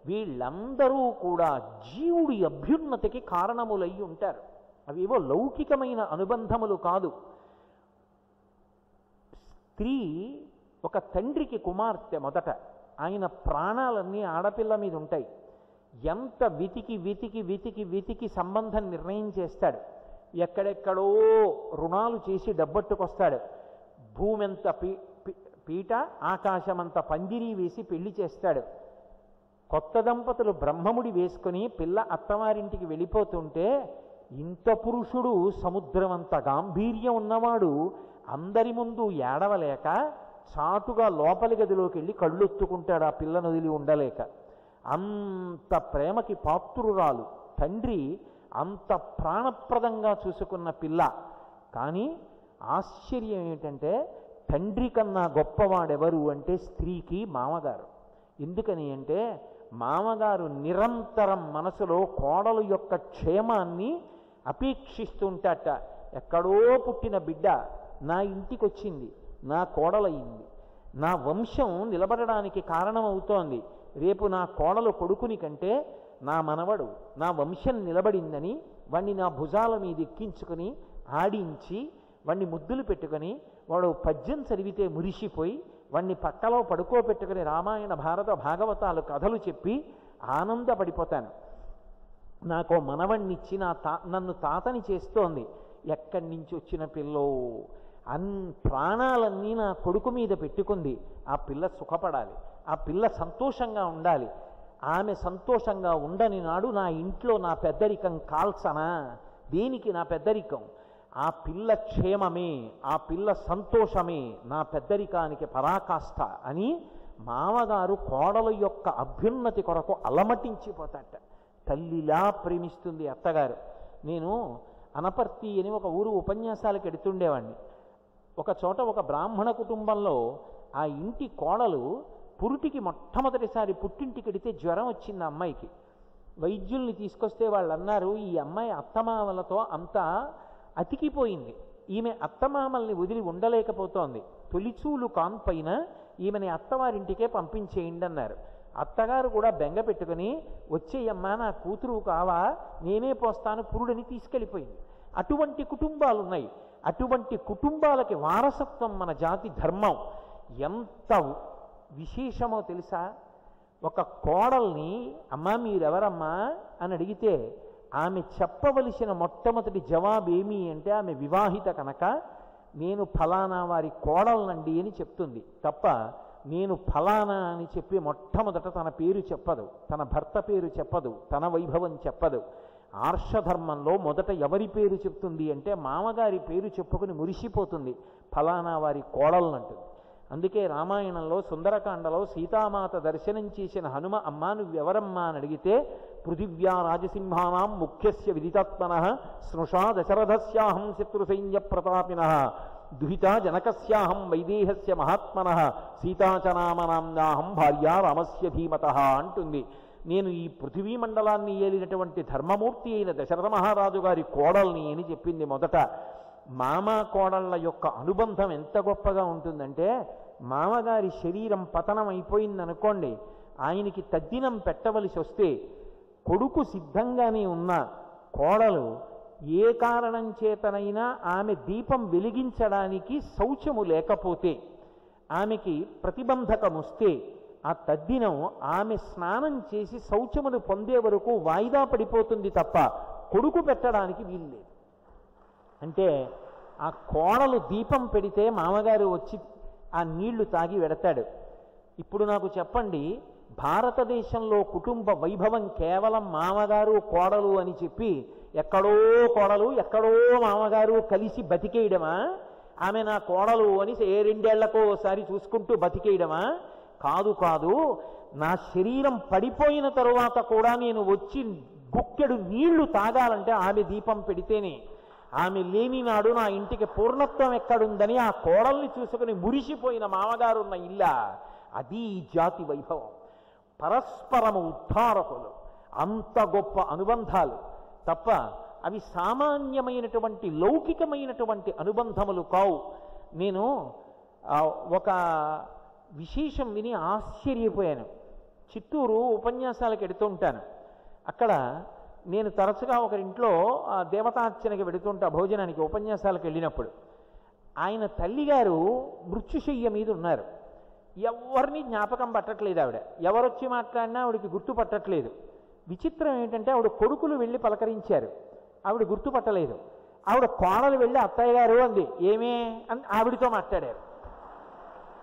వీళ్ళందరూ కూడా జీవుడి అభ్యున్నతికి కారణములై ఉంటారు. అవేవో లౌకికమైన అనుబంధములు కాదు. స్త్రీ ఒక తండ్రికి కుమార్తె. మొదట ఆయన ప్రాణాలన్నీ ఆడపిల్ల మీద ఉంటాయి. ఎంత వెతికి వెతికి వెతికి వెతికి సంబంధం నిర్ణయం చేస్తాడు. ఎక్కడెక్కడో రుణాలు చేసి డబ్బట్టుకొస్తాడు. భూమెంత పీట, ఆకాశమంత పందిరి వేసి పెళ్లి చేస్తాడు. కొత్త దంపతులు బ్రహ్మముడి వేసుకుని పిల్ల అత్తవారింటికి వెళ్ళిపోతుంటే ఇంత పురుషుడు, సముద్రమంత గాంభీర్యం ఉన్నవాడు అందరి ముందు ఏడవలేక చాటుగా లోపలి గదిలోకి వెళ్ళి కళ్ళొత్తుకుంటాడు ఆ పిల్లను వదిలి ఉండలేక. అంత ప్రేమకి పాత్రురాలు తండ్రి, అంత ప్రాణప్రదంగా చూసుకున్న పిల్ల. కానీ ఆశ్చర్యం ఏమిటంటే తండ్రి కన్నా గొప్పవాడెవరు అంటే స్త్రీకి మామగారు. ఎందుకని అంటే మామగారు నిరంతరం మనసులో కోడలు యొక్క క్షేమాన్ని అపేక్షిస్తుంటాట. ఎక్కడో పుట్టిన బిడ్డ నా ఇంటికి వచ్చింది, నా కోడలయ్యింది, నా వంశం నిలబడడానికి కారణమవుతోంది. రేపు నా కోడలు కొడుకుని కంటే నా మనవడు నా వంశం నిలబడిందని వాణ్ణి నా భుజాల మీద ఎక్కించుకుని ఆడించి వాణ్ణి ముద్దులు పెట్టుకొని వాడు పద్యం చదివితే మురిసిపోయి వాణ్ణి పక్కలో పడుకోబెట్టుకుని రామాయణ భారత భాగవతాలు కథలు చెప్పి ఆనందపడిపోతాను. నాకు మనవణ్ణిచ్చి నన్ను తాతని చేస్తోంది. ఎక్కడి నుంచి వచ్చిన పిల్లో ప్రాణాలన్నీ నా కొడుకు మీద పెట్టుకుంది. ఆ పిల్ల సుఖపడాలి, ఆ పిల్ల సంతోషంగా ఉండాలి. ఆమె సంతోషంగా ఉండని నాడు నా ఇంట్లో నా పెద్దరికం కాల్సనా? దేనికి నా పెద్దరికం? ఆ పిల్ల క్షేమమే, ఆ పిల్ల సంతోషమే నా పెద్దరికానికి పరాకాష్ఠ అని మామగారు కోడల యొక్క అభ్యున్నతి కొరకు అలమటించిపోతాట. తల్లిలా ప్రేమిస్తుంది అత్తగారు. నేను అనపర్తి అని ఒక ఊరు ఉపన్యాసాలకు ఎడుతుండేవాడిని. ఒక చోట ఒక బ్రాహ్మణ కుటుంబంలో ఆ ఇంటి కోడలు పురుటికి మొట్టమొదటిసారి పుట్టింటికి ఎడితే జ్వరం వచ్చింది ఆ అమ్మాయికి. వైద్యుల్ని తీసుకొస్తే వాళ్ళు అన్నారు, ఈ అమ్మాయి అత్తమామలతో అంతా అతికిపోయింది, ఈమె అత్తమామల్ని వదిలి ఉండలేకపోతోంది, తొలిచూలు కాన్పైన ఈమెని అత్తవారింటికే పంపించేయండి అన్నారు. అత్తగారు కూడా బెంగ పెట్టుకుని, వచ్చేయమ్మా నా కూతురు కావా, నేనే పోస్తాను పురుడని తీసుకెళ్ళిపోయింది. అటువంటి కుటుంబాలు ఉన్నాయి. అటువంటి కుటుంబాలకి వారసత్వం మన జాతి ధర్మం. ఎంత విశేషమో తెలుసా? ఒక కోడల్ని అమ్మా మీరెవరమ్మా అని అడిగితే ఆమె చెప్పవలసిన మొట్టమొదటి జవాబు ఏమి అంటే, ఆమె వివాహిత కనుక నేను ఫలానా వారి కోడలనండి అని చెప్తుంది తప్ప నేను ఫలానా అని చెప్పి మొట్టమొదట తన పేరు చెప్పదు, తన భర్త పేరు చెప్పదు, తన వైభవం చెప్పదు. ఆర్షధర్మంలో మొదట ఎవరి పేరు చెప్తుంది అంటే మామగారి పేరు చెప్పుకుని మురిసిపోతుంది, ఫలానా వారి కోడలనంటుంది. అందుకే రామాయణంలో సుందరకాండలో సీతామాత దర్శనం చేసిన హనుమ అమ్మా నువ్వెవరమ్మా అని అడిగితే, పృథివ్యా రాజసింహానాం ముఖ్యస్య విదితాత్మనః స్నుషా దశరథస్యాహం శత్రుసైన్య ప్రతాపినః దుహితా జనకస్యాహం వైదేహస్య మహాత్మనః సీతాచనామనాంనాహం భార్యా రామస్య ధీమతః అంటుంది. నేను ఈ పృథివీ మండలాన్ని ఏలినటువంటి ధర్మమూర్తి అయిన దశరథ మహారాజు గారి కోడల్ని అని చెప్పింది మొదట. మామ కోడళ్ళ యొక్క అనుబంధం ఎంత గొప్పగా ఉంటుందంటే, మామగారి శరీరం పతనం అయిపోయిందనుకోండి, ఆయనకి తద్దినం పెట్టవలసి వస్తే కొడుకు సిద్ధంగానే ఉన్న కోడలు ఏ కారణం చేతనైనా ఆమె దీపం వెలిగించడానికి శౌచము లేకపోతే, ఆమెకి ప్రతిబంధకం వస్తే ఆ తద్దినం ఆమె స్నానం చేసి శౌచమును పొందే వరకు వాయిదా పడిపోతుంది తప్ప కొడుకు పెట్టడానికి వీలు లేదు. అంటే ఆ కోడలు దీపం పెడితే మామగారు వచ్చి ఆ నీళ్లు తాగి వెడతాడు. ఇప్పుడు నాకు చెప్పండి, భారతదేశంలో కుటుంబ వైభవం కేవలం మామగారు కోడలు అని చెప్పి ఎక్కడో కోడలు ఎక్కడో మామగారు కలిసి బతికేయడమా? ఆమె నా కోడలు అని రెండేళ్లకో ఒకసారి చూసుకుంటూ బతికేయడమా? కాదు కాదు. నా శరీరం పడిపోయిన తరువాత కూడా నేను వచ్చి గుక్కెడు నీళ్లు తాగాలంటే ఆమె దీపం పెడితేనే. ఆమె లేని నాడు నా ఇంటికి పూర్ణత్వం ఎక్కడుందని ఆ కోడల్ని చూసుకుని మురిసిపోయిన మామగారున్న ఇల్లా. అది ఈ జాతి వైభవం. పరస్పరము ఉద్ధారకులు, అంత గొప్ప అనుబంధాలు తప్ప అవి సామాన్యమైనటువంటి లౌకికమైనటువంటి అనుబంధములు కావు. నేను ఒక విశేషం విని ఆశ్చర్యపోయాను. చిత్తూరు ఉపన్యాసాలకు ఎడుతుంటాను. అక్కడ నేను తరచుగా ఒకరింట్లో దేవతార్చనకి వెడుతుంటా భోజనానికి, ఉపన్యాసాలకు వెళ్ళినప్పుడు. ఆయన తల్లిగారు మృత్యుశయ్య మీద ఉన్నారు. ఎవరిని జ్ఞాపకం పట్టట్లేదు ఆవిడ. ఎవరొచ్చి మాట్లాడినా ఆవిడికి గుర్తుపట్టట్లేదు. విచిత్రం ఏంటంటే ఆవిడ కొడుకులు వెళ్ళి పలకరించారు, ఆవిడ గుర్తుపట్టలేదు. ఆవిడ కోడలు వెళ్ళి అత్తయ్య గారు అంది, ఏమే అని ఆవిడితో మాట్లాడారు.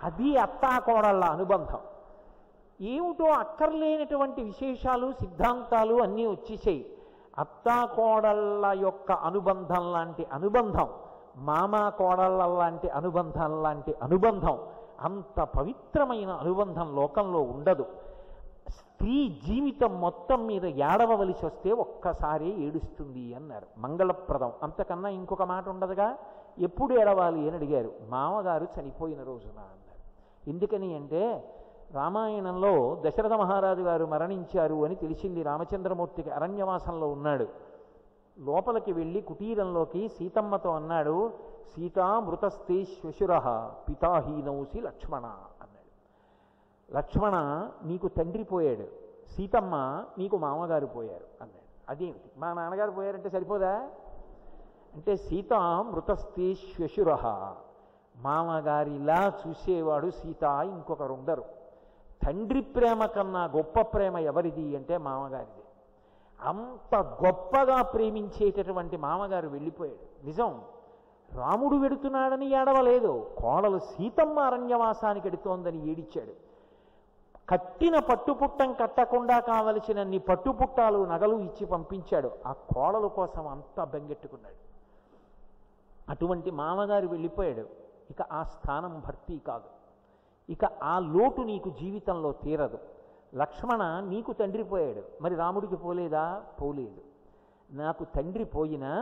అది అత్తా కోడళ్ళ అనుబంధం. ఏమిటో అక్కర్లేనటువంటి విశేషాలు సిద్ధాంతాలు అన్నీ వచ్చేసాయి. అత్తా కోడళ్ళ యొక్క అనుబంధం లాంటి అనుబంధం, మామ కోడళ్ళ లాంటి అనుబంధం లాంటి అనుబంధం, అంత పవిత్రమైన అనుబంధం లోకంలో ఉండదు. స్త్రీ జీవితం మొత్తం మీద ఏడవవలసి వస్తే ఒక్కసారి ఏడుస్తుంది అన్నారు. మంగళప్రదం, అంతకన్నా ఇంకొక మాట ఉండదుగా. ఎప్పుడు ఏడవాలి అని అడిగారు. మామగారు చనిపోయిన రోజున అన్నారు. ఎందుకని అంటే రామాయణంలో దశరథ మహారాజు గారు మరణించారు అని తెలిసింది. రామచంద్రమూర్తికి అరణ్యవాసంలో ఉన్నాడు. లోపలికి వెళ్ళి కుటీరంలోకి సీతమ్మతో అన్నాడు, సీతా మృతస్తే శ్వశుర పితాహీనౌసి లక్ష్మణ అన్నాడు. లక్ష్మణ నీకు తండ్రి పోయాడు, సీతమ్మ నీకు మామగారు పోయారు అన్నాడు. అదేమిటి, మా నాన్నగారు పోయారంటే సరిపోదా అంటే, సీత మృతస్థి శ్వశుర, మామగారిలా చూసేవాడు సీత ఇంకొకరు ఉండరు. తండ్రి ప్రేమ కన్నా గొప్ప ప్రేమ ఎవరిది అంటే మామగారిది. అంత గొప్పగా ప్రేమించేటటువంటి మామగారు వెళ్ళిపోయాడు. నిజం, రాముడు వెడుతున్నాడని ఏడవలేదు, కోడలు సీతమ్మ అరణ్యవాసానికి ఎడుతోందని ఏడిచాడు. కట్టిన పట్టుపుట్టం కట్టకుండా కావలసినన్ని పట్టుపుట్టాలు నగలు ఇచ్చి పంపించాడు. ఆ కోడలు కోసం అంతా బెంగెట్టుకున్నాడు. అటువంటి మామగారు వెళ్ళిపోయాడు. ఇక ఆ స్థానం భర్తీ కాదు, ఇక ఆ లోటు నీకు జీవితంలో తీరదు. లక్ష్మణ నీకు తండ్రి పోయాడు, మరి రాముడికి పోలేదా? పోలేదు. నాకు తండ్రి పోయినా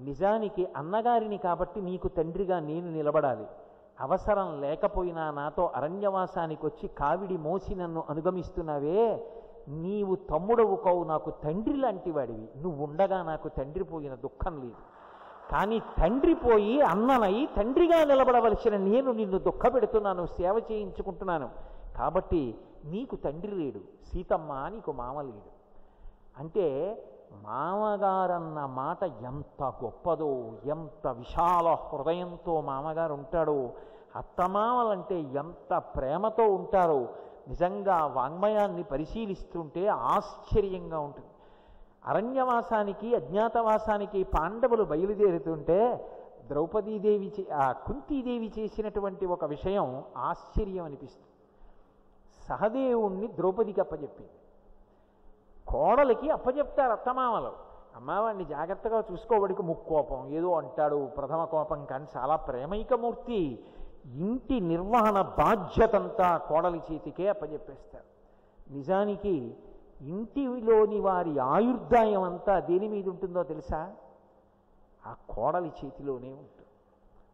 నిజానికి అన్నగారిని కాబట్టి నీకు తండ్రిగా నేను నిలబడాలి. అవసరం లేకపోయినా నాతో అరణ్యవాసానికి వచ్చి కావిడి మోసి నన్ను అనుగమిస్తున్నావే, నీవు తమ్ముడవు కావు, నాకు తండ్రి లాంటి వాడివి. నువ్వు ఉండగా నాకు తండ్రి పోయిన దుఃఖం లేదు. కానీ తండ్రి పోయి అన్ననై తండ్రిగా నిలబడవలసిన నేను నిన్ను దుఃఖపెడుతున్నాను, సేవ చేయించుకుంటున్నాను. కాబట్టి నీకు తండ్రి లేడు, సీతమ్మ నీకు మామ లేడు. అంటే మామగారన్న మాట ఎంత గొప్పదో, ఎంత విశాల హృదయంతో మామగారు ఉంటాడో, అత్తమామలంటే ఎంత ప్రేమతో ఉంటారో నిజంగా వాంగ్మయాన్ని పరిశీలిస్తుంటే ఆశ్చర్యంగా ఉంటుంది. అరణ్యవాసానికి అజ్ఞాతవాసానికి పాండవులు బయలుదేరుతుంటే ద్రౌపదీదేవి కుంతీదేవి చేసినటువంటి ఒక విషయం ఆశ్చర్యం అనిపిస్తుంది. సహదేవుణ్ణి ద్రౌపదికి అప్పచెప్పింది. కోడలికి అప్పచెప్తారు అత్తమామలు, అమ్మవాడిని జాగ్రత్తగా చూసుకోవడికి ముక్కోపం ఏదో అంటాడు, ప్రథమ కోపం, కానీ చాలా ప్రేమైకమూర్తి. ఇంటి నిర్వహణ బాధ్యతంతా కోడలి చేతికే అప్పచెప్పేస్తారు. నిజానికి ఇంటిలోని వారి ఆయుర్దాయం అంతా దేని మీద ఉంటుందో తెలుసా? ఆ కోడలి చేతిలోనే ఉంటుంది.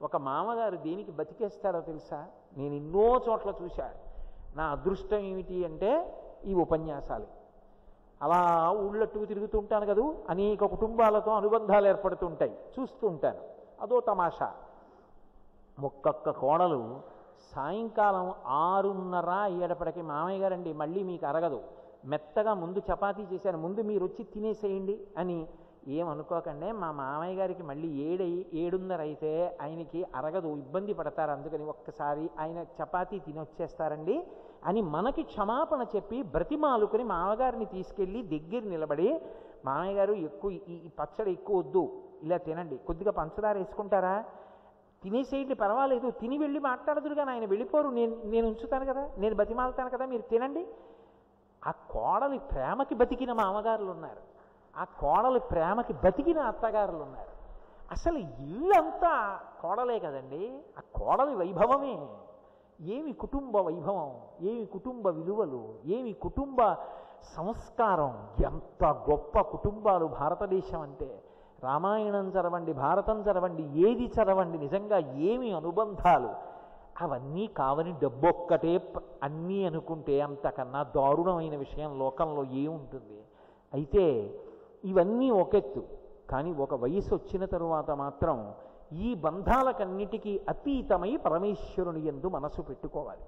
ఒక మామగారు దేనికి బతికేస్తారో తెలుసా? నేను ఎన్నో చోట్ల చూశాను. నా అదృష్టం ఏమిటి అంటే ఈ ఉపన్యాసాలు. అలా ఊళ్ళట్టు తిరుగుతూ ఉంటాను కదూ, అనేక కుటుంబాలతో అనుబంధాలు ఏర్పడుతుంటాయి, చూస్తూ ఉంటాను. అదో తమాషా. ఒక్కొక్క కోడలు సాయంకాలం 6:30 7 మామయ్య గారండి మళ్ళీ మీకు అరగదు, మెత్తగా ముందు చపాతీ చేశాను, ముందు మీరు వచ్చి తినేసేయండి అని. ఏమనుకోకండి, మా మామయ్య గారికి మళ్ళీ 7:30 అయితే ఆయనకి అరగదు, ఇబ్బంది పడతారు, అందుకని ఒక్కసారి ఆయన చపాతీ తినొచ్చేస్తారండి అని మనకి క్షమాపణ చెప్పి బ్రతిమాలుకుని మామగారిని తీసుకెళ్ళి దగ్గర నిలబడి, మామయ్య గారు ఎక్కువ ఈ పచ్చడి ఎక్కువ వద్దు, ఇలా తినండి, కొద్దిగా పంచదార వేసుకుంటారా, తినేసేయండి పర్వాలేదు, తిని వెళ్ళి మాట్లాడదురు కానీ ఆయన వెళ్ళిపోరు, నేను ఉంచుతాను కదా, నేను బతిమాలుతాను కదా, మీరు తినండి. ఆ కోడలి ప్రేమకి బతికిన మామగారులు ఉన్నారు, ఆ కోడలి ప్రేమకి బతికిన అత్తగారులు ఉన్నారు. అసలు ఇల్లంతా కోడలే కదండి, ఆ కోడలి వైభవమే. ఏమి కుటుంబ వైభవం, ఏమి కుటుంబ విలువలు, ఏమి కుటుంబ సంస్కారం, ఎంత గొప్ప కుటుంబాలు భారతదేశం అంటే. రామాయణం చదవండి, భారతం చదవండి, ఏది చదవండి, నిజంగా ఏమి అనుబంధాలు. అవన్నీ కావని డబ్బొక్కటే అన్నీ అనుకుంటే అంతకన్నా దారుణమైన విషయం లోకంలో ఏముంటుంది. అయితే ఇవన్నీ ఒకెత్తు, కానీ ఒక వయసు వచ్చిన తరువాత మాత్రం ఈ బంధాలకన్నిటికీ అతీతమై పరమేశ్వరుని యందు మనసు పెట్టుకోవాలి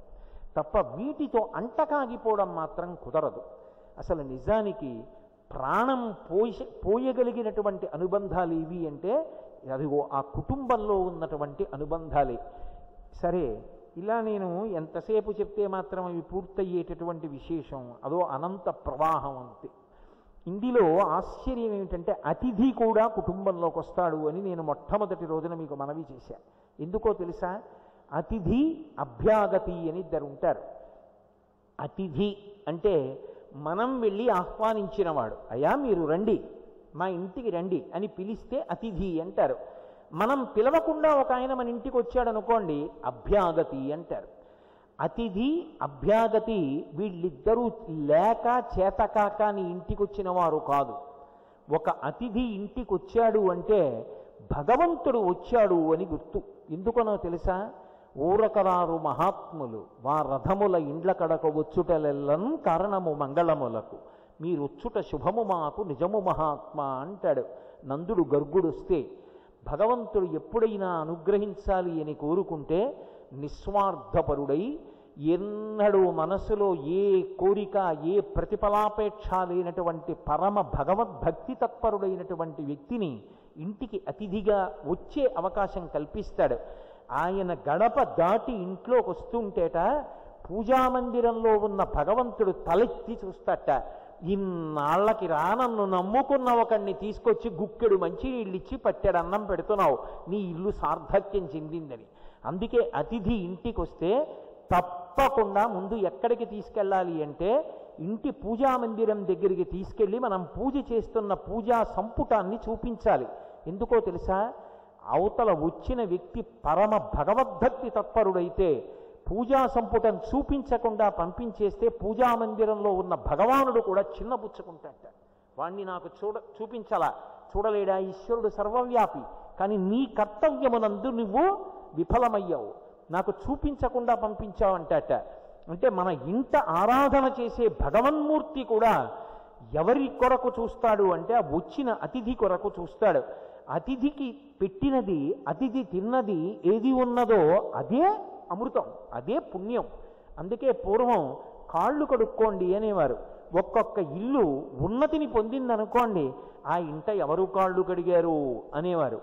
తప్ప వీటితో అంటకాగిపోవడం మాత్రం కుదరదు. అసలు నిజానికి ప్రాణం పోయగలిగినటువంటి అనుబంధాలు ఇవి అంటే అదిగో ఆ కుటుంబంలో ఉన్నటువంటి అనుబంధాలే. సరే, ఇలా నేను ఎంతసేపు చెప్తే మాత్రం అవి పూర్తయ్యేటటువంటి విశేషం, అదో అనంత ప్రవాహం అంతే. ఇందులో ఆశ్చర్యం ఏమిటంటే అతిథి కూడా కుటుంబంలోకి వస్తాడు అని నేను మొట్టమొదటి రోజున మీకు మనవి చేశాను. ఎందుకో తెలుసా? అతిథి అభ్యాగతి అని ఇద్దరు ఉంటారు. అతిథి అంటే మనం వెళ్ళి ఆహ్వానించినవాడు, అయ్యా మీరు రండి, మా ఇంటికి రండి అని పిలిస్తే అతిథి అంటారు. మనం పిలవకుండా ఒక ఆయన మన ఇంటికి వచ్చాడు అనుకోండి, అభ్యాగతి అంటారు. అతిథి అభ్యాగతి వీళ్ళిద్దరూ లేక చేతకాక నీ ఇంటికి వచ్చిన వారు కాదు. ఒక అతిథి ఇంటికి వచ్చాడు అంటే భగవంతుడు వచ్చాడు అని గుర్తు. ఎందుకనో తెలుసా? ఊరకరారు మహాత్ములు వారథముల ఇండ్ల కడక వచ్చుటలెల్లం కారణము మంగళములకు, మీరొచ్చుట శుభము మాకు నిజము మహాత్మ అంటాడు నందుడు గర్గుడొస్తే. భగవంతుడు ఎప్పుడైనా అనుగ్రహించాలి అని కోరుకుంటే నిస్వార్థపరుడై ఎన్నడూ మనసులో ఏ కోరిక ఏ ప్రతిఫలాపేక్ష లేనటువంటి పరమ భగవద్భక్తి తత్పరుడైనటువంటి వ్యక్తిని ఇంటికి అతిథిగా వచ్చే అవకాశం కల్పిస్తాడు. ఆయన గడప దాటి ఇంట్లోకి వస్తుంటేట పూజామందిరంలో ఉన్న భగవంతుడు తలెత్తి చూస్తాట. ఇన్నాళ్లకి నన్ను నమ్ముకున్న ఒకడిని తీసుకొచ్చి గుక్కెడు మంచినీళ్ళిచ్చి పట్టెడు అన్నం పెడుతున్నావు, నీ ఇల్లు సార్థక్యం చెందిందని. అందుకే అతిథి ఇంటికి వస్తే తప్పకుండా ముందు ఎక్కడికి తీసుకెళ్ళాలి అంటే ఇంటి పూజామందిరం దగ్గరికి తీసుకెళ్ళి మనం పూజ చేస్తున్న పూజా సంపుటాన్ని చూపించాలి. ఎందుకో తెలుసా? అవతల వచ్చిన వ్యక్తి పరమ భగవద్భక్తి తత్పరుడైతే పూజా సంపుటం చూపించకుండా పంపించేస్తే పూజామందిరంలో ఉన్న భగవానుడు కూడా చిన్నపుచ్చుకుంటాట. వాణ్ణి నాకు చూపించాలా? చూడలేడా? ఈశ్వరుడు సర్వవ్యాపి, కానీ నీ కర్తవ్యమునందు నువ్వు విఫలమయ్యావు, నాకు చూపించకుండా పంపించావంటాట. అంటే మన ఇంట ఆరాధన చేసే భగవన్మూర్తి కూడా ఎవరి కొరకు చూస్తాడు అంటే ఆ వచ్చిన అతిథి కొరకు చూస్తాడు. అతిథికి పెట్టినది, అతిథి తిన్నది ఏది ఉన్నదో అదే అమృతం, అదే పుణ్యం. అందుకే పూర్వం కాళ్ళు కడుక్కోండి అనేవారు. ఒక్కొక్క ఇల్లు ఉన్నతిని పొందిందనుకోండి, ఆ ఇంట ఎవరు కాళ్ళు కడిగారు అనేవారు.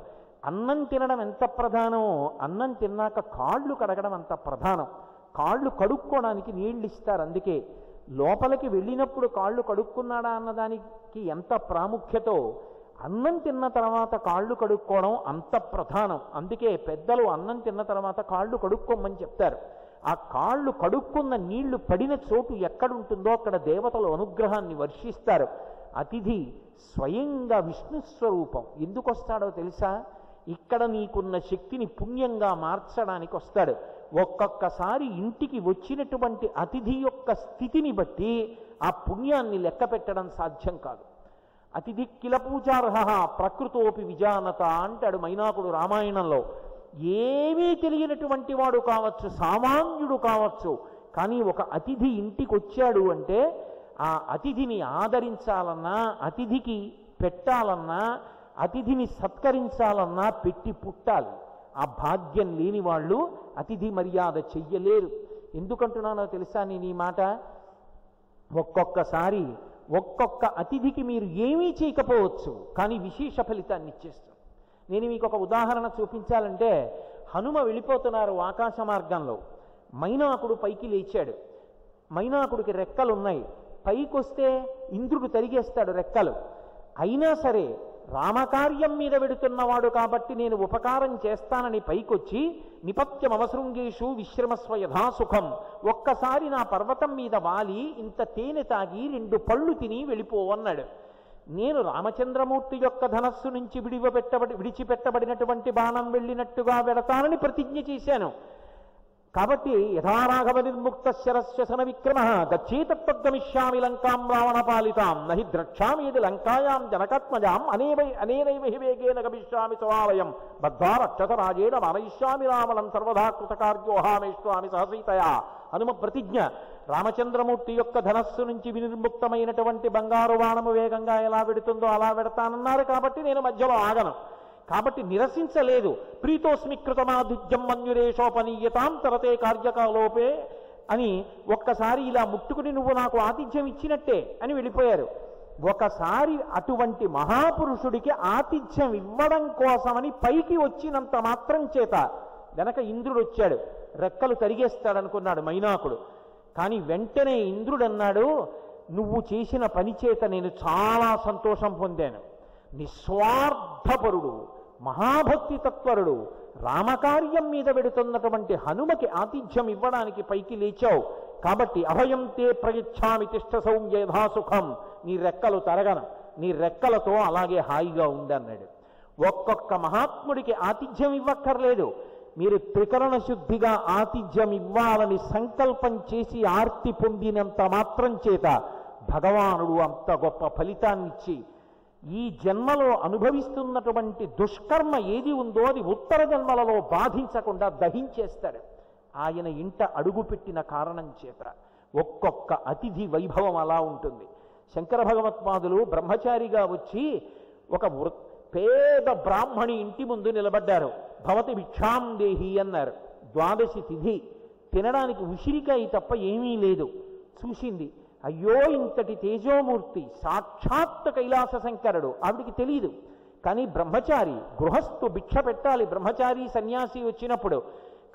అన్నం తినడం ఎంత ప్రధానమో అన్నం తిన్నాక కాళ్ళు కడగడం అంత ప్రధానం. కాళ్ళు కడుక్కోవడానికి నీళ్ళు ఇస్తారు. అందుకే లోపలికి వెళ్ళినప్పుడు కాళ్ళు కడుక్కున్నాడా అన్నదానికి ఎంత ప్రాముఖ్యతో అన్నం తిన్న తర్వాత కాళ్ళు కడుక్కోవడం అంత ప్రధానం. అందుకే పెద్దలు అన్నం తిన్న తర్వాత కాళ్ళు కడుక్కోమని చెప్తారు. ఆ కాళ్ళు కడుక్కున్న నీళ్లు పడిన చోటు ఎక్కడుంటుందో అక్కడ దేవతలు అనుగ్రహాన్ని వర్షిస్తారు. అతిథి స్వయంగా విష్ణు స్వరూపం. ఎందుకు వస్తాడో తెలుసా? ఇక్కడ నీకున్న శక్తిని పుణ్యంగా మార్చడానికి వస్తాడు. ఒక్కొక్కసారి ఇంటికి వచ్చినటువంటి అతిథి యొక్క స్థితిని బట్టి ఆ పుణ్యాన్ని లెక్క పెట్టడం సాధ్యం కాదు. అతిథి కిల పూజార్హ ప్రకృతోపి విజానత అంటాడు మైనాకుడు రామాయణంలో. ఏమీ తెలియనటువంటి వాడు కావచ్చు, సామాన్యుడు కావచ్చు, కానీ ఒక అతిథి ఇంటికి వచ్చాడు అంటే ఆ అతిథిని ఆదరించాలన్నా, అతిథికి పెట్టాలన్నా, అతిథిని సత్కరించాలన్నా పెట్టి పుట్టాలి. ఆ భాగ్యం లేని వాళ్ళు అతిథి మర్యాద చెయ్యలేరు. ఎందుకంటున్నానో తెలుసా నేను ఈ మాట? ఒక్కొక్కసారి ఒక్కొక్క అతిథికి మీరు ఏమీ చేయకపోవచ్చు, కానీ విశేష ఫలితాన్ని ఇచ్చేస్తారు. నేను మీకు ఒక ఉదాహరణ చూపించాలంటే, హనుమ వెళ్ళిపోతున్నారు ఆకాశ మార్గంలో. మైనాకుడు పైకి లేచాడు. మైనాకుడికి రెక్కలున్నాయి. పైకొస్తే ఇంద్రుడు తరిగేస్తాడు రెక్కలు. అయినా సరే రామకార్యం మీద వెడుతున్నవాడు కాబట్టి నేను ఉపకారం చేస్తానని పైకొచ్చి నిపత్యమవశృంగేషు విశ్రమస్వ యథాసుఖం, ఒక్కసారి నా పర్వతం మీద వాలి ఇంత తేనె తాగి 2 పళ్ళు తిని వెళ్ళిపోవన్నాడు. నేను రామచంద్రమూర్తి యొక్క ధనస్సు నుంచి విడిచిపెట్టబడినటువంటి బాణం వెళ్ళినట్టుగా వెడతానని ప్రతిజ్ఞ చేశాను. కాబట్టి యథారాఘవ నిర్ముక్త శరస్యసన విక్రమ గచ్చేతత్వగమిష్యామి లంకాం రావణ పాలితాం నహి ద్రక్ష్యామీది లంకాయాం జనకాత్మజాం అనేనైవ హి వేగేన గమిష్యామి సవాలయం బద్ధ్వా రక్షత రాజేణ మానయిష్యామి రావణం సర్వదా కృతకార్యోహామేష్వామి సహసీతయా. హనుమ ప్రతిజ్ఞ. రామచంద్రమూర్తి యొక్క ధనస్సు నుంచి వినిర్ముక్తమైనటువంటి బంగారు బాణము వేగంగా ఎలా వెడుతుందో అలా వెడతానన్నారు. కాబట్టి నేను మధ్యలో ఆగను. కాబట్టి నిరసించలేదు. ప్రీతోస్మి కృతమాదిత్యం మన్యురేషోపనీయతాం తరతే కార్యకాలోపే అని ఒక్కసారి ఇలా ముట్టుకుని నువ్వు నాకు ఆతిథ్యం ఇచ్చినట్టే అని వెళ్ళిపోయారు. ఒకసారి అటువంటి మహాపురుషుడికి ఆతిథ్యం ఇవ్వడం కోసమని పైకి వచ్చినంత మాత్రం చేత వెనక ఇంద్రుడు వచ్చాడు. రెక్కలు తరిగేస్తాడనుకున్నాడు మైనాకుడు. కానీ వెంటనే ఇంద్రుడు అన్నాడు, నువ్వు చేసిన పని చేత నేను చాలా సంతోషం పొందాను. నిస్వార్థపరుడు, మహాభక్తి తత్పరుడు, రామకార్యం మీద వెడుతున్నటువంటి హనుమకి ఆతిథ్యం ఇవ్వడానికి పైకి లేచావు. కాబట్టి అభయం తే ప్రయచ్ఛామి తిష్ట సౌమ్య యథాసుఖం, నీ రెక్కలు తరగను, నీ రెక్కలతో అలాగే హాయిగా ఉండన్నాడు. ఒక్కొక్క మహాత్ముడికి ఆతిథ్యం ఇవ్వక్కర్లేదు. మీరు త్రికరణ శుద్ధిగా ఆతిథ్యం ఇవ్వాలని సంకల్పం చేసి ఆర్తి పొందినంత మాత్రం చేత భగవానుడు అంత గొప్ప ఫలితాన్నిచ్చి ఈ జన్మలో అనుభవిస్తున్నటువంటి దుష్కర్మ ఏది ఉందో అది ఉత్తర జన్మలలో బాధించకుండా దహించేస్తాడు. ఆయన ఇంట అడుగుపెట్టిన కారణం చేత ఒక్కొక్క అతిథి వైభవం అలా ఉంటుంది. శంకర భగవత్పాదులు బ్రహ్మచారిగా వచ్చి ఒక పేద బ్రాహ్మణి ఇంటి ముందు నిలబడ్డారు. భవతి భిక్షాం దేహి అన్నారు. ద్వాదశి తిథి. తినడానికి ఉసిరికాయ తప్ప ఏమీ లేదు. చూసింది, అయ్యో ఇంతటి తేజోమూర్తి సాక్షాత్ కైలాస శంకరుడు, ఆవిడికి తెలియదు. కానీ బ్రహ్మచారి, గృహస్థు భిక్ష పెట్టాలి బ్రహ్మచారి సన్యాసి వచ్చినప్పుడు.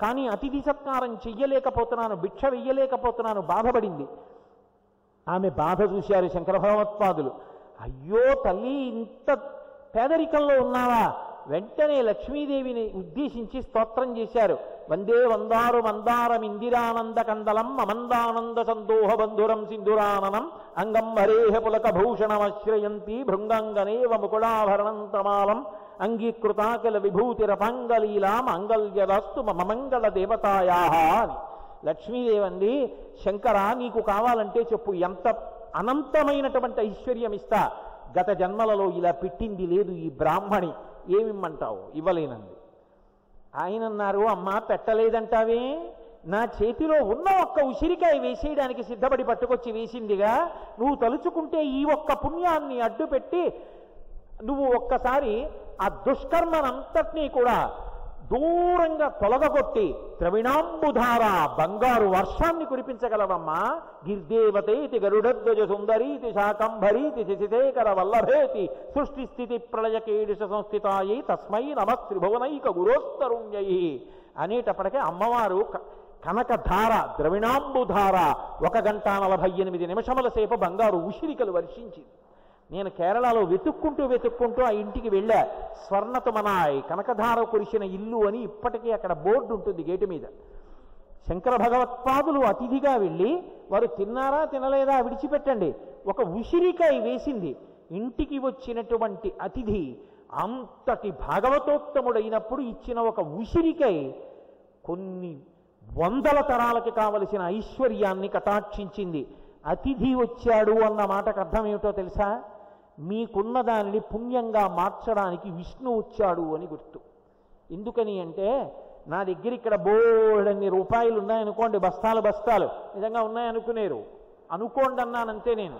కానీ అతిథి సత్కారం చెయ్యలేకపోతున్నాను, భిక్ష వెయ్యలేకపోతున్నాను, బాధపడింది. ఆమె బాధ చూశారు శంకర భగవత్పాదులు. అయ్యో తల్లి, ఇంత పేదరికంలో ఉన్నావా? వెంటనే లక్ష్మీదేవిని ఉద్దేశించి స్తోత్రం చేశారు. వందే వందారు మందారం ఇందిరానంద కందలం అమందానంద సందోహ బంధురం సింధురాననం అంగం వరేహ పులక భూషణమశ్రయంతి భృంగాంగనేవ ముకుళాభరణం తమాలం అంగీకృతాకల విభూతిరపంగలీలాం అంగల్యదాస్తు మమ మంగళ దేవతాయాః అని. లక్ష్మీదేవంది, శంకర నీకు కావాలంటే చెప్పు, ఎంత అనంతమైనటువంటి ఐశ్వర్యం ఇస్తా. గత జన్మలలో ఇలా పెట్టింది లేదు ఈ బ్రాహ్మణి, ఏమిమ్మంటావు? ఇవ్వలేనంది. ఆయన అన్నారు, అమ్మా పెట్టలేదంటావే, నా చేతిలో ఉన్న ఒక్క ఉసిరికాయ వేసేయడానికి సిద్ధపడి పట్టుకొచ్చి వేసిందిగా. నువ్వు తలుచుకుంటే ఈ ఒక్క పుణ్యాన్ని అడ్డుపెట్టి నువ్వు ఒక్కసారి ఆ దుష్కర్మనంతటినీ కూడా దూరంగా తొలగగొట్టి ద్రవిణాంబుధార బంగారు వర్షాన్ని కురిపించగలవమ్మా. గిర్దేవతేతి గరుడధ్వజ సుందరీతి శాకంభరీతి శశిశేఖర వల్లభేతి సృష్టి స్థితి ప్రళయకేడిష సంస్థితాయై తస్మై నమస్త్రిభువనైక గురోస్తరుణ్యై అనేటప్పటికే అమ్మవారు కనకధార ద్రవిణాంబుధార 1 గంట 48 నిమిషముల సేపు బంగారు ఉసిరికలు వర్షించింది. నేను కేరళలో వెతుక్కుంటూ ఆ ఇంటికి వెళ్ళా. స్వర్ణతమనాయ్ కనకధార కురిసిన ఇల్లు అని ఇప్పటికీ అక్కడ బోర్డు ఉంటుంది గేటు మీద. శంకర భగవత్పాదులు అతిథిగా వెళ్ళి, వారు తిన్నారా తినలేదా విడిచిపెట్టండి, ఒక ఉసిరికాయ వేసింది. ఇంటికి వచ్చినటువంటి అతిథి అంతటి భాగవతోత్తముడైనప్పుడు ఇచ్చిన ఒక ఉసిరికాయ కొన్ని 100 తరాలకి కావలసిన ఐశ్వర్యాన్ని కటాక్షించింది. అతిథి వచ్చాడు అన్న మాటకు అర్థం ఏమిటో తెలుసా? మీకున్న దానిని పుణ్యంగా మార్చడానికి విష్ణు వచ్చాడు అని గుర్తు. ఎందుకని అంటే, నా దగ్గర ఇక్కడ బోల్డన్ని రూపాయలు ఉన్నాయనుకోండి, బస్తాలు నిజంగా ఉన్నాయనుకునేరు, అనుకోండి అన్నానంతే. నేను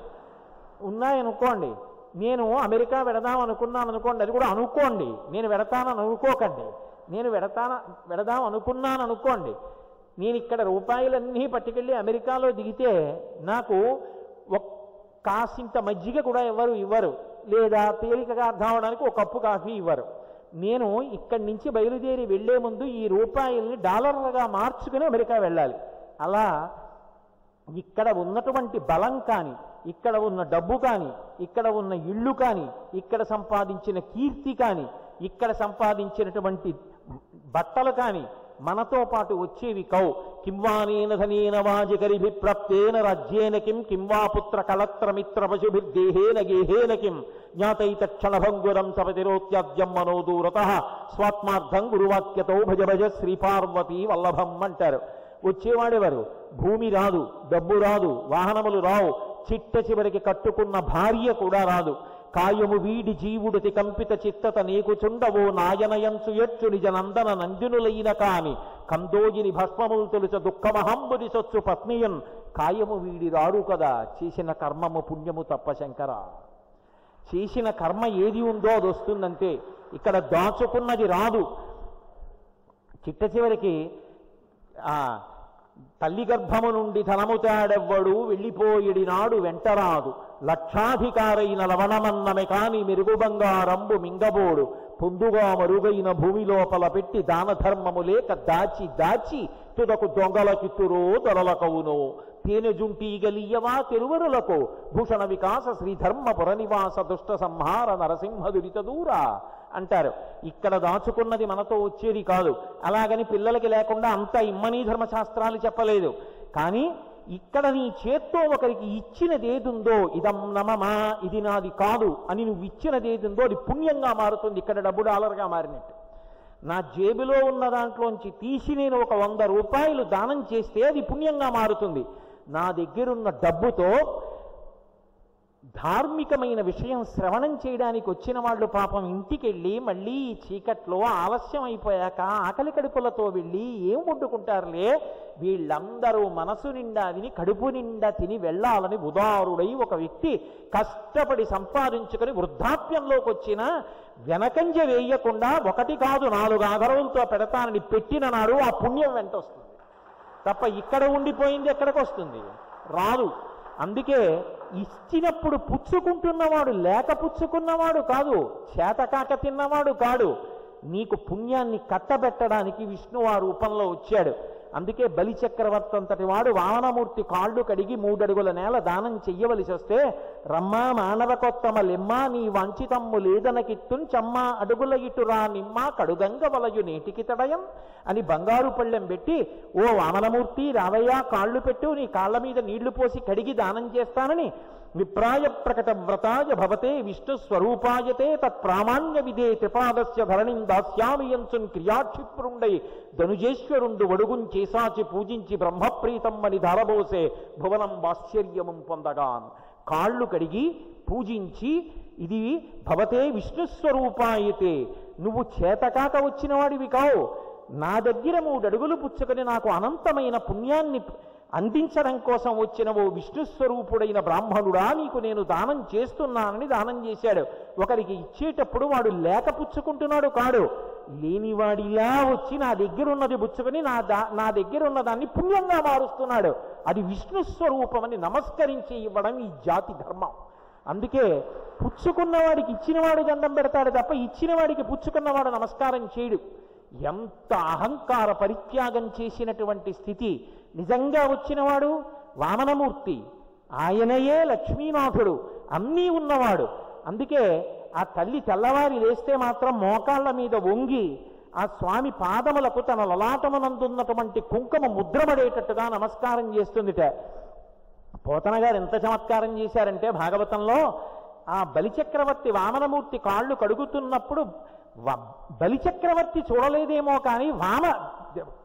ఉన్నాయనుకోండి, నేను అమెరికా వెడదాం అనుకున్నాను అనుకోండి, అది కూడా అనుకోండి, నేను వెడతానని అనుకోకండి. నేను వెడదాం అనుకున్నాను అనుకోండి, నేను ఇక్కడ రూపాయలన్నీ పట్టుకెళ్ళి అమెరికాలో దిగితే నాకు కాసింత మజ్జిగ కూడా ఇవ్వరు, లేదా తేలికగా అర్థం అవడానికి ఒక కప్పు కాఫీ ఇవ్వరు. నేను ఇక్కడి నుంచి బయలుదేరి వెళ్లే ముందు ఈ రూపాయల్ని డాలర్లుగా మార్చుకుని అమెరికా వెళ్ళాలి. అలా ఇక్కడ ఉన్నటువంటి బలం కానీ, ఇక్కడ ఉన్న డబ్బు కానీ, ఇక్కడ ఉన్న ఇళ్ళు కానీ, ఇక్కడ సంపాదించిన కీర్తి కానీ, ఇక్కడ సంపాదించినటువంటి బట్టలు కానీ మనతో పాటు వచ్చేవి కౌ. కింవానేన ధనేన వాజికరిభి ప్రాప్తేన రాజ్యేన కిం వా పుత్ర కళత్రమిత్ర పశుభిర్దేహేన గేహేన కిం జ్ఞాతైతక్షణభంగురం సపతిరోత్యాజ్యం మనోదూరతః స్వాత్మార్థం గురువాక్యతో భజ భజ శ్రీపార్వతీ వల్లభం అంటారు. వచ్చేవాడెవరు? భూమి రాదు, డబ్బు రాదు, వాహనములు రావు, చిట్ట చివరికి కట్టుకున్న భార్య కూడా రాదు. కాయము వీడి జీవుడితి కంపిత చిత్తత నీకు చుండవో నాయనయంచు ఎచ్చు నిజ నందన నందినులైన కాని కందోజిని భస్మములు తొలుచ దుఃఖమహంబుది సొచ్చు పత్నియన్ కాయము వీడి రాడు కదా. చేసిన కర్మము పుణ్యము తప్ప శంకర. చేసిన కర్మ ఏది ఉందో అది వస్తుందంతే. ఇక్కడ దాచుకున్నది రాదు. చిట్ట చివరికి తల్లి గర్భము నుండి ధనము తేడెవ్వడు వెళ్ళిపోయిడి నాడు వెంటరాదు లక్షాధికారైన లవణమన్నమే కాని మెరుగు బంగారంబు మింగబోడు పొందుగా మరుగైన భూమి లోపల పెట్టి దాన ధర్మము లేక దాచి దాచి తుదకు దొంగల కిత్తురో దొరలకవునో తేనె జుంటీగలియవా తెరువరులకు భూషణ వికాస శ్రీధర్మ పురనివాస దుష్ట సంహార నరసింహ దురిత దూరా అంటారు. ఇక్కడ దాచుకున్నది మనతో వచ్చేది కాదు. అలాగని పిల్లలకి లేకుండా అంతా ఇమ్మనీ ధర్మశాస్త్రాలు చెప్పలేదు. కానీ ఇక్కడ నీ చేత్తో ఒకరికి ఇచ్చినదేదుందో ఇదం నమమా ఇది నాది కాదు అని నువ్వు ఇచ్చినదేదుందో అది పుణ్యంగా మారుతుంది. ఇక్కడ డబ్బు డాలర్గా మారినట్టు. నా జేబులో ఉన్న దాంట్లోంచి తీసి నేను ఒక 100 రూపాయలు దానం చేస్తే అది పుణ్యంగా మారుతుంది. నా దగ్గరున్న డబ్బుతో ధార్మికమైన విషయం శ్రవణం చేయడానికి వచ్చిన వాళ్ళు పాపం ఇంటికి వెళ్ళి మళ్ళీ ఈ చీకట్లో ఆలస్యం అయిపోయాక ఆకలి కడుపులతో వెళ్ళి ఏం వండుకుంటారులే, వీళ్ళందరూ మనసు నిండా విని కడుపు నిండా తిని వెళ్ళాలని ఉదారుడై ఒక వ్యక్తి కష్టపడి సంపాదించుకొని వృద్ధాప్యంలోకి వచ్చినా వెనకంజ వేయకుండా 1 కాదు 4 ఆధారాలతో పెడతానని పెట్టిన నాడు ఆ పుణ్యం వెంట వస్తుంది. తప్ప ఇక్కడ ఉండిపోయింది ఎక్కడికి వస్తుంది? రాదు. అందుకే ఇచ్చినప్పుడు పుచ్చుకుంటున్నవాడు లేక పుచ్చుకున్నవాడు కాదు, చేతకాక తిన్నవాడు కాడు. నీకు పుణ్యాన్ని కట్టబెట్టడానికి విష్ణువు ఆ రూపంలో వచ్చాడు. అందుకే బలిచక్రవర్తి అంతటి వాడు వామనమూర్తి కాళ్ళు కడిగి 3 అడుగుల నేల దానం చెయ్యవలసి వస్తే, రమ్మా మానవ కొత్తమ లెమ్మా నీ వంచితమ్ము లేదనకిత్తున్ చమ్మా అడుగుల ఇటురా నిమ్మా కడుగంగ వలయు నేటికి తడయం అని బంగారు పళ్ళెం పెట్టి, ఓ వామనమూర్తి రావయ్యా కాళ్ళు పెట్టు, నీ కాళ్ళ మీద నీళ్లు పోసి కడిగి దానం చేస్తానని విప్రాయ ప్రకట వ్రతాయ భవతే విష్ణు స్వరూపాయతే తత్ప్రామాణ్య విదే త్రిపాదస్య ధరణిం దాస్యామియంచున్ క్రియాక్షిప్రుండై ధనుజేశ్వరుండు వడుగుం చేసాచి పూజించి బ్రహ్మప్రీతమ్మని ధారబోసే భువనం వాశ్చర్యము పొందగాన్. కాళ్ళు కడిగి పూజించి, ఇది భవతే విష్ణుస్వరూపాయతే, నువ్వు చేతకాక వచ్చిన వాడివి కావు, నా దగ్గర 3 అడుగులు పుచ్చుకొని నాకు అనంతమైన పుణ్యాన్ని అందించడం కోసం వచ్చిన ఓ విష్ణుస్వరూపుడైన బ్రాహ్మణుడా, నీకు నేను దానం చేస్తున్నానని దానం చేశాడు. ఒకరికి ఇచ్చేటప్పుడు వాడు లేక పుచ్చుకుంటున్నాడు కాడు, లేనివాడిలా వచ్చి నా దగ్గర ఉన్నది పుచ్చుకొని నా దగ్గర ఉన్న దాన్ని పుణ్యంగా మారుస్తున్నాడు. అది విష్ణుస్వరూపమని నమస్కరించి ఇవ్వడం ఈ జాతి ధర్మం. అందుకే పుచ్చుకున్నవాడికి ఇచ్చినవాడు దండం పెడతాడు తప్ప ఇచ్చినవాడికి పుచ్చుకున్నవాడు నమస్కారం చేయడు. ఎంత అహంకార పరిత్యాగం చేసినటువంటి స్థితి! నిజంగా వచ్చినవాడు వామనమూర్తి, ఆయనయే లక్ష్మీనాథుడు, అన్నీ ఉన్నవాడు. అందుకే ఆ తల్లి తెల్లవారి లేస్తే మాత్రం మోకాళ్ళ మీద వంగి ఆ స్వామి పాదములకు తన లలాటమునందున్నటువంటి కుంకుమ ముద్రపడేటట్టుగా నమస్కారం చేస్తుందిట. పోతన గారు ఎంత చమత్కారం చేశారంటే భాగవతంలో, ఆ బలిచక్రవర్తి వామనమూర్తి కాళ్ళు కడుగుతున్నప్పుడు బలిచక్రవర్తి చూడలేదేమో కానీ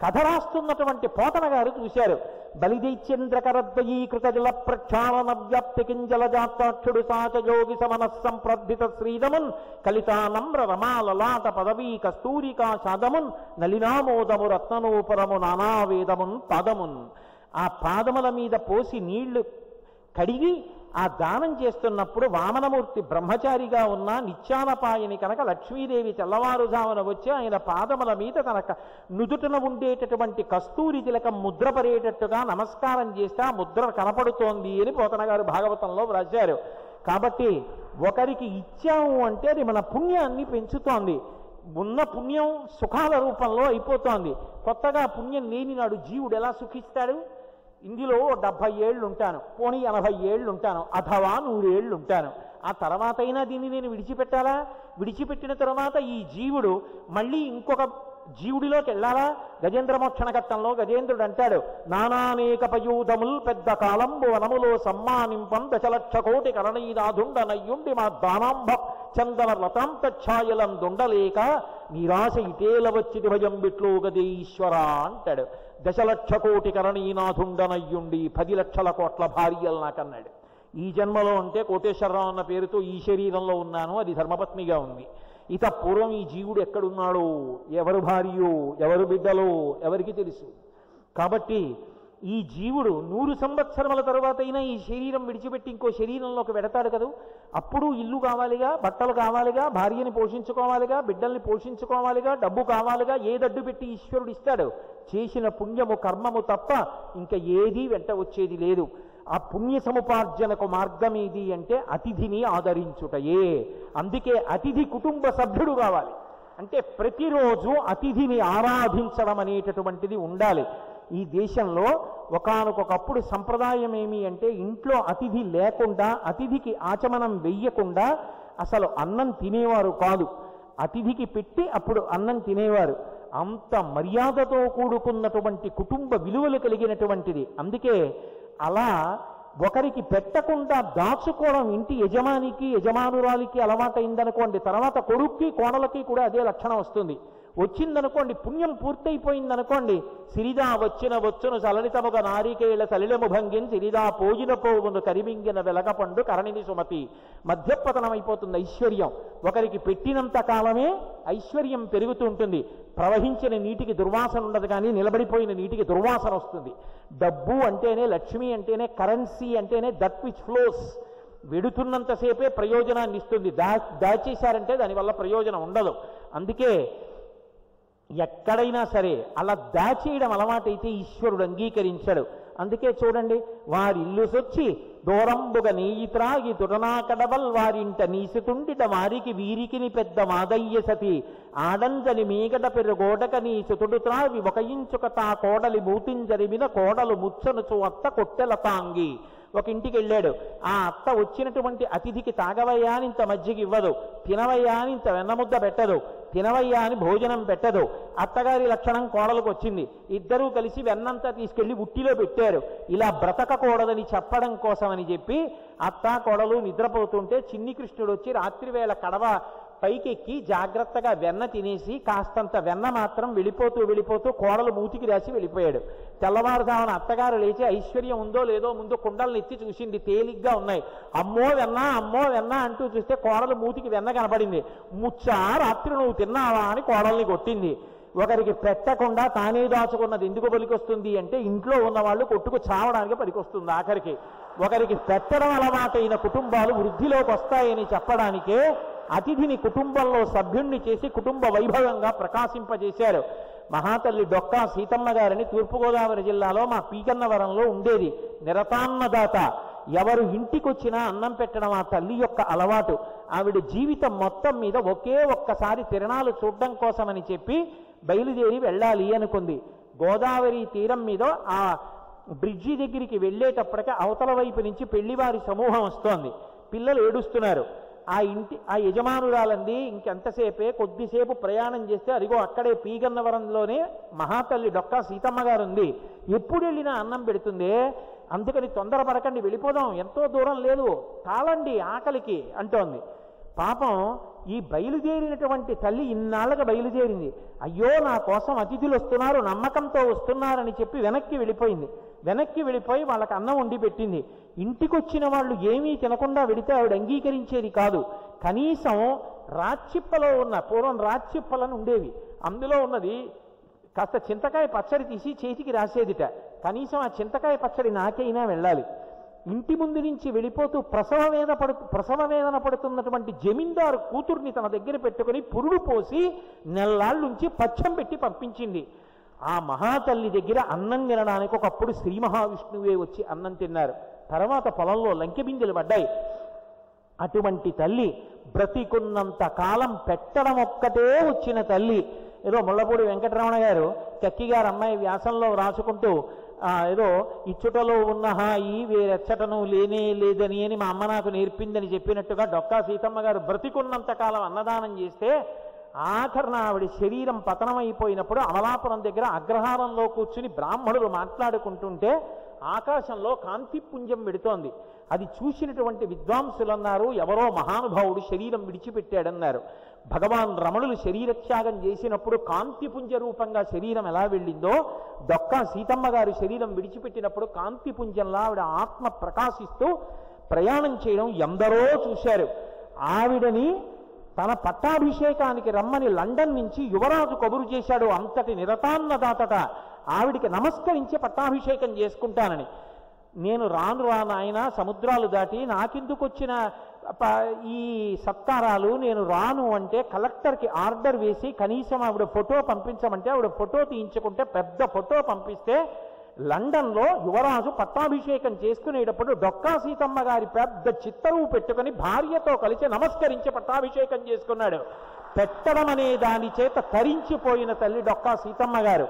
కథ రాస్తున్నటువంటి పోతన గారు చూశారు. బలిదైత్యేంద్రకరద్వయీకృత జల ప్రక్షాళన వ్యాప్తి కింజలజాతాక్షుడు సాచయోగి సమనస్సంప్రద్ధిత శ్రీరమున్ కలితానమ్ర రమాలలాట పదవీ కస్తూరికా శాదమున్ నలినామోదము రత్ననూపరము నానావేదమున్ పాదమున్. ఆ పాదముల మీద పోసి నీళ్లు కడిగి ఆ దానం చేస్తున్నప్పుడు వామనమూర్తి బ్రహ్మచారిగా ఉన్న నిత్యానపాయని కనుక లక్ష్మీదేవి తెల్లవారుజామున వచ్చి ఆయన పాదముల మీద తన నుదుటన ఉండేటటువంటి కస్తూరి తిలకం ముద్ర పడేటట్టుగా నమస్కారం చేస్తే ఆ ముద్ర కనపడుతోంది అని పోతన గారు భాగవతంలో వ్రాశారు. కాబట్టి ఒకరికి ఇచ్చాము అంటే అది మన పుణ్యాన్ని పెంచుతోంది. ఉన్న పుణ్యం సుఖాల రూపంలో అయిపోతోంది. కొత్తగా పుణ్యం లేని నాడు జీవుడు ఎలా సుఖిస్తాడు? ఇందులో 70 ఏళ్ళు ఉంటాను, పోనీ 80 ఏళ్ళు ఉంటాను, అథవా 100 ఏళ్ళు ఉంటాను. ఆ తర్వాత అయినా దీన్ని నేను విడిచిపెట్టాలా? విడిచిపెట్టిన తర్వాత ఈ జీవుడు మళ్ళీ ఇంకొక జీవుడిలోకి వెళ్ళాలా? గజేంద్ర మోక్షణ ఘట్టంలో గజేంద్రుడు అంటాడు, నానానేక పయూధముల్ పెద్ద కాలంబు వనములో సమ్మానింపం 1,00,000 కోటి కరణీనాథుండనయ్యుండి మా దానాంబ చందన లతాంతఛాయలం దుండలేక నిరాశ ఇటేల వచ్చిది భజం బిట్లు గదే ఈశ్వర అంటాడు. 1,00,000 కోటి కరణీనాథుండనయ్యుండి 10 లక్షల కోట్ల భార్యలు నాకన్నాడు. ఈ జన్మలో అంటే కోటేశ్వరరావు అన్న పేరుతో ఈ శరీరంలో ఉన్నాను, అది ధర్మపత్నిగా ఉంది. ఇత పూర్వం ఈ జీవుడు ఎక్కడున్నాడో, ఎవరు భార్యో, ఎవరు బిడ్డలో ఎవరికి తెలుసు. కాబట్టి ఈ జీవుడు 100 సంవత్సరముల తరువాత అయినా ఈ శరీరం విడిచిపెట్టి ఇంకో శరీరంలోకి వెడతాడు కదా. అప్పుడు ఇల్లు కావాలిగా, బట్టలు కావాలిగా, భార్యని పోషించుకోవాలిగా, బిడ్డల్ని పోషించుకోవాలిగా, డబ్బు కావాలిగా. ఏదడ్డు పెట్టి ఈశ్వరుడు ఇస్తాడు? చేసిన పుణ్యము కర్మము తప్ప ఇంకా ఏదీ వెంట వచ్చేది లేదు. ఆ పుణ్య సముపార్జనకు మార్గం ఏది అంటే అతిథిని ఆదరించుటయే. అందుకే అతిథి కుటుంబ సభ్యుడు కావాలి. అంటే ప్రతిరోజు అతిథిని ఆరాధించడం అనేటటువంటిది ఉండాలి. ఈ దేశంలో ఒకానొకప్పుడు సంప్రదాయం ఏమి అంటే, ఇంట్లో అతిథి లేకుండా, అతిథికి ఆచమనం వెయ్యకుండా అసలు అన్నం తినేవారు కాదు. అతిథికి పెట్టి అప్పుడు అన్నం తినేవారు. అంత మర్యాదతో కూడుకున్నటువంటి కుటుంబ విలువలు కలిగినటువంటిది. అందుకే అలా ఒకరికి పెట్టకుండా దాచుకోవడం ఇంటి యజమానికి యజమానురాలికి అలవాటైందనుకోండి, తర్వాత కొడుక్కి కోడలకి కూడా అదే లక్షణం వస్తుంది. వచ్చిందనుకోండి, పుణ్యం పూర్తయిపోయిందనుకోండి, సిరిదా వచ్చిన వచ్చును సలలితముగ నారికేళ సలిలము భంగిన్ సిరిదా పోజిన పోవును కరిమింగిన వెలగపండు కరణిని సుమతి. మధ్యపతనం అయిపోతుంది ఐశ్వర్యం. ఒకరికి పెట్టినంత కాలమే ఐశ్వర్యం పెరుగుతూ ఉంటుంది. ప్రవహించిన నీటికి దుర్వాసన ఉండదు, కానీ నిలబడిపోయిన నీటికి దుర్వాసన వస్తుంది. డబ్బు అంటేనే, లక్ష్మి అంటేనే, కరెన్సీ అంటేనే దట్ విచ్ ఫ్లోస్. వెడుతున్నంతసేపే ప్రయోజనాన్ని ఇస్తుంది. దాచేశారంటే దానివల్ల ప్రయోజనం ఉండదు. అందుకే ఎక్కడైనా సరే అలా దాచేయడం అలవాటైతే ఈశ్వరుడు అంగీకరించాడు. అందుకే చూడండి, వారిల్లు సొచ్చి దూరంబుగ నీయి త్రాగి తుటనా కడవల్ వారింట నీసుతుండిట వారికి వీరికిని పెద్ద మాదయ్య సతి ఆడంజని మీగడ పెరుగోడక నీ సుతుడు త్రావి ఒక ఇంచుక తా కోడలి మూతింజరిమిన కోడలు ముచ్చనుచు అత్త కొట్టెల తాంగి. ఒక ఇంటికి వెళ్ళాడు. ఆ అత్త వచ్చినటువంటి అతిథికి తాగవయ్యా అని ఇంత మజ్జిగ ఇవ్వదు, తినవయ్యా అని ఇంత వెన్నముద్ద పెట్టదు, తినవయ్యా అని భోజనం పెట్టదు. అత్తగారి లక్షణం కోడలకు వచ్చింది. ఇద్దరూ కలిసి వెన్నంతా తీసుకెళ్లి ఉట్టిలో పెట్టారు. ఇలా బ్రతకకూడదని చెప్పడం కోసమని చెప్పి అత్త కోడలు నిద్రపోతుంటే చిన్ని కృష్ణుడు వచ్చి రాత్రివేళ కడవ పైకెక్కి జాగ్రత్తగా వెన్న తినేసి కాస్తంత వెన్న మాత్రం వెళ్ళిపోతూ కోడలు మూతికి రాసి వెళ్ళిపోయాడు. తెల్లవారుజామున అత్తగారు లేచి ఐశ్వర్యం ఉందో లేదో ముందు కుండలను ఎత్తి చూసింది, తేలిగ్గా ఉన్నాయి. అమ్మో వెన్న అంటూ చూస్తే కోడలు మూతికి వెన్న కనపడింది. ముచ్చా రాత్రి నువ్వు తిన్నావా అని కోడల్ని కొట్టింది. ఒకరికి పెట్టకుండా తానే దాచుకున్నది ఎందుకు పలికొస్తుంది అంటే ఇంట్లో ఉన్న వాళ్ళు కొట్టుకు చావడానికి పలికొస్తుంది. ఆఖరికి ఒకరికి పెట్టడం అలవాటైన కుటుంబాలు వృద్ధిలోకి వస్తాయని చెప్పడానికే అతిథిని కుటుంబంలో సభ్యుణ్ణి చేసి కుటుంబ వైభవంగా ప్రకాశింపజేశారు. మహాతల్లి డొక్కా సీతమ్మ గారిని తూర్పుగోదావరి జిల్లాలో మా పీకన్నవరంలో ఉండేది. నిరతాన్నదాత, ఎవరు ఇంటికొచ్చినా అన్నం పెట్టడం ఆ తల్లి యొక్క అలవాటు. ఆవిడ జీవితం మొత్తం మీద ఒకే ఒక్కసారి తిరణాలు చూడడం కోసమని చెప్పి బయలుదేరి వెళ్ళాలి అనుకుంది. గోదావరి తీరం మీద ఆ బ్రిడ్జి దగ్గరికి వెళ్ళేటప్పటికే అవతల వైపు నుంచి పెళ్లివారి సమూహం వస్తోంది. పిల్లలు ఏడుస్తున్నారు. ఆ యజమానురాలంది ఇంకెంతసేపే, కొద్దిసేపు ప్రయాణం చేస్తే అదిగో అక్కడే పీగన్నవరంలోనే మహాతల్లి డొక్కా సీతమ్మ గారు ఉంది, ఎప్పుడు వెళ్ళినా అన్నం పెడుతుంది, అందుకని తొందరపడకండి వెళ్ళిపోదాం, ఎంతో దూరం లేదు, తాళండి ఆకలికి అంటోంది. పాపం ఈ బయలుదేరినటువంటి తల్లి ఇన్నాళ్ళగా బయలుదేరింది. అయ్యో నా కోసం అతిథులు వస్తున్నారు, నమ్మకంతో వస్తున్నారని చెప్పి వెనక్కి వెళ్ళిపోయింది. వెనక్కి వెళ్ళిపోయి వాళ్ళకి అన్నం వండి పెట్టింది. ఇంటికొచ్చిన వాళ్ళు ఏమీ తినకుండా వెడితే ఆవిడ అంగీకరించేది కాదు. కనీసం రాచిప్పలో ఉన్న, పూర్వం రాచిప్పలను ఉండేవి, అందులో ఉన్నది కాస్త చింతకాయ పచ్చడి తీసి చేతికి రాసేదిట. కనీసం ఆ చింతకాయ పచ్చడి నాకైనా వెళ్ళాలి. ఇంటి ముందు నుంచి వెళ్ళిపోతూ ప్రసవ వేదన పడుతున్నటువంటి జమీందారు కూతుర్ని తన దగ్గర పెట్టుకుని పురుడు పోసి నెల్లాళ్ళుంచి పచ్చం పెట్టి పంపించింది. ఆ మహాతల్లి దగ్గర అన్నం తినడానికి ఒకప్పుడు శ్రీ మహావిష్ణువే వచ్చి అన్నం తిన్నారు. తర్వాత పొలంలో లంకెబిందెలు పడ్డాయి. అటువంటి తల్లి బ్రతికున్నంత కాలం పెట్టడం ఒక్కటే వచ్చిన తల్లి. ఏదో ముళ్ళపూడి వెంకటరమణ గారు కక్కిగారు అమ్మాయి వ్యాసంలో రాసుకుంటూ ఏదో ఇచ్చుటలో ఉన్న హాయి వేరెచ్చటను లేనే లేదని అని మా అమ్మ నాకు నేర్పిందని చెప్పినట్టుగా డొక్కా సీతమ్మ గారు బ్రతికున్నంత కాలం అన్నదానం చేస్తే ఆఖరణ ఆవిడ శరీరం పతనమైపోయినప్పుడు అమలాపురం దగ్గర అగ్రహారంలో కూర్చుని బ్రాహ్మణులు మాట్లాడుకుంటుంటే ఆకాశంలో కాంతిపుంజం వెడుతోంది. అది చూసినటువంటి విద్వాంసులు అన్నారు, ఎవరో మహానుభావుడు శరీరం విడిచిపెట్టాడన్నారు. భగవాన్ రమణులు శరీరత్యాగం చేసినప్పుడు కాంతిపుంజ రూపంగా శరీరం ఎలా వెళ్ళిందో, డొక్కా సీతమ్మ గారు శరీరం విడిచిపెట్టినప్పుడు కాంతిపుంజంలా ఆవిడ ఆత్మ ప్రకాశిస్తూ ప్రయాణం చేయడం ఎందరో చూశారు. ఆవిడని తన పట్టాభిషేకానికి రమ్మని లండన్ నుంచి యువరాజు కబురు చేశాడు. అంతటి నిరతాన్నదాతట. ఆవిడికి నమస్కరించి పట్టాభిషేకం చేసుకుంటానని. నేను రాను ఆయన సముద్రాలు దాటి నాకెందుకు వచ్చిన ఈ సత్కారాలు, నేను రాను అంటే కలెక్టర్కి ఆర్డర్ వేసి కనీసం ఆవిడ ఫోటో పంపించమంటే ఆవిడ ఫోటో తీయించుకుంటే పెద్ద ఫోటో పంపిస్తే లండన్లో యువరాజు పట్టాభిషేకం చేసుకునేటప్పుడు డొక్కా సీతమ్మ గారి పెద్ద చిత్తరువు పెట్టుకుని భార్యతో కలిసి నమస్కరించి పట్టాభిషేకం చేసుకున్నాడు. పెట్టడం అనే దాని చేత తరించిపోయిన తల్లి డొక్కా సీతమ్మ గారు.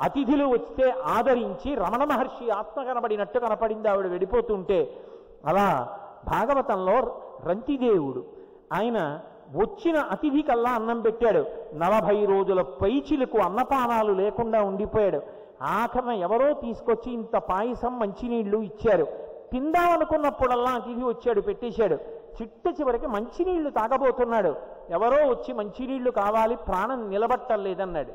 అతిథులు వస్తే ఆదరించి రమణ మహర్షి ఆత్మ కనబడినట్టు కనపడింది ఆవిడ వెళ్ళిపోతుంటే. అలా భాగవతంలో రంతిదేవుడు ఆయన వచ్చిన అతిథి కల్లా అన్నం పెట్టాడు. 40 రోజుల పైచిలకు అన్నపానాలు లేకుండా ఉండిపోయాడు. ఆఖరణ ఎవరో తీసుకొచ్చి ఇంత పాయసం మంచినీళ్లు ఇచ్చారు. తిందామనుకున్నప్పుడల్లా అతిథి వచ్చాడు, పెట్టేశాడు. చివరికి మంచినీళ్లు తాగబోతున్నాడు. ఎవరో వచ్చి మంచినీళ్లు కావాలి, ప్రాణం నిలబట్టలేదన్నాడు.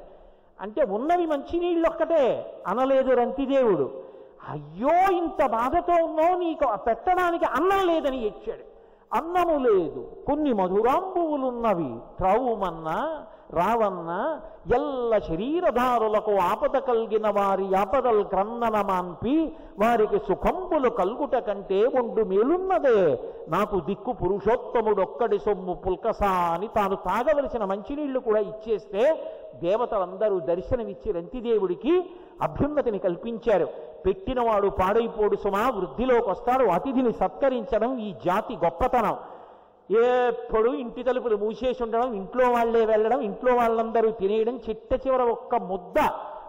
అంటే ఉన్నవి మంచినీళ్ళు ఒక్కటే అనలేదు రంతిదేవుడు. అయ్యో ఇంత బాధతో ఉన్నావు, నీకు పెట్టడానికి అన్నం లేదని ఏడ్చాడు. అన్నము లేదు, కొన్ని మధురాంబువులున్నవి త్రావుమన్నా రావన్న ఎల్ల శరీరధారులకు ఆపద కలిగిన వారి ఆపదల్ క్రందన మాన్పి వారికి సుఖంబులు కల్గుట కంటే ఒండు మేలున్నదే నాకు దిక్కు పురుషోత్తముడొక్కడి సొమ్ము పుల్కసా అని తాను తాగవలసిన మంచినీళ్లు కూడా ఇచ్చేస్తే దేవతలందరూ దర్శనమిచ్చి రంతిదేవుడికి అభ్యున్నతిని కల్పించారు. పెట్టినవాడు పాడైపోడు సుమా, వృద్ధిలోకి వస్తాడు. అతిథిని సత్కరించడం ఈ జాతి గొప్పతనం. ఎప్పుడు ఇంటి తలుపులు మూసేసి ఉండడం, ఇంట్లో వాళ్లే వెళ్ళడం, ఇంట్లో వాళ్ళందరూ తినేయడం, చిట్ట చివర ఒక్క ముద్ద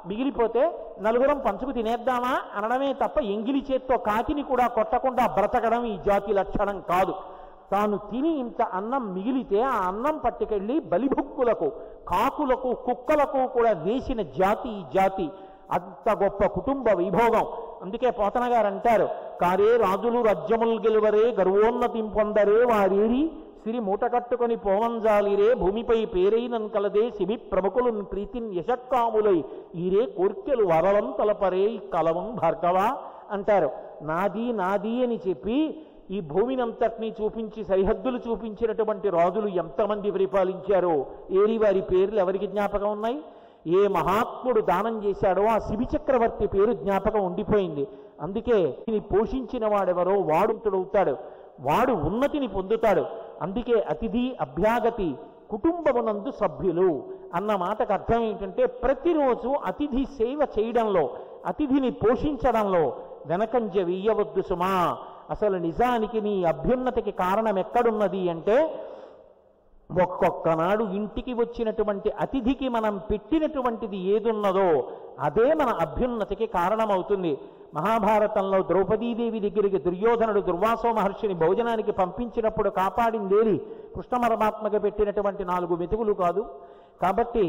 మిగిలిపోతే నలుగురం పంచుకు తినేద్దామా అనడమే తప్ప ఎంగిలి చేత్తో కాకిని కూడా కొట్టకుండా బ్రతకడం ఈ జాతి లక్షణం కాదు. తాను తిని ఇంత అన్నం మిగిలితే ఆ అన్నం పట్టుకెళ్ళి బలిభుక్కులకు, కాకులకు, కుక్కలకు కూడా వేసిన జాతి ఈ జాతి. అంత గొప్ప కుటుంబ వైభోగం. అందుకే పోతన గారు అంటారు, కారే రాజులు రాజ్యములు గెలువరే గర్వోన్నతిం పొందరే వారేరి సిరి మూట కట్టుకొని పోవంజాలిరే భూమిపై పేరైనన్ కలదే శిబి ప్రముఖులను ప్రీతిన్ యశక్కాములై ఈరే కోర్కెలు వరవం తలపరే కలవం భార్గవ అంటారు. నాది నాది అని చెప్పి ఈ భూమినంతటినీ చూపించి సరిహద్దులు చూపించినటువంటి రాజులు ఎంతమంది పరిపాలించారో ఏరి వారి పేర్లు ఎవరికి జ్ఞాపకం ఉన్నాయి? ఏ మహాత్ముడు దానం చేశాడో ఆ శిబి చక్రవర్తి పేరు జ్ఞాపకం ఉండిపోయింది. అందుకే దీన్ని పోషించిన వాడెవరో వాడుతుడవుతాడు, వాడు ఉన్నతిని పొందుతాడు. అందుకే అతిథి అభ్యాగతి కుటుంబమునందు సభ్యులు అన్న మాటకు అర్థం ఏంటంటే ప్రతిరోజు అతిథి సేవ చేయడంలో, అతిథిని పోషించడంలో వెనకంజ వెయ్యవద్దు సుమా. అసలు నిజానికి నీ అభ్యున్నతికి కారణం ఎక్కడున్నది అంటే ఒక్కొక్కనాడు ఇంటికి వచ్చినటువంటి అతిథికి మనం పెట్టినటువంటిది ఏదున్నదో అదే మన అభ్యున్నతికి కారణమవుతుంది. మహాభారతంలో ద్రౌపదీదేవి దగ్గరికి దుర్యోధనుడు దుర్వాసో మహర్షిని భోజనానికి పంపించినప్పుడు కాపాడిందేరి కృష్ణ పరమాత్మకి పెట్టినటువంటి 4 మెతుకులు కాదు. కాబట్టి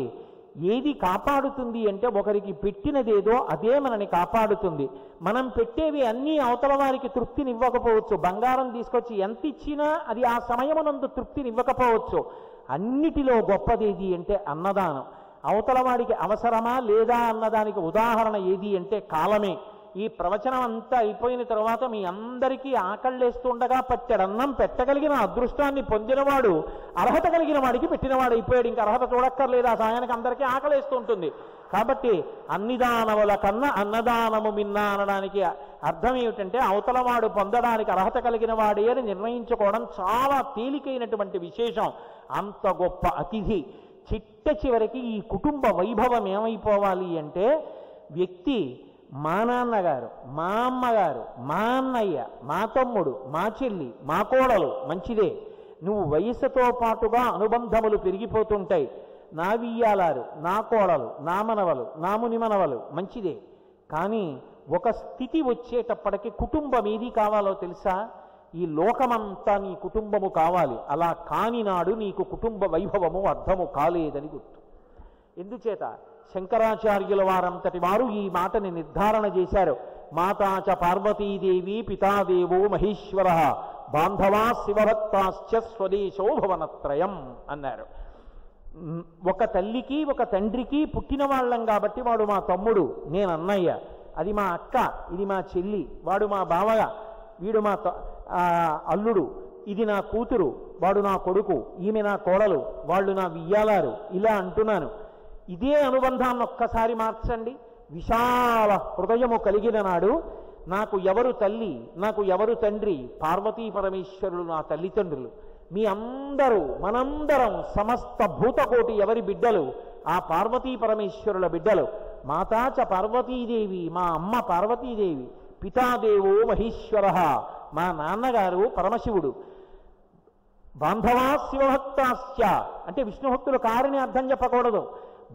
ఏది కాపాడుతుంది అంటే ఒకరికి పెట్టినదేదో అదే మనని కాపాడుతుంది. మనం పెట్టేవి అన్నీ అవతల వారికి తృప్తినివ్వకపోవచ్చు. బంగారం తీసుకొచ్చి ఎంత ఇచ్చినా అది ఆ సమయమునందు తృప్తినివ్వకపోవచ్చు. అన్నిటిలో గొప్పదేది అంటే అన్నదానం. అవతల వాడికి అవసరమా లేదా అన్నదానికి ఉదాహరణ ఏది అంటే కాలమే. ఈ ప్రవచనం అంతా అయిపోయిన తర్వాత మీ అందరికీ ఆకళ్ళేస్తుండగా పట్టెడన్నం పెట్టగలిగిన అదృష్టాన్ని పొందినవాడు అర్హత కలిగిన వాడికి పెట్టినవాడు అయిపోయాడు. ఇంకా అర్హత చూడక్కర్లేదు. ఆ సమయానికి అందరికీ ఆకలేస్తూ ఉంటుంది. కాబట్టి అన్నిదానముల కన్నా అన్నదానము మిన్నా అనడానికి అర్థం ఏమిటంటే అవతలవాడు పొందడానికి అర్హత కలిగిన వాడే అని నిర్ణయించుకోవడం చాలా తేలికైనటువంటి విశేషం. అంత గొప్ప అతిథి చిట్ట చివరికి ఈ కుటుంబ వైభవం ఏమైపోవాలి అంటే వ్యక్తి మా నాన్నగారు, మా అమ్మగారు, మా అన్నయ్య, మా తమ్ముడు, మా చెల్లి, మా కోడలు మంచిదే. నువ్వు వయస్సుతో పాటుగా అనుబంధములు పెరిగిపోతుంటాయి. నా వియ్యాలారు, నా కోడలు, నా మనవలు, నా ముని మనవలు మంచిదే. కానీ ఒక స్థితి వచ్చేటప్పటికి కుటుంబం ఏది కావాలో తెలుసా? ఈ లోకమంతా నీ కుటుంబము కావాలి. అలా కాని నాడు నీకు కుటుంబ వైభవము అర్థము కాలేదని గుర్తు. ఎందుచేత శంకరాచార్యుల వారంతటి వారు ఈ మాటని నిర్ధారణ చేశారు. మాతాచ పార్వతీదేవి పితాదేవో మహేశ్వర బాంధవా శివభక్తాశ్చ స్వదేశో భువనత్రయం అన్నారు. ఒక తల్లికి ఒక తండ్రికి పుట్టిన వాళ్ళం కాబట్టి వాడు మా తమ్ముడు, నేను అన్నయ్య, అది మా అక్క, ఇది మా చెల్లి, వాడు మా బావగ, వీడు మా అల్లుడు, ఇది నా కూతురు, వాడు నా కొడుకు, ఈమె నా కోడలు, వాళ్ళు నా వియ్యాలారు, ఇలా అంటున్నాను. ఇదే అనుబంధాన్ని ఒక్కసారి మార్చండి. విశాల హృదయము కలిగిన నాడు నాకు ఎవరు తల్లి, నాకు ఎవరు తండ్రి? పార్వతీ పరమేశ్వరులు నా తల్లిదండ్రులు. మీ అందరూ మనందరం సమస్త భూతకోటి ఎవరి బిడ్డలు? ఆ పార్వతీ పరమేశ్వరుల బిడ్డలు. మాతాచ పార్వతీదేవి, మా అమ్మ పార్వతీదేవి, పితాదేవో మహేశ్వర, మా నాన్నగారు పరమశివుడు, బాంధవా శివభక్తాశ్చ అంటే విష్ణుభక్తులు కారని అర్థం చెప్పకూడదు.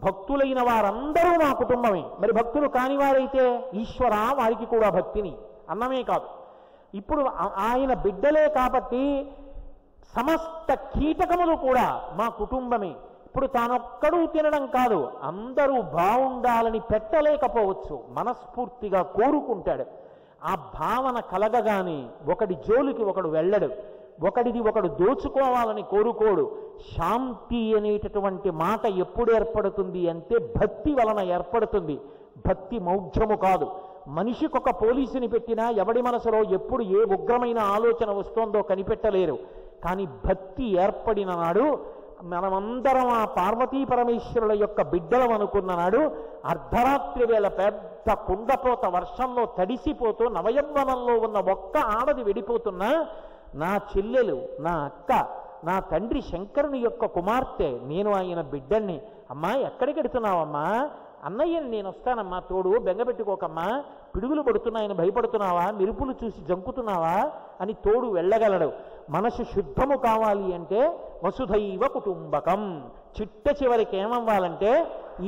భక్తులైన వారందరూ మా కుటుంబమే. మరి భక్తులు కానివారైతే ఈశ్వర వారికి కూడా భక్తిని అన్నమే కాదు. ఇప్పుడు ఆయన బిడ్డలే కాబట్టి సమస్త కీటకములు కూడా మా కుటుంబమే. ఇప్పుడు తానొక్కడూ తినడం కాదు, అందరూ బాగుండాలని పెట్టలేకపోవచ్చు, మనస్ఫూర్తిగా కోరుకుంటాడు. ఆ భావన కలగగానే ఒకడి జోలికి ఒకడు వెళ్ళడు, ఒకడిది ఒకడు దోచుకోవాలని కోరుకోడు. శాంతి అనేటటువంటి మాట ఎప్పుడు ఏర్పడుతుంది అంటే భక్తి వలన ఏర్పడుతుంది. భక్తి మౌఢ్యము కాదు. మనిషికి ఒక పోలీసుని పెట్టినా ఎవడి మనసులో ఎప్పుడు ఏ ఉగ్రమైన ఆలోచన వస్తోందో కనిపెట్టలేరు. కానీ భక్తి ఏర్పడిన నాడు మనమందరం ఆ పార్వతీ పరమేశ్వరుల యొక్క బిడ్డలం అనుకున్న నాడు అర్ధరాత్రి వేళ పెద్ద కుండపోత వర్షంలో తడిసిపోతూ నవయవ్వనంలో ఉన్న ఒక్క ఆడది వెడిపోతున్నా, నా చెల్లెలు, నా అక్క, నా తండ్రి శంకరుని యొక్క కుమార్తె, నేను ఆయన బిడ్డల్ని, అమ్మా ఎక్కడికి వెడుతున్నావమ్మా, అన్నయ్యని నేను వస్తానమ్మా తోడు, బెంగపెట్టుకోకమ్మా, పిడుగులు పడుతున్నాయని భయపడుతున్నావా, మెరుపులు చూసి జంకుతున్నావా అని తోడు వెళ్ళగలడు. మనసు శుద్ధము కావాలి అంటే వసుధైవ కుటుంబకం. చిట్ట చివరికి ఏమవ్వాలంటే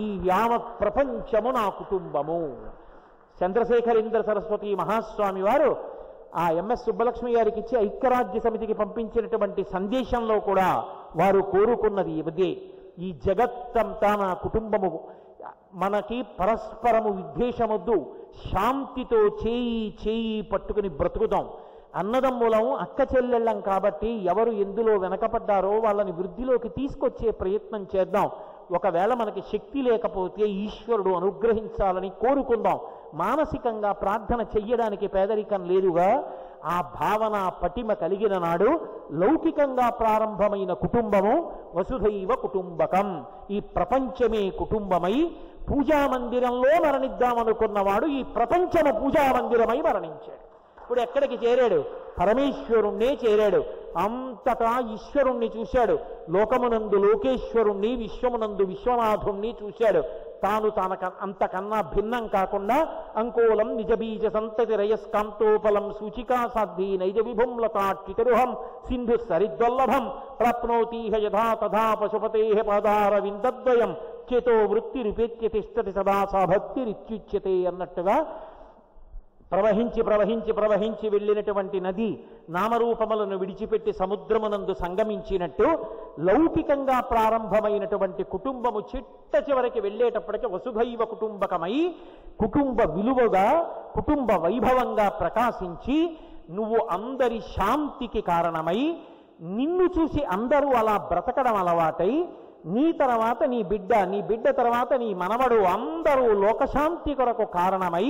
ఈ యావత్ ప్రపంచము నా కుటుంబము. చంద్రశేఖరేంద్ర సరస్వతి మహాస్వామి వారు ఆ ఎంఎస్ సుబ్బలక్ష్మి గారికి ఇచ్చి ఐక్యరాజ్య సమితికి పంపించినటువంటి సందేశంలో కూడా వారు కోరుకున్నది ఇదే. ఈ జగత్తంతా నా కుటుంబము, మనకి పరస్పరము విద్వేషమొద్దు, శాంతితో చేయి చేయి పట్టుకుని బ్రతుకుదాం. అన్నదమ్ములం అక్క చెల్లెళ్ళం కాబట్టి ఎవరు ఎందులో వెనకపడ్డారో వాళ్ళని వృద్ధిలోకి తీసుకొచ్చే ప్రయత్నం చేద్దాం. ఒకవేళ మనకి శక్తి లేకపోతే ఈశ్వరుడు అనుగ్రహించాలని కోరుకుందాం. మానసికంగా ప్రార్థన చెయ్యడానికి పేదరికం లేదుగా. ఆ భావన పటిమ కలిగిన నాడు లౌకికంగా ప్రారంభమైన కుటుంబము వసుధైవ కుటుంబకం. ఈ ప్రపంచమే కుటుంబమై పూజామందిరంలో మరణిద్దామనుకున్నవాడు ఈ ప్రపంచము పూజామందిరమై మరణించాడు. ఇప్పుడు ఎక్కడికి చేరాడు? పరమేశ్వరుణ్ణే చేరాడు. అంతటా ఈశ్వరుణ్ణి చూశాడు. లోకమునందు లోకేశ్వరుణ్ణి, విశ్వమునందు విశ్వనాథుణ్ణి చూశాడు. తాను అంతకన్నా భిన్నం కాకుండా అంకోలం నిజబీజ సంతతి రయస్కాంతోపలం సూచికా సాధ్వీ నైజ విభుంలతాట్టితరుహం సింధు సరిద్వల్లభం ప్రాప్నోతీహ యథా తథా పశుపతే పాదార విందద్వయం చేతో వృత్తి రూపేత్య తిష్టతి సదా సా భక్తిరిత్యుచ్యతే అన్నట్టుగా ప్రవహించి ప్రవహించి ప్రవహించి వెళ్ళినటువంటి నది నామరూపములను విడిచిపెట్టి సముద్రమునందు సంగమించినట్టు లౌకికంగా ప్రారంభమైనటువంటి కుటుంబము చిట్ట చివరికి వెళ్ళేటప్పటికి వసుధైవ కుటుంబకమై కుటుంబ విలువగా, కుటుంబ వైభవంగా ప్రకాశించి నువ్వు అందరి శాంతికి కారణమై, నిన్ను చూసి అందరూ అలా బ్రతకడం అలవాటై, నీ తర్వాత నీ బిడ్డ, నీ బిడ్డ తర్వాత నీ మనవడు అందరూ లోకశాంతి కొరకు కారణమై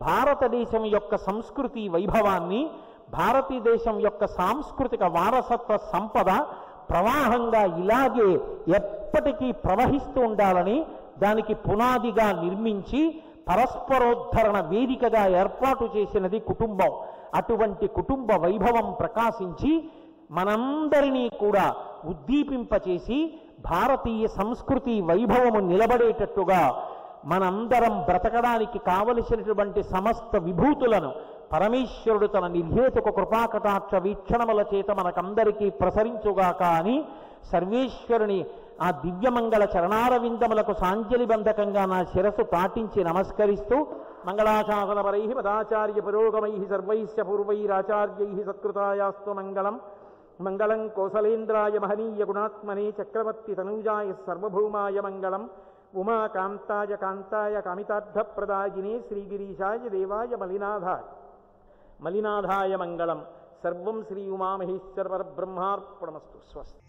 భారతదేశం యొక్క సంస్కృతి వైభవాన్ని, భారతదేశం యొక్క సాంస్కృతిక వారసత్వ సంపద ప్రవాహంగా ఇలాగే ఎప్పటికీ ప్రవహిస్తూ ఉండాలని దానికి పునాదిగా నిర్మించి పరస్పరోద్ధరణ వేదికగా ఏర్పాటు చేసినది కుటుంబం. అటువంటి కుటుంబ వైభవం ప్రకాశించి మనందరినీ కూడా ఉద్దీపింపచేసి భారతీయ సంస్కృతి వైభవము నిలబడేటట్టుగా మనందరం బ్రతకడానికి కావలసినటువంటి సమస్త విభూతులను పరమేశ్వరుడు తన నిర్హేతుక కృపాకటాక్ష వీక్షణముల చేత మనకందరికీ ప్రసరించుగాక అని సర్వేశ్వరుని ఆ దివ్యమంగళ చరణారవిందములకు సాంజలిబంధకంగా నా శిరస్సు పాటించి నమస్కరిస్తూ మంగళాశాసనపరై పదాచార్య పురోగమై సర్వైశ్చ పూర్వైరాచార్యై సత్కృతాయాస్తు మంగళం. మంగళం కోసలేంద్రాయ మహనీయ గుణాత్మనే చక్రవర్తి తనూజాయ సర్వభౌమాయ మంగళం. ఉమాకాంతాయ కాంతాయ కామితార్థప్రదాయినే శ్రీగిరీశాయ దేవాయ మలినాథాయ మంగళం. సర్వం శ్రీ ఉమామహేశ్వర పరబ్రహ్మార్పణమస్తు. స్వస్తి.